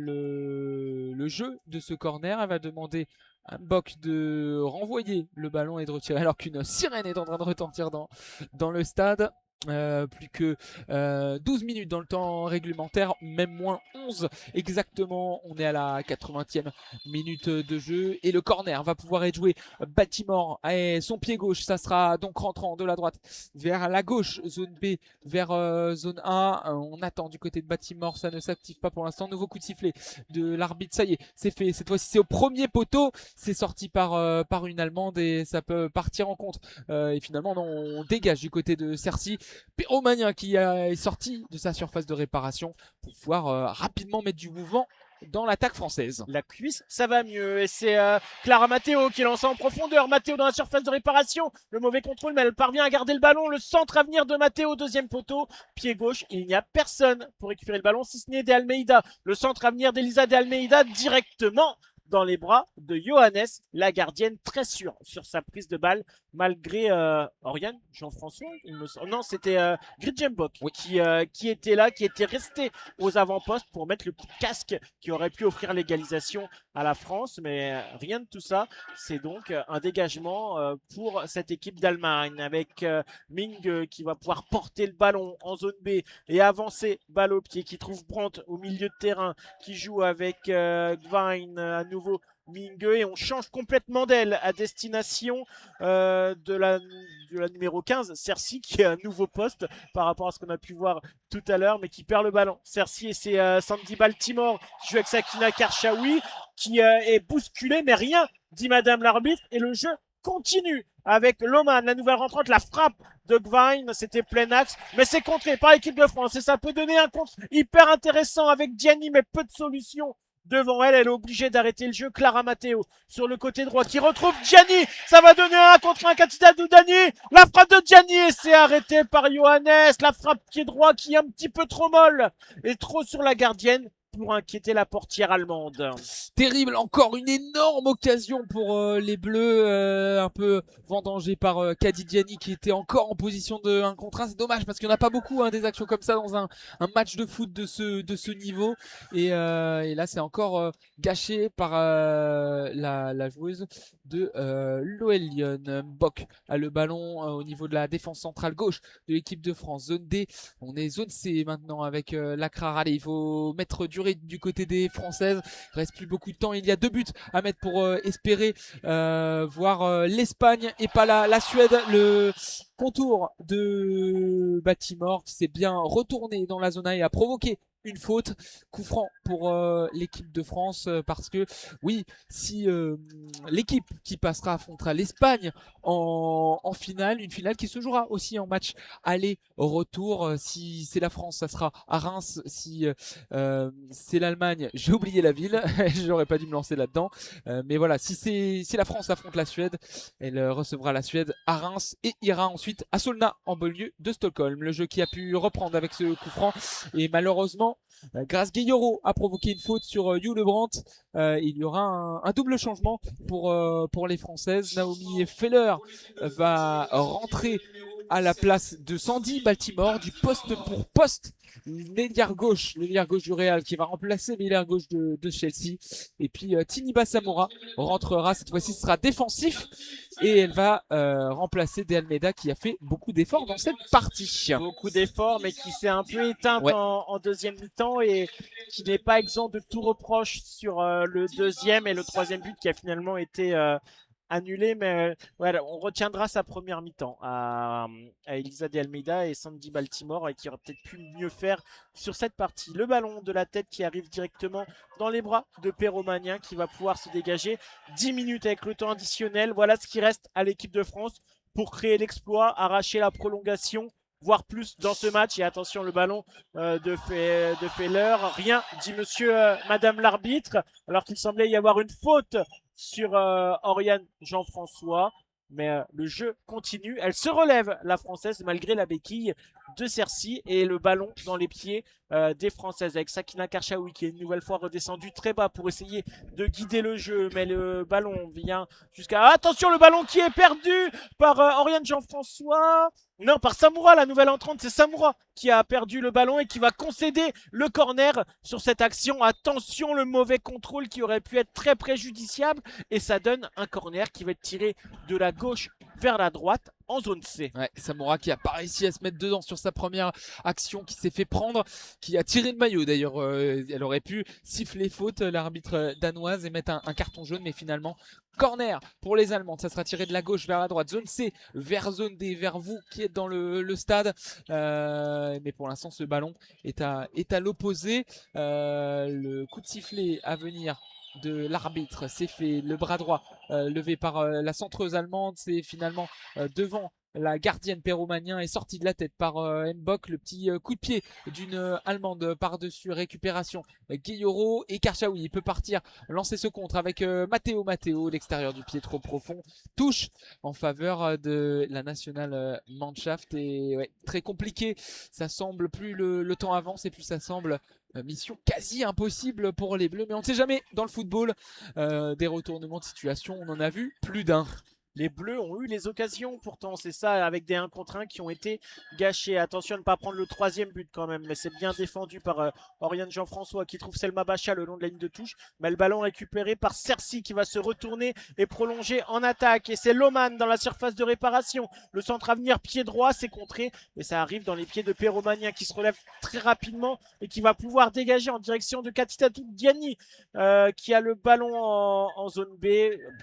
jeu de ce corner. Elle va demander à Bock de renvoyer le ballon et de retirer alors qu'une sirène est en train de retentir dans le stade. Plus que 12 minutes dans le temps réglementaire, même moins 11 exactement. On est à la 80e minute de jeu et le corner va pouvoir être joué. Baltimore et son pied gauche, ça sera donc rentrant de la droite vers la gauche, zone B vers zone A. On attend du côté de Baltimore, ça ne s'active pas pour l'instant. Nouveau coup de sifflet de l'arbitre, ça y est, c'est fait. Cette fois-ci c'est au premier poteau, c'est sorti par une Allemande et ça peut partir en contre. Et finalement non, on dégage du côté de Cerci. Pyromania qui est sorti de sa surface de réparation pour pouvoir rapidement mettre du mouvement dans l'attaque française. La cuisse, ça va mieux. Et c'est Clara Matteo qui lance en profondeur. Matteo dans la surface de réparation. Le mauvais contrôle, mais elle parvient à garder le ballon. Le centre à venir de Matteo, deuxième poteau. Pied gauche, il n'y a personne pour récupérer le ballon, si ce n'est D'Almeida. Le centre à venir d'Elisa D'Almeida directement dans les bras de Johannes, la gardienne, très sûre sur sa prise de balle, malgré Oriane Jean-François, il me semble. Non, c'était Gridjembok oui. qui était là, qui était resté aux avant-postes pour mettre le coup de casque qui aurait pu offrir l'égalisation à la France, mais rien de tout ça. C'est donc un dégagement pour cette équipe d'Allemagne avec Ming qui va pouvoir porter le ballon en zone B et avancer balle au pied, qui trouve Brandt au milieu de terrain, qui joue avec Gvine à nouveau Mingue, et on change complètement d'aile à destination de la numéro 15, Cerci, qui est un nouveau poste par rapport à ce qu'on a pu voir tout à l'heure, mais qui perd le ballon. Cerci, et c'est Sandy Baltimore qui joue avec Sakina Karchaoui, qui est bousculé, mais rien, dit Madame l'arbitre, et le jeu continue avec Lohmann, la nouvelle rentrante, la frappe de Gvine, c'était plein axe, mais c'est contré par l'équipe de France, et ça peut donner un contre hyper intéressant avec Gianni, mais peu de solutions. Devant elle, elle est obligée d'arrêter le jeu. Clara Matteo sur le côté droit qui retrouve Gianni. Ça va donner un contre un candidat de Dani. La frappe de Gianni et c'est arrêté par Johannes. La frappe pied droit qui est un petit peu trop molle et trop sur la gardienne. pour inquiéter la portière allemande. Terrible, encore une énorme occasion pour les Bleus, un peu vendangés par Kadidiani qui était encore en position de 1 contre 1. C'est dommage parce qu'il n'y en a pas beaucoup des actions comme ça dans un match de foot de ce niveau. Et là, c'est encore gâché par la joueuse de l'OL Lyon. Bock a le ballon au niveau de la défense centrale gauche de l'équipe de France. Zone D, on est zone C maintenant avec Lacrar. Allez, il faut mettre du rythme du côté des Françaises. Il reste plus beaucoup de temps. Il y a 2 buts à mettre pour espérer voir l'Espagne et pas la Suède. Le contour de Baltimore qui s'est bien retourné dans la zone A et a provoqué une faute. Coup franc pour l'équipe de France parce que oui, si l'équipe qui passera affrontera l'Espagne en finale, une finale qui se jouera aussi en match aller-retour. Si c'est la France, ça sera à Reims. Si c'est l'Allemagne, j'ai oublié la ville, j'aurais pas dû me lancer là-dedans. Mais voilà, si la France affronte la Suède, elle recevra la Suède à Reims et ira ensuite à Solna en banlieue de Stockholm. Le jeu qui a pu reprendre avec ce coup franc et malheureusement Grace Guilloro a provoqué une faute sur Hugh Lebrandt. Il y aura un double changement pour les Françaises. Naomi Feller va rentrer à la place de Sandy Baltimore du poste pour poste. L'ailière gauche du Real qui va remplacer l'ailière gauche de Chelsea. Et puis Tiniba Samora rentrera, cette fois-ci ce sera défensif et elle va remplacer De Almeida qui a fait beaucoup d'efforts dans cette partie. Beaucoup d'efforts mais qui s'est un peu éteinte en deuxième mi-temps et qui n'est pas exempt de tout reproche sur le deuxième et le troisième but qui a finalement été annulé, mais voilà, on retiendra sa première mi-temps à Elisa De Almeida et Sandy Baltimore et qui aurait peut-être pu mieux faire sur cette partie. Le ballon de la tête qui arrive directement dans les bras de Perromagnin qui va pouvoir se dégager 10 minutes avec le temps additionnel. Voilà ce qui reste à l'équipe de France pour créer l'exploit, arracher la prolongation, voire plus dans ce match. Et attention, le ballon de Feller. Rien, dit madame l'arbitre, alors qu'il semblait y avoir une faute sur Oriane Jean-François. Mais le jeu continue. Elle se relève, la Française, malgré la béquille de Cercy. Et le ballon dans les pieds des Françaises avec Sakina Karchaoui qui est une nouvelle fois redescendue très bas pour essayer de guider le jeu. Mais le ballon vient jusqu'à... Attention, le ballon qui est perdu par Oriane Jean-François. Non, par Samoura, la nouvelle entrante. C'est Samoura qui a perdu le ballon et qui va concéder le corner sur cette action. Attention, le mauvais contrôle qui aurait pu être très préjudiciable. Et ça donne un corner qui va être tiré de la gauche vers la droite en zone C. Ouais, Samoura qui a pas réussi à se mettre dedans sur sa première action, qui s'est fait prendre, qui a tiré le maillot d'ailleurs. Elle aurait pu siffler faute, l'arbitre danoise, et mettre un carton jaune, mais finalement corner pour les Allemandes. Ça sera tiré de la gauche vers la droite, zone C vers zone D, vers vous qui êtes dans le stade. Mais pour l'instant ce ballon est à l'opposé. Le coup de sifflet à venir de l'arbitre, c'est fait, le bras droit levé par la centreuse allemande, c'est finalement devant la gardienne Perromagnin, est sortie de la tête par Mbok. Le petit coup de pied d'une Allemande par-dessus, récupération Guilloro et Karchaoui. Il peut partir, lancer ce contre avec Matteo, l'extérieur du pied trop profond. Touche en faveur de la nationale Mannschaft. Et ouais, très compliqué. Ça semble, plus le temps avance et plus ça semble mission quasi impossible pour les Bleus. Mais on ne sait jamais dans le football. Des retournements de situation, on en a vu plus d'un. Les Bleus ont eu les occasions pourtant, c'est ça, avec des 1 contre 1 qui ont été gâchés. Attention à ne pas prendre le troisième but quand même, mais c'est bien défendu par Oriane Jean-François qui trouve Selma Bacha le long de la ligne de touche. Mais le ballon récupéré par Cercy qui va se retourner et prolonger en attaque. Et c'est Loman dans la surface de réparation. Le centre à venir, pied droit, c'est contré. Et ça arrive dans les pieds de Perromagnin qui se relève très rapidement et qui va pouvoir dégager en direction de Katitatou Diani qui a le ballon en zone B,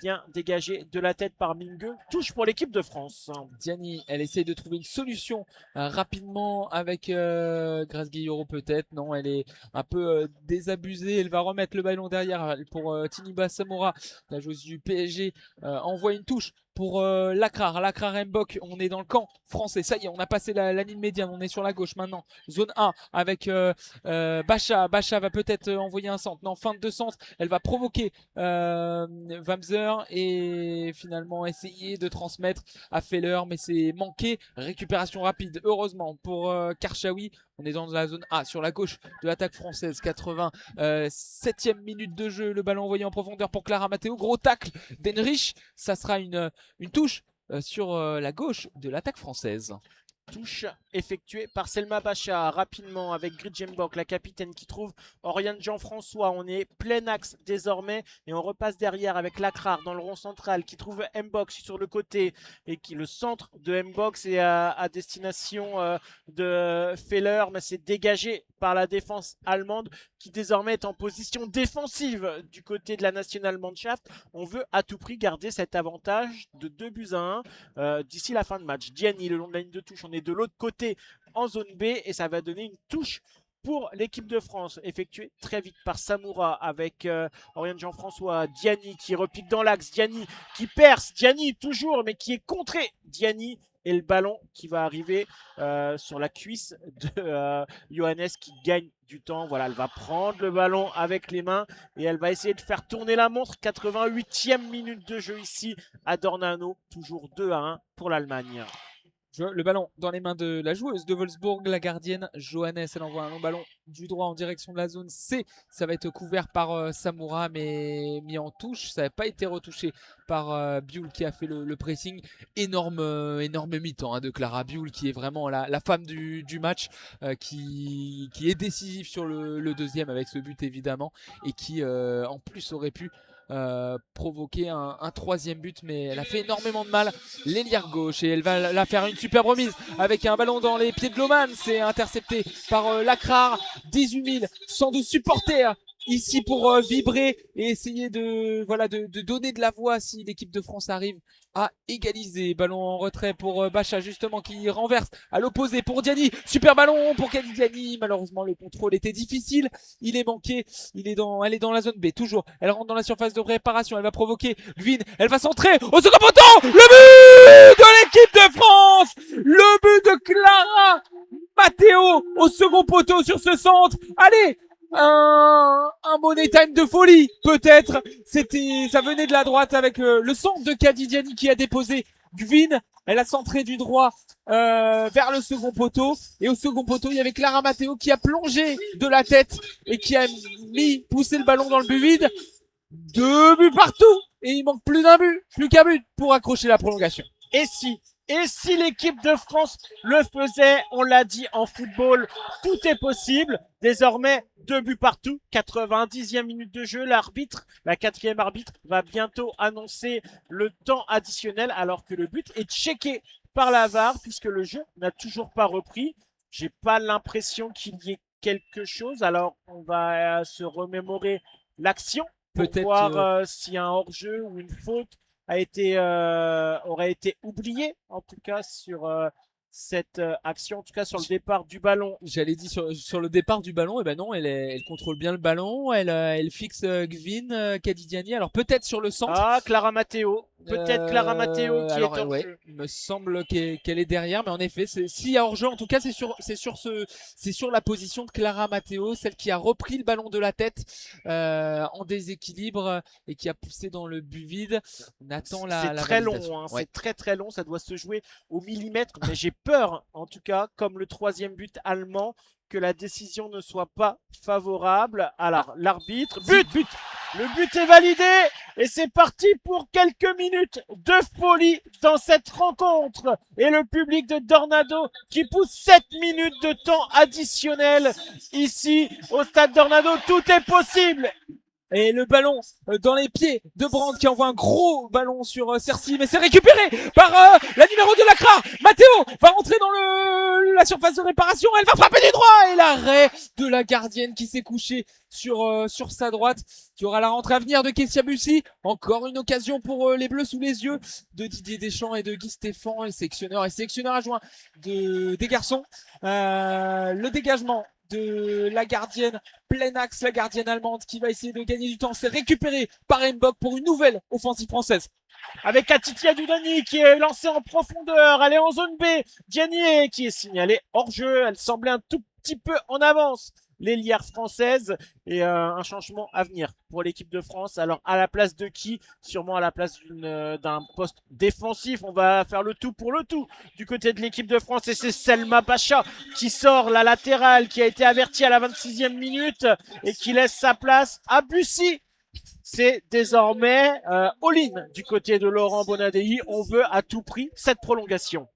bien dégagé de la tête par Mingue. Touche pour l'équipe de France. Diani, elle essaye de trouver une solution rapidement avec Grace Guilloro peut-être. Non, elle est un peu désabusée. Elle va remettre le ballon derrière pour Tiniba Samora, la joueuse du PSG. Envoie une touche pour Lacrar Mbok. On est dans le camp français. Ça y est, on a passé la ligne médiane. On est sur la gauche maintenant. Zone A avec Bacha. Bacha va peut-être envoyer un centre. Non, fin de centre. Elle va provoquer Wamser et finalement essayer de transmettre à Feller, mais c'est manqué. Récupération rapide, heureusement, pour Karchaoui. On est dans la zone A sur la gauche de l'attaque française. 87e minute de jeu. Le ballon envoyé en profondeur pour Clara Matteo. Gros tacle d'Henrich. Ça sera une touche sur la gauche de l'attaque française. Touche effectuée par Selma Bacha rapidement avec Gridjembok, la capitaine qui trouve Oriane Jean-François. On est plein axe désormais et on repasse derrière avec Lacrar dans le rond central qui trouve Mbox sur le côté et qui le centre de Mbox est à destination de Feller, mais c'est dégagé par la défense allemande qui désormais est en position défensive du côté de la National Mannschaft. On veut à tout prix garder cet avantage de 2-1 d'ici la fin de match. Diani le long de la ligne de touche, on est de l'autre côté en zone B et ça va donner une touche pour l'équipe de France, effectuée très vite par Samoura avec Oriane Jean-François. Diani qui repique dans l'axe, Diani qui perce, Diani toujours mais qui est contré. Diani et le ballon qui va arriver sur la cuisse de Johannes qui gagne du temps. Voilà, elle va prendre le ballon avec les mains et elle va essayer de faire tourner la montre. 88e minute de jeu ici à Dornano, toujours 2-1 pour l'Allemagne. Le ballon dans les mains de la joueuse de Wolfsburg, la gardienne Johannes. Elle envoie un long ballon du droit en direction de la zone C. Ça va être couvert par Samoura, mais mis en touche. Ça n'a pas été retouché par Bioul qui a fait le pressing. Énorme mi-temps de Clara Bioul qui est vraiment la femme du match, qui est décisive sur le deuxième avec ce but évidemment et qui en plus aurait pu provoquer un troisième but, mais elle a fait énormément de mal, l'ailière gauche, et elle va la faire une superbe remise avec un ballon dans les pieds de Loman. C'est intercepté par Lacrar. 18 112 supporters ici pour vibrer et essayer de donner de la voix si l'équipe de France arrive à égaliser. Ballon en retrait pour Bacha justement qui renverse à l'opposé pour Diani. Super ballon pour Kadi Diani. Malheureusement le contrôle était difficile. Il est manqué. Elle est dans la zone B toujours. Elle rentre dans la surface de réparation. Elle va provoquer Gvin. Elle va centrer au second poteau. Le but de l'équipe de France. Le but de Clara Matteo au second poteau sur ce centre. Allez, un money time de folie peut-être. Ça venait de la droite avec le centre de Kadidiani qui a déposé Gvin. Elle a centré du droit vers le second poteau, et au second poteau il y avait Clara Matteo qui a plongé de la tête et qui a poussé le ballon dans le but vide. 2 buts partout et il manque plus qu'un but pour accrocher la prolongation. Et si l'équipe de France le faisait, on l'a dit en football, tout est possible. Désormais, 2 buts partout, 90e minute de jeu. L'arbitre, la 4e arbitre, va bientôt annoncer le temps additionnel alors que le but est checké par la VAR puisque le jeu n'a toujours pas repris. J'ai pas l'impression qu'il y ait quelque chose. Alors, on va se remémorer l'action pour voir s'il y a un hors-jeu ou une faute aurait été oublié en tout cas sur cette action, en tout cas sur le départ du ballon. J'allais dire sur le départ du ballon, et ben non, elle contrôle bien le ballon, elle fixe Gvin, Kadidiani. Alors peut-être sur le centre. Ah, Clara Matteo. Peut-être Clara Matteo qui est hors jeu. Il me semble qu'elle est derrière, mais en effet, s'il y a hors-jeu, en tout cas, c'est sur la position de Clara Matteo, celle qui a repris le ballon de la tête en déséquilibre et qui a poussé dans le but vide. On attend la très validation. long, c'est très long, ça doit se jouer au millimètre, mais j'ai peur, en tout cas, comme le 3e but allemand, que la décision ne soit pas favorable. Alors, l'arbitre, but. Le but est validé et c'est parti pour quelques minutes de folie dans cette rencontre. Et le public de Dornado qui pousse 7 minutes de temps additionnel ici au stade Dornado. Tout est possible. Et le ballon dans les pieds de Brandt qui envoie un gros ballon sur Cercy, mais c'est récupéré par la numéro 2 Lacrar. Matteo va rentrer dans la surface de réparation, elle va frapper du droit et l'arrêt de la gardienne qui s'est couchée sur sa droite, qui aura la rentrée à venir de Kessia Bussi. Encore une occasion pour les Bleus sous les yeux de Didier Deschamps et de Guy Stéphane, le sélectionneur adjoint des garçons. Le dégagement de la gardienne plein axe, la gardienne allemande qui va essayer de gagner du temps. C'est récupéré par Mbok pour une nouvelle offensive française. Avec Atitia Dudani qui est lancée en profondeur, elle est en zone B. Diani qui est signalée hors jeu, elle semblait un tout petit peu en avance l'ailière française et un changement à venir pour l'équipe de France. Alors à la place de qui? Sûrement à la place d'un poste défensif. On va faire le tout pour le tout du côté de l'équipe de France et c'est Selma Pacha qui sort la latérale, qui a été avertie à la 26e minute et qui laisse sa place à Bussy. C'est désormais all-in du côté de Laurent Bonadei. On veut à tout prix cette prolongation.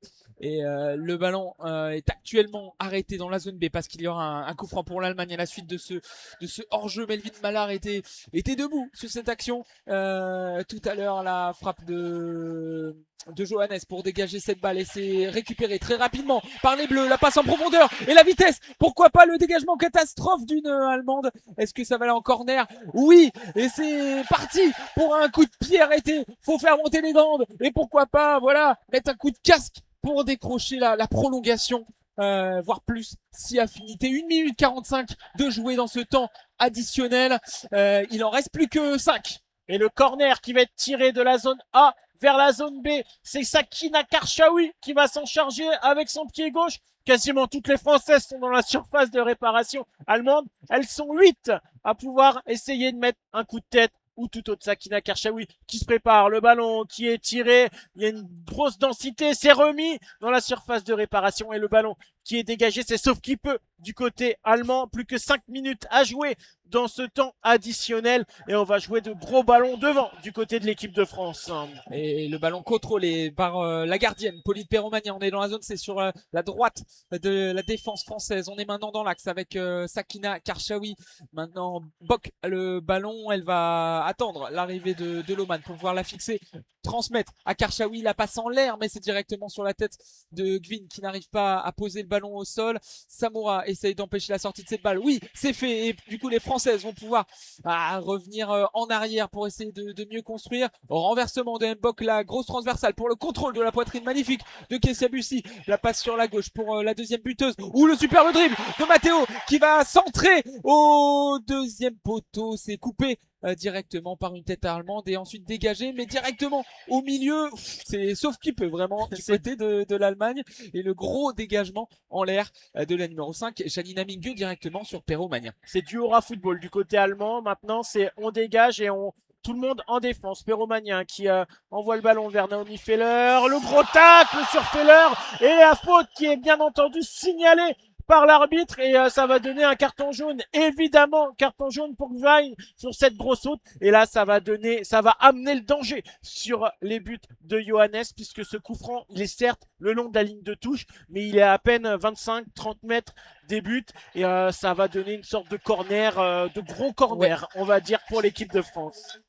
Et le ballon est actuellement arrêté dans la zone B parce qu'il y aura un coup franc pour l'Allemagne à la suite de ce hors-jeu. Melvin Mallard était debout sur cette action. Tout à l'heure, la frappe de Johannes pour dégager cette balle et c'est récupéré très rapidement par les Bleus. La passe en profondeur et la vitesse. Pourquoi pas le dégagement catastrophe d'une Allemande? Est-ce que ça va aller en corner? Oui, et c'est parti pour un coup de pied arrêté. Faut faire monter les bandes et pourquoi pas, voilà, mettre un coup de casque pour décrocher la prolongation, voire plus, si affinité. 1 minute 45 de jouer dans ce temps additionnel. Il en reste plus que 5. Et le corner qui va être tiré de la zone A vers la zone B, c'est Sakina Karchaoui qui va s'en charger avec son pied gauche. Quasiment toutes les Françaises sont dans la surface de réparation allemande. Elles sont 8 à pouvoir essayer de mettre un coup de tête ou tout autre. Sakina Karchaoui qui se prépare, le ballon qui est tiré, il y a une grosse densité, c'est remis dans la surface de réparation et le ballon qui est dégagé, c'est sauf qui peut du côté allemand. Plus que 5 minutes à jouer dans ce temps additionnel et on va jouer de gros ballons devant du côté de l'équipe de France. Et le ballon contrôlé par la gardienne Pauline Perromagna. On est dans la zone, c'est sur la droite de la défense française. On est maintenant dans l'axe avec Sakina Karchaoui. Maintenant Bock le ballon, elle va attendre l'arrivée de Loman pour pouvoir la fixer, transmettre à Karchaoui, la passe en l'air mais c'est directement sur la tête de Gwyn qui n'arrive pas à poser le ballon au sol. Samoura essaye d'empêcher la sortie de cette balle. Oui, c'est fait et du coup les Françaises vont pouvoir revenir en arrière pour essayer de mieux construire. Renversement de Mbok, la grosse transversale pour le contrôle de la poitrine magnifique de Kessia Bussy. La passe sur la gauche pour la deuxième buteuse. Ou le superbe dribble de Matteo qui va centrer au deuxième poteau. C'est coupé directement par une tête allemande et ensuite dégagé mais directement au milieu. C'est sauf qui peut vraiment du côté de l'Allemagne et le gros dégagement en l'air de la numéro 5 Janina Mingue directement sur Perromagna. C'est du aura football du côté allemand. Maintenant c'est on dégage et tout le monde en défense. Perromagna qui envoie le ballon vers Naomi Feller. Le gros tacle sur Feller et la faute qui est bien entendu signalée par l'arbitre et ça va donner un carton jaune, évidemment carton jaune pour Gvine sur cette grosse faute et là ça va amener le danger sur les buts de Johannes puisque ce coup franc il est certes le long de la ligne de touche mais il est à peine 25-30 mètres des buts et ça va donner une sorte de corner, de gros corner on va dire pour l'équipe de France.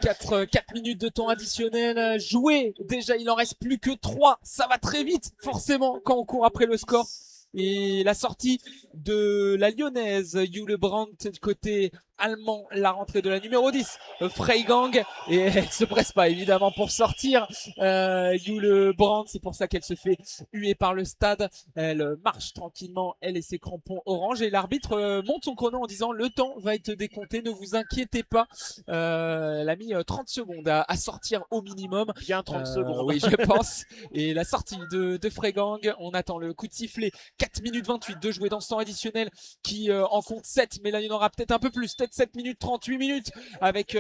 4 minutes de temps additionnel joué, déjà il en reste plus que 3, ça va très vite forcément quand on court après le score. Et la sortie de la lyonnaise Jule Brandt côté allemand, la rentrée de la numéro 10 Freigang et elle se presse pas évidemment pour sortir. Jule Brandt, c'est pour ça qu'elle se fait huer par le stade. Elle marche tranquillement, elle et ses crampons orange et l'arbitre monte son chrono en disant le temps va être décompté, ne vous inquiétez pas. Elle a mis 30 secondes à sortir au minimum. Bien 30 secondes. Oui, je pense. Et la sortie de Freigang, on attend le coup de sifflet. 4 minutes 28 de jouer dans ce temps additionnel qui en compte 7, mais là il y en aura peut-être un peu plus, peut-être 7 minutes 38 minutes avec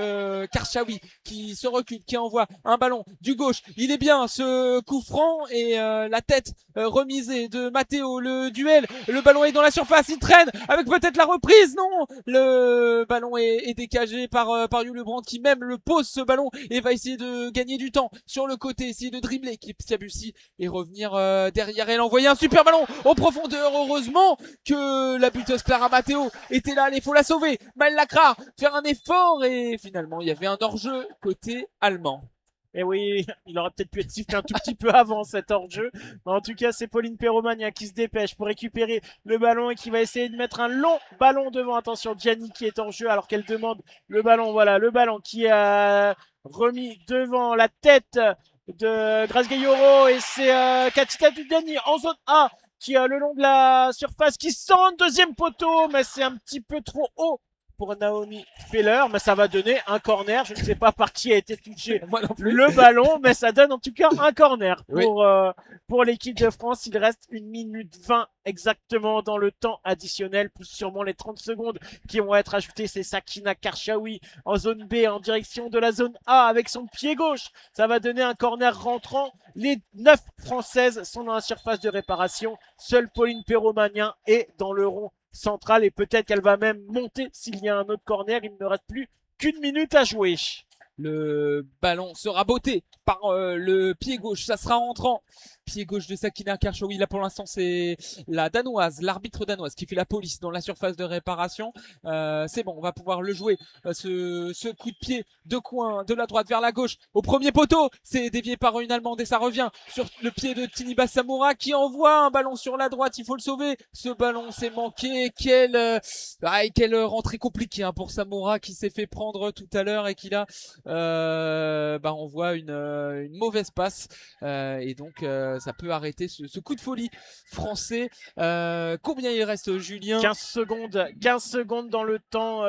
Karchaoui qui se recule, qui envoie un ballon du gauche. Il est bien ce coup franc et la tête remisée de Matteo, le duel, le ballon est dans la surface, il traîne avec peut-être la reprise, non, le ballon est décagé par Jule Brandt qui même le pose ce ballon et va essayer de gagner du temps sur le côté, essayer de dribbler Kessia Bussy et revenir derrière elle, envoyer un super ballon au profondeur. Heureusement que la buteuse Clara Matteo était là, il faut la sauver. Maëlle Lacra faire un effort et finalement il y avait un hors-jeu côté allemand. Et oui, il aurait peut-être pu être sifflé un tout petit peu avant cet hors-jeu. Mais en tout cas, c'est Pauline Perromagna qui se dépêche pour récupérer le ballon et qui va essayer de mettre un long ballon devant. Attention, Gianni qui est en jeu alors qu'elle demande le ballon. Voilà, le ballon qui a remis devant la tête de Grace Gayoro et c'est Katika Dugani en zone A qui a le long de la surface qui sent deuxième poteau mais c'est un petit peu trop haut pour Naomi Feller, mais ça va donner un corner. Je ne sais pas par qui a été touché Moi non plus. le ballon, mais ça donne en tout cas un corner Oui. pour l'équipe de France. Il reste 1 minute 20 exactement dans le temps additionnel, plus sûrement les 30 secondes qui vont être ajoutées. C'est Sakina Karchaoui en zone B en direction de la zone A avec son pied gauche. Ça va donner un corner rentrant. Les 9 Françaises sont dans la surface de réparation. Seule Pauline Perromagnin est dans le rond central et peut-être qu'elle va même monter s'il y a un autre corner. Il ne reste plus qu'1 minute à jouer. Le ballon sera botté par le pied gauche. Ça sera entrant. Pied gauche de Sakina Karchaoui. Là pour l'instant c'est la danoise, l'arbitre danoise qui fait la police dans la surface de réparation. C'est bon, on va pouvoir le jouer. Ce coup de pied de coin de la droite vers la gauche au premier poteau. C'est dévié par une Allemande et ça revient sur le pied de Tiniba Samura qui envoie un ballon sur la droite. Il faut le sauver. Ce ballon s'est manqué. Quelle rentrée compliquée pour Samura qui s'est fait prendre tout à l'heure et qui là on voit une mauvaise passe et donc ça peut arrêter ce coup de folie français. Combien il reste, Julien? 15 secondes dans le temps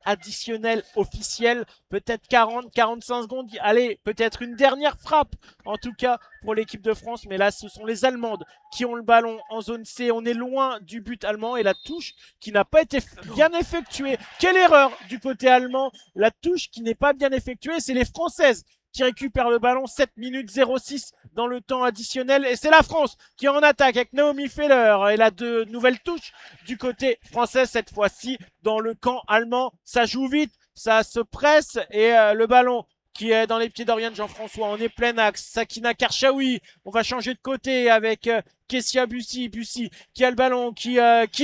additionnel officiel, peut-être 45 secondes. Allez, peut-être une dernière frappe en tout cas pour l'équipe de France, mais là ce sont les Allemandes qui ont le ballon en zone C. On est loin du but allemand et la touche qui n'a pas été bien effectuée. Quelle erreur du côté allemand, la touche qui n'est pas bien effectuée, c'est les Françaises qui récupèrent le ballon. 7 minutes 06 dans le temps additionnel et c'est la France qui est en attaque avec Naomi Feller et la de nouvelles touches du côté français cette fois-ci dans le camp allemand. Ça joue vite, ça se presse et le ballon qui est dans les pieds d'Oriane Jean-François. On est plein axe. Sakina Karchaoui. On va changer de côté avec Kessia Bussy. Bussy qui a le ballon, qui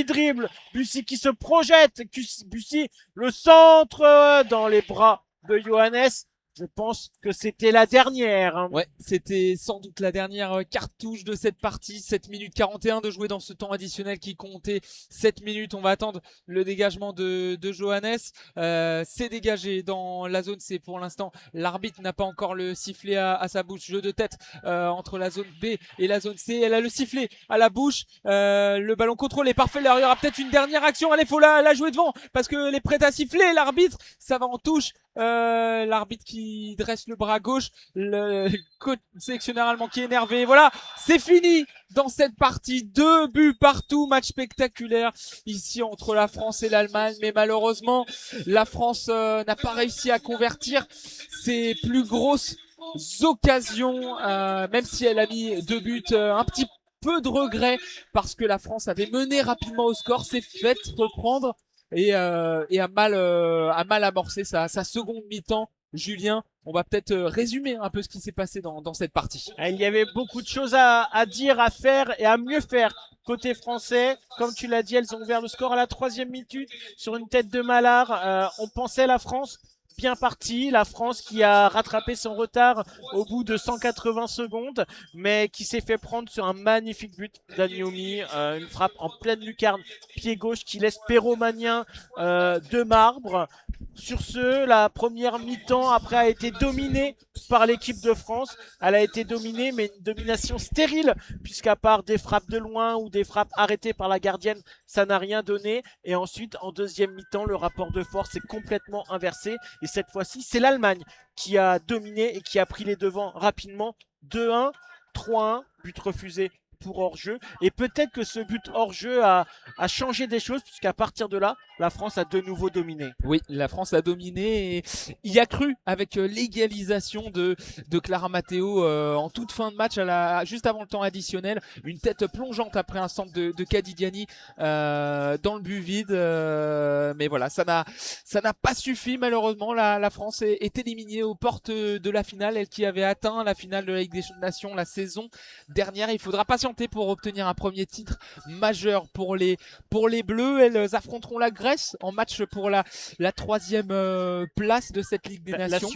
dribble. Bussy qui se projette. Bussy, le centre dans les bras de Johannes. Je pense que c'était la dernière. Ouais, c'était sans doute la dernière cartouche de cette partie. 7 minutes 41 de jouer dans ce temps additionnel qui comptait 7 minutes. On va attendre le dégagement de Johannes. C'est dégagé dans la zone C pour l'instant. L'arbitre n'a pas encore le sifflet à sa bouche. Jeu de tête entre la zone B et la zone C. Elle a le sifflet à la bouche. Le ballon contrôlé parfait. Il y aura peut-être une dernière action. Allez, faut la jouer devant parce qu'elle est prête à siffler. L'arbitre, ça va en touche. L'arbitre qui dresse le bras gauche, le coach sélectionneur allemand qui est énervé. Voilà, c'est fini dans cette partie. 2 buts partout, match spectaculaire ici entre la France et l'Allemagne, mais malheureusement la France n'a pas réussi à convertir ses plus grosses occasions, même si elle a mis 2 buts. Un petit peu de regret parce que la France avait mené rapidement au score, s'est fait reprendre et a mal amorcé sa seconde mi-temps. Julien, on va peut-être résumer un peu ce qui s'est passé dans cette partie. Il y avait beaucoup de choses à dire, à faire et à mieux faire côté français. Comme tu l'as dit, elles ont ouvert le score à la 3e minute sur une tête de Mallard. On pensait la France bien partie, la France qui a rattrapé son retard au bout de 180 secondes, mais qui s'est fait prendre sur un magnifique but d'Agnomi, une frappe en pleine lucarne, pied gauche qui laisse Perromagnin de marbre. Sur ce, la première mi-temps après a été dominée par l'équipe de France. Elle a été dominée, mais une domination stérile, puisqu'à part des frappes de loin ou des frappes arrêtées par la gardienne, ça n'a rien donné. Et ensuite, en deuxième mi-temps, le rapport de force est complètement inversé. Et cette fois-ci, c'est l'Allemagne qui a dominé et qui a pris les devants rapidement. 2-1, 3-1, but refusé pour hors-jeu. Et peut-être que ce but hors-jeu a changé des choses, puisqu'à partir de là, la France a de nouveau dominé. Oui, la France a dominé et y a cru avec l'égalisation de Clara Matteo en toute fin de match, juste avant le temps additionnel. Une tête plongeante après un centre de Kadidiani dans le but vide. Mais voilà, ça n'a pas suffi malheureusement. La France est éliminée aux portes de la finale. Elle qui avait atteint la finale de la Ligue des Nations la saison dernière. Il faudra patienter pour obtenir un premier titre majeur pour les Bleus. Elles affronteront la Grèce en match pour la 3e place de cette Ligue des Nations.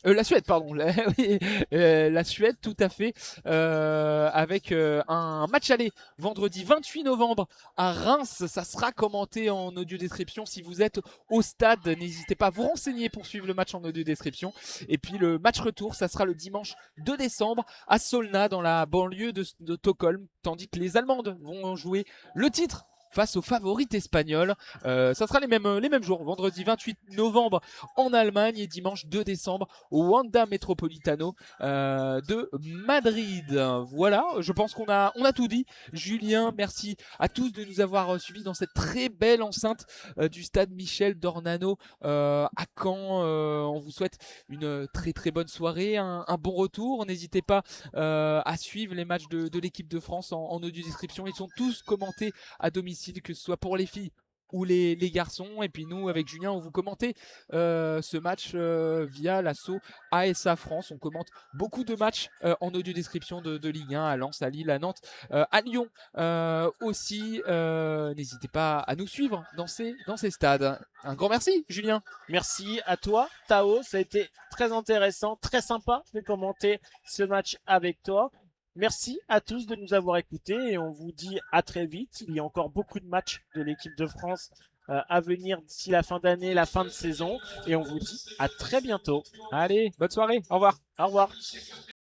La Suède, pardon. La Suède, tout à fait. Avec un match aller vendredi 28 novembre à Reims. Ça sera commenté en audio description. Si vous êtes au stade, n'hésitez pas à vous renseigner pour suivre le match en audio description. Et puis le match retour, ça sera le dimanche 2 décembre à Solna, dans la banlieue de Stockholm. Tandis que les Allemandes vont jouer le titre face aux favorites espagnols. Ça sera les mêmes jours, vendredi 28 novembre en Allemagne et dimanche 2 décembre au Wanda Metropolitano de Madrid. Voilà, je pense qu'on a tout dit. Julien, merci à tous de nous avoir suivis dans cette très belle enceinte du stade Michel Dornano à Caen. On vous souhaite une très très bonne soirée, un bon retour. N'hésitez pas à suivre les matchs de l'équipe de France en audio description. Ils sont tous commentés à domicile, que ce soit pour les filles ou les garçons. Et puis nous, avec Julien, on vous commentait ce match via l'asso ASA France. On commente beaucoup de matchs en audio description de Ligue 1 à Lens, à Lille, à Nantes, à Lyon aussi. N'hésitez pas à nous suivre dans ces stades. Un grand merci, Julien. Merci à toi, Tao. Ça a été très intéressant, très sympa de commenter ce match avec toi. Merci à tous de nous avoir écoutés et on vous dit à très vite. Il y a encore beaucoup de matchs de l'équipe de France à venir d'ici la fin d'année, la fin de saison. Et on vous dit à très bientôt. Allez, bonne soirée. Au revoir. Au revoir.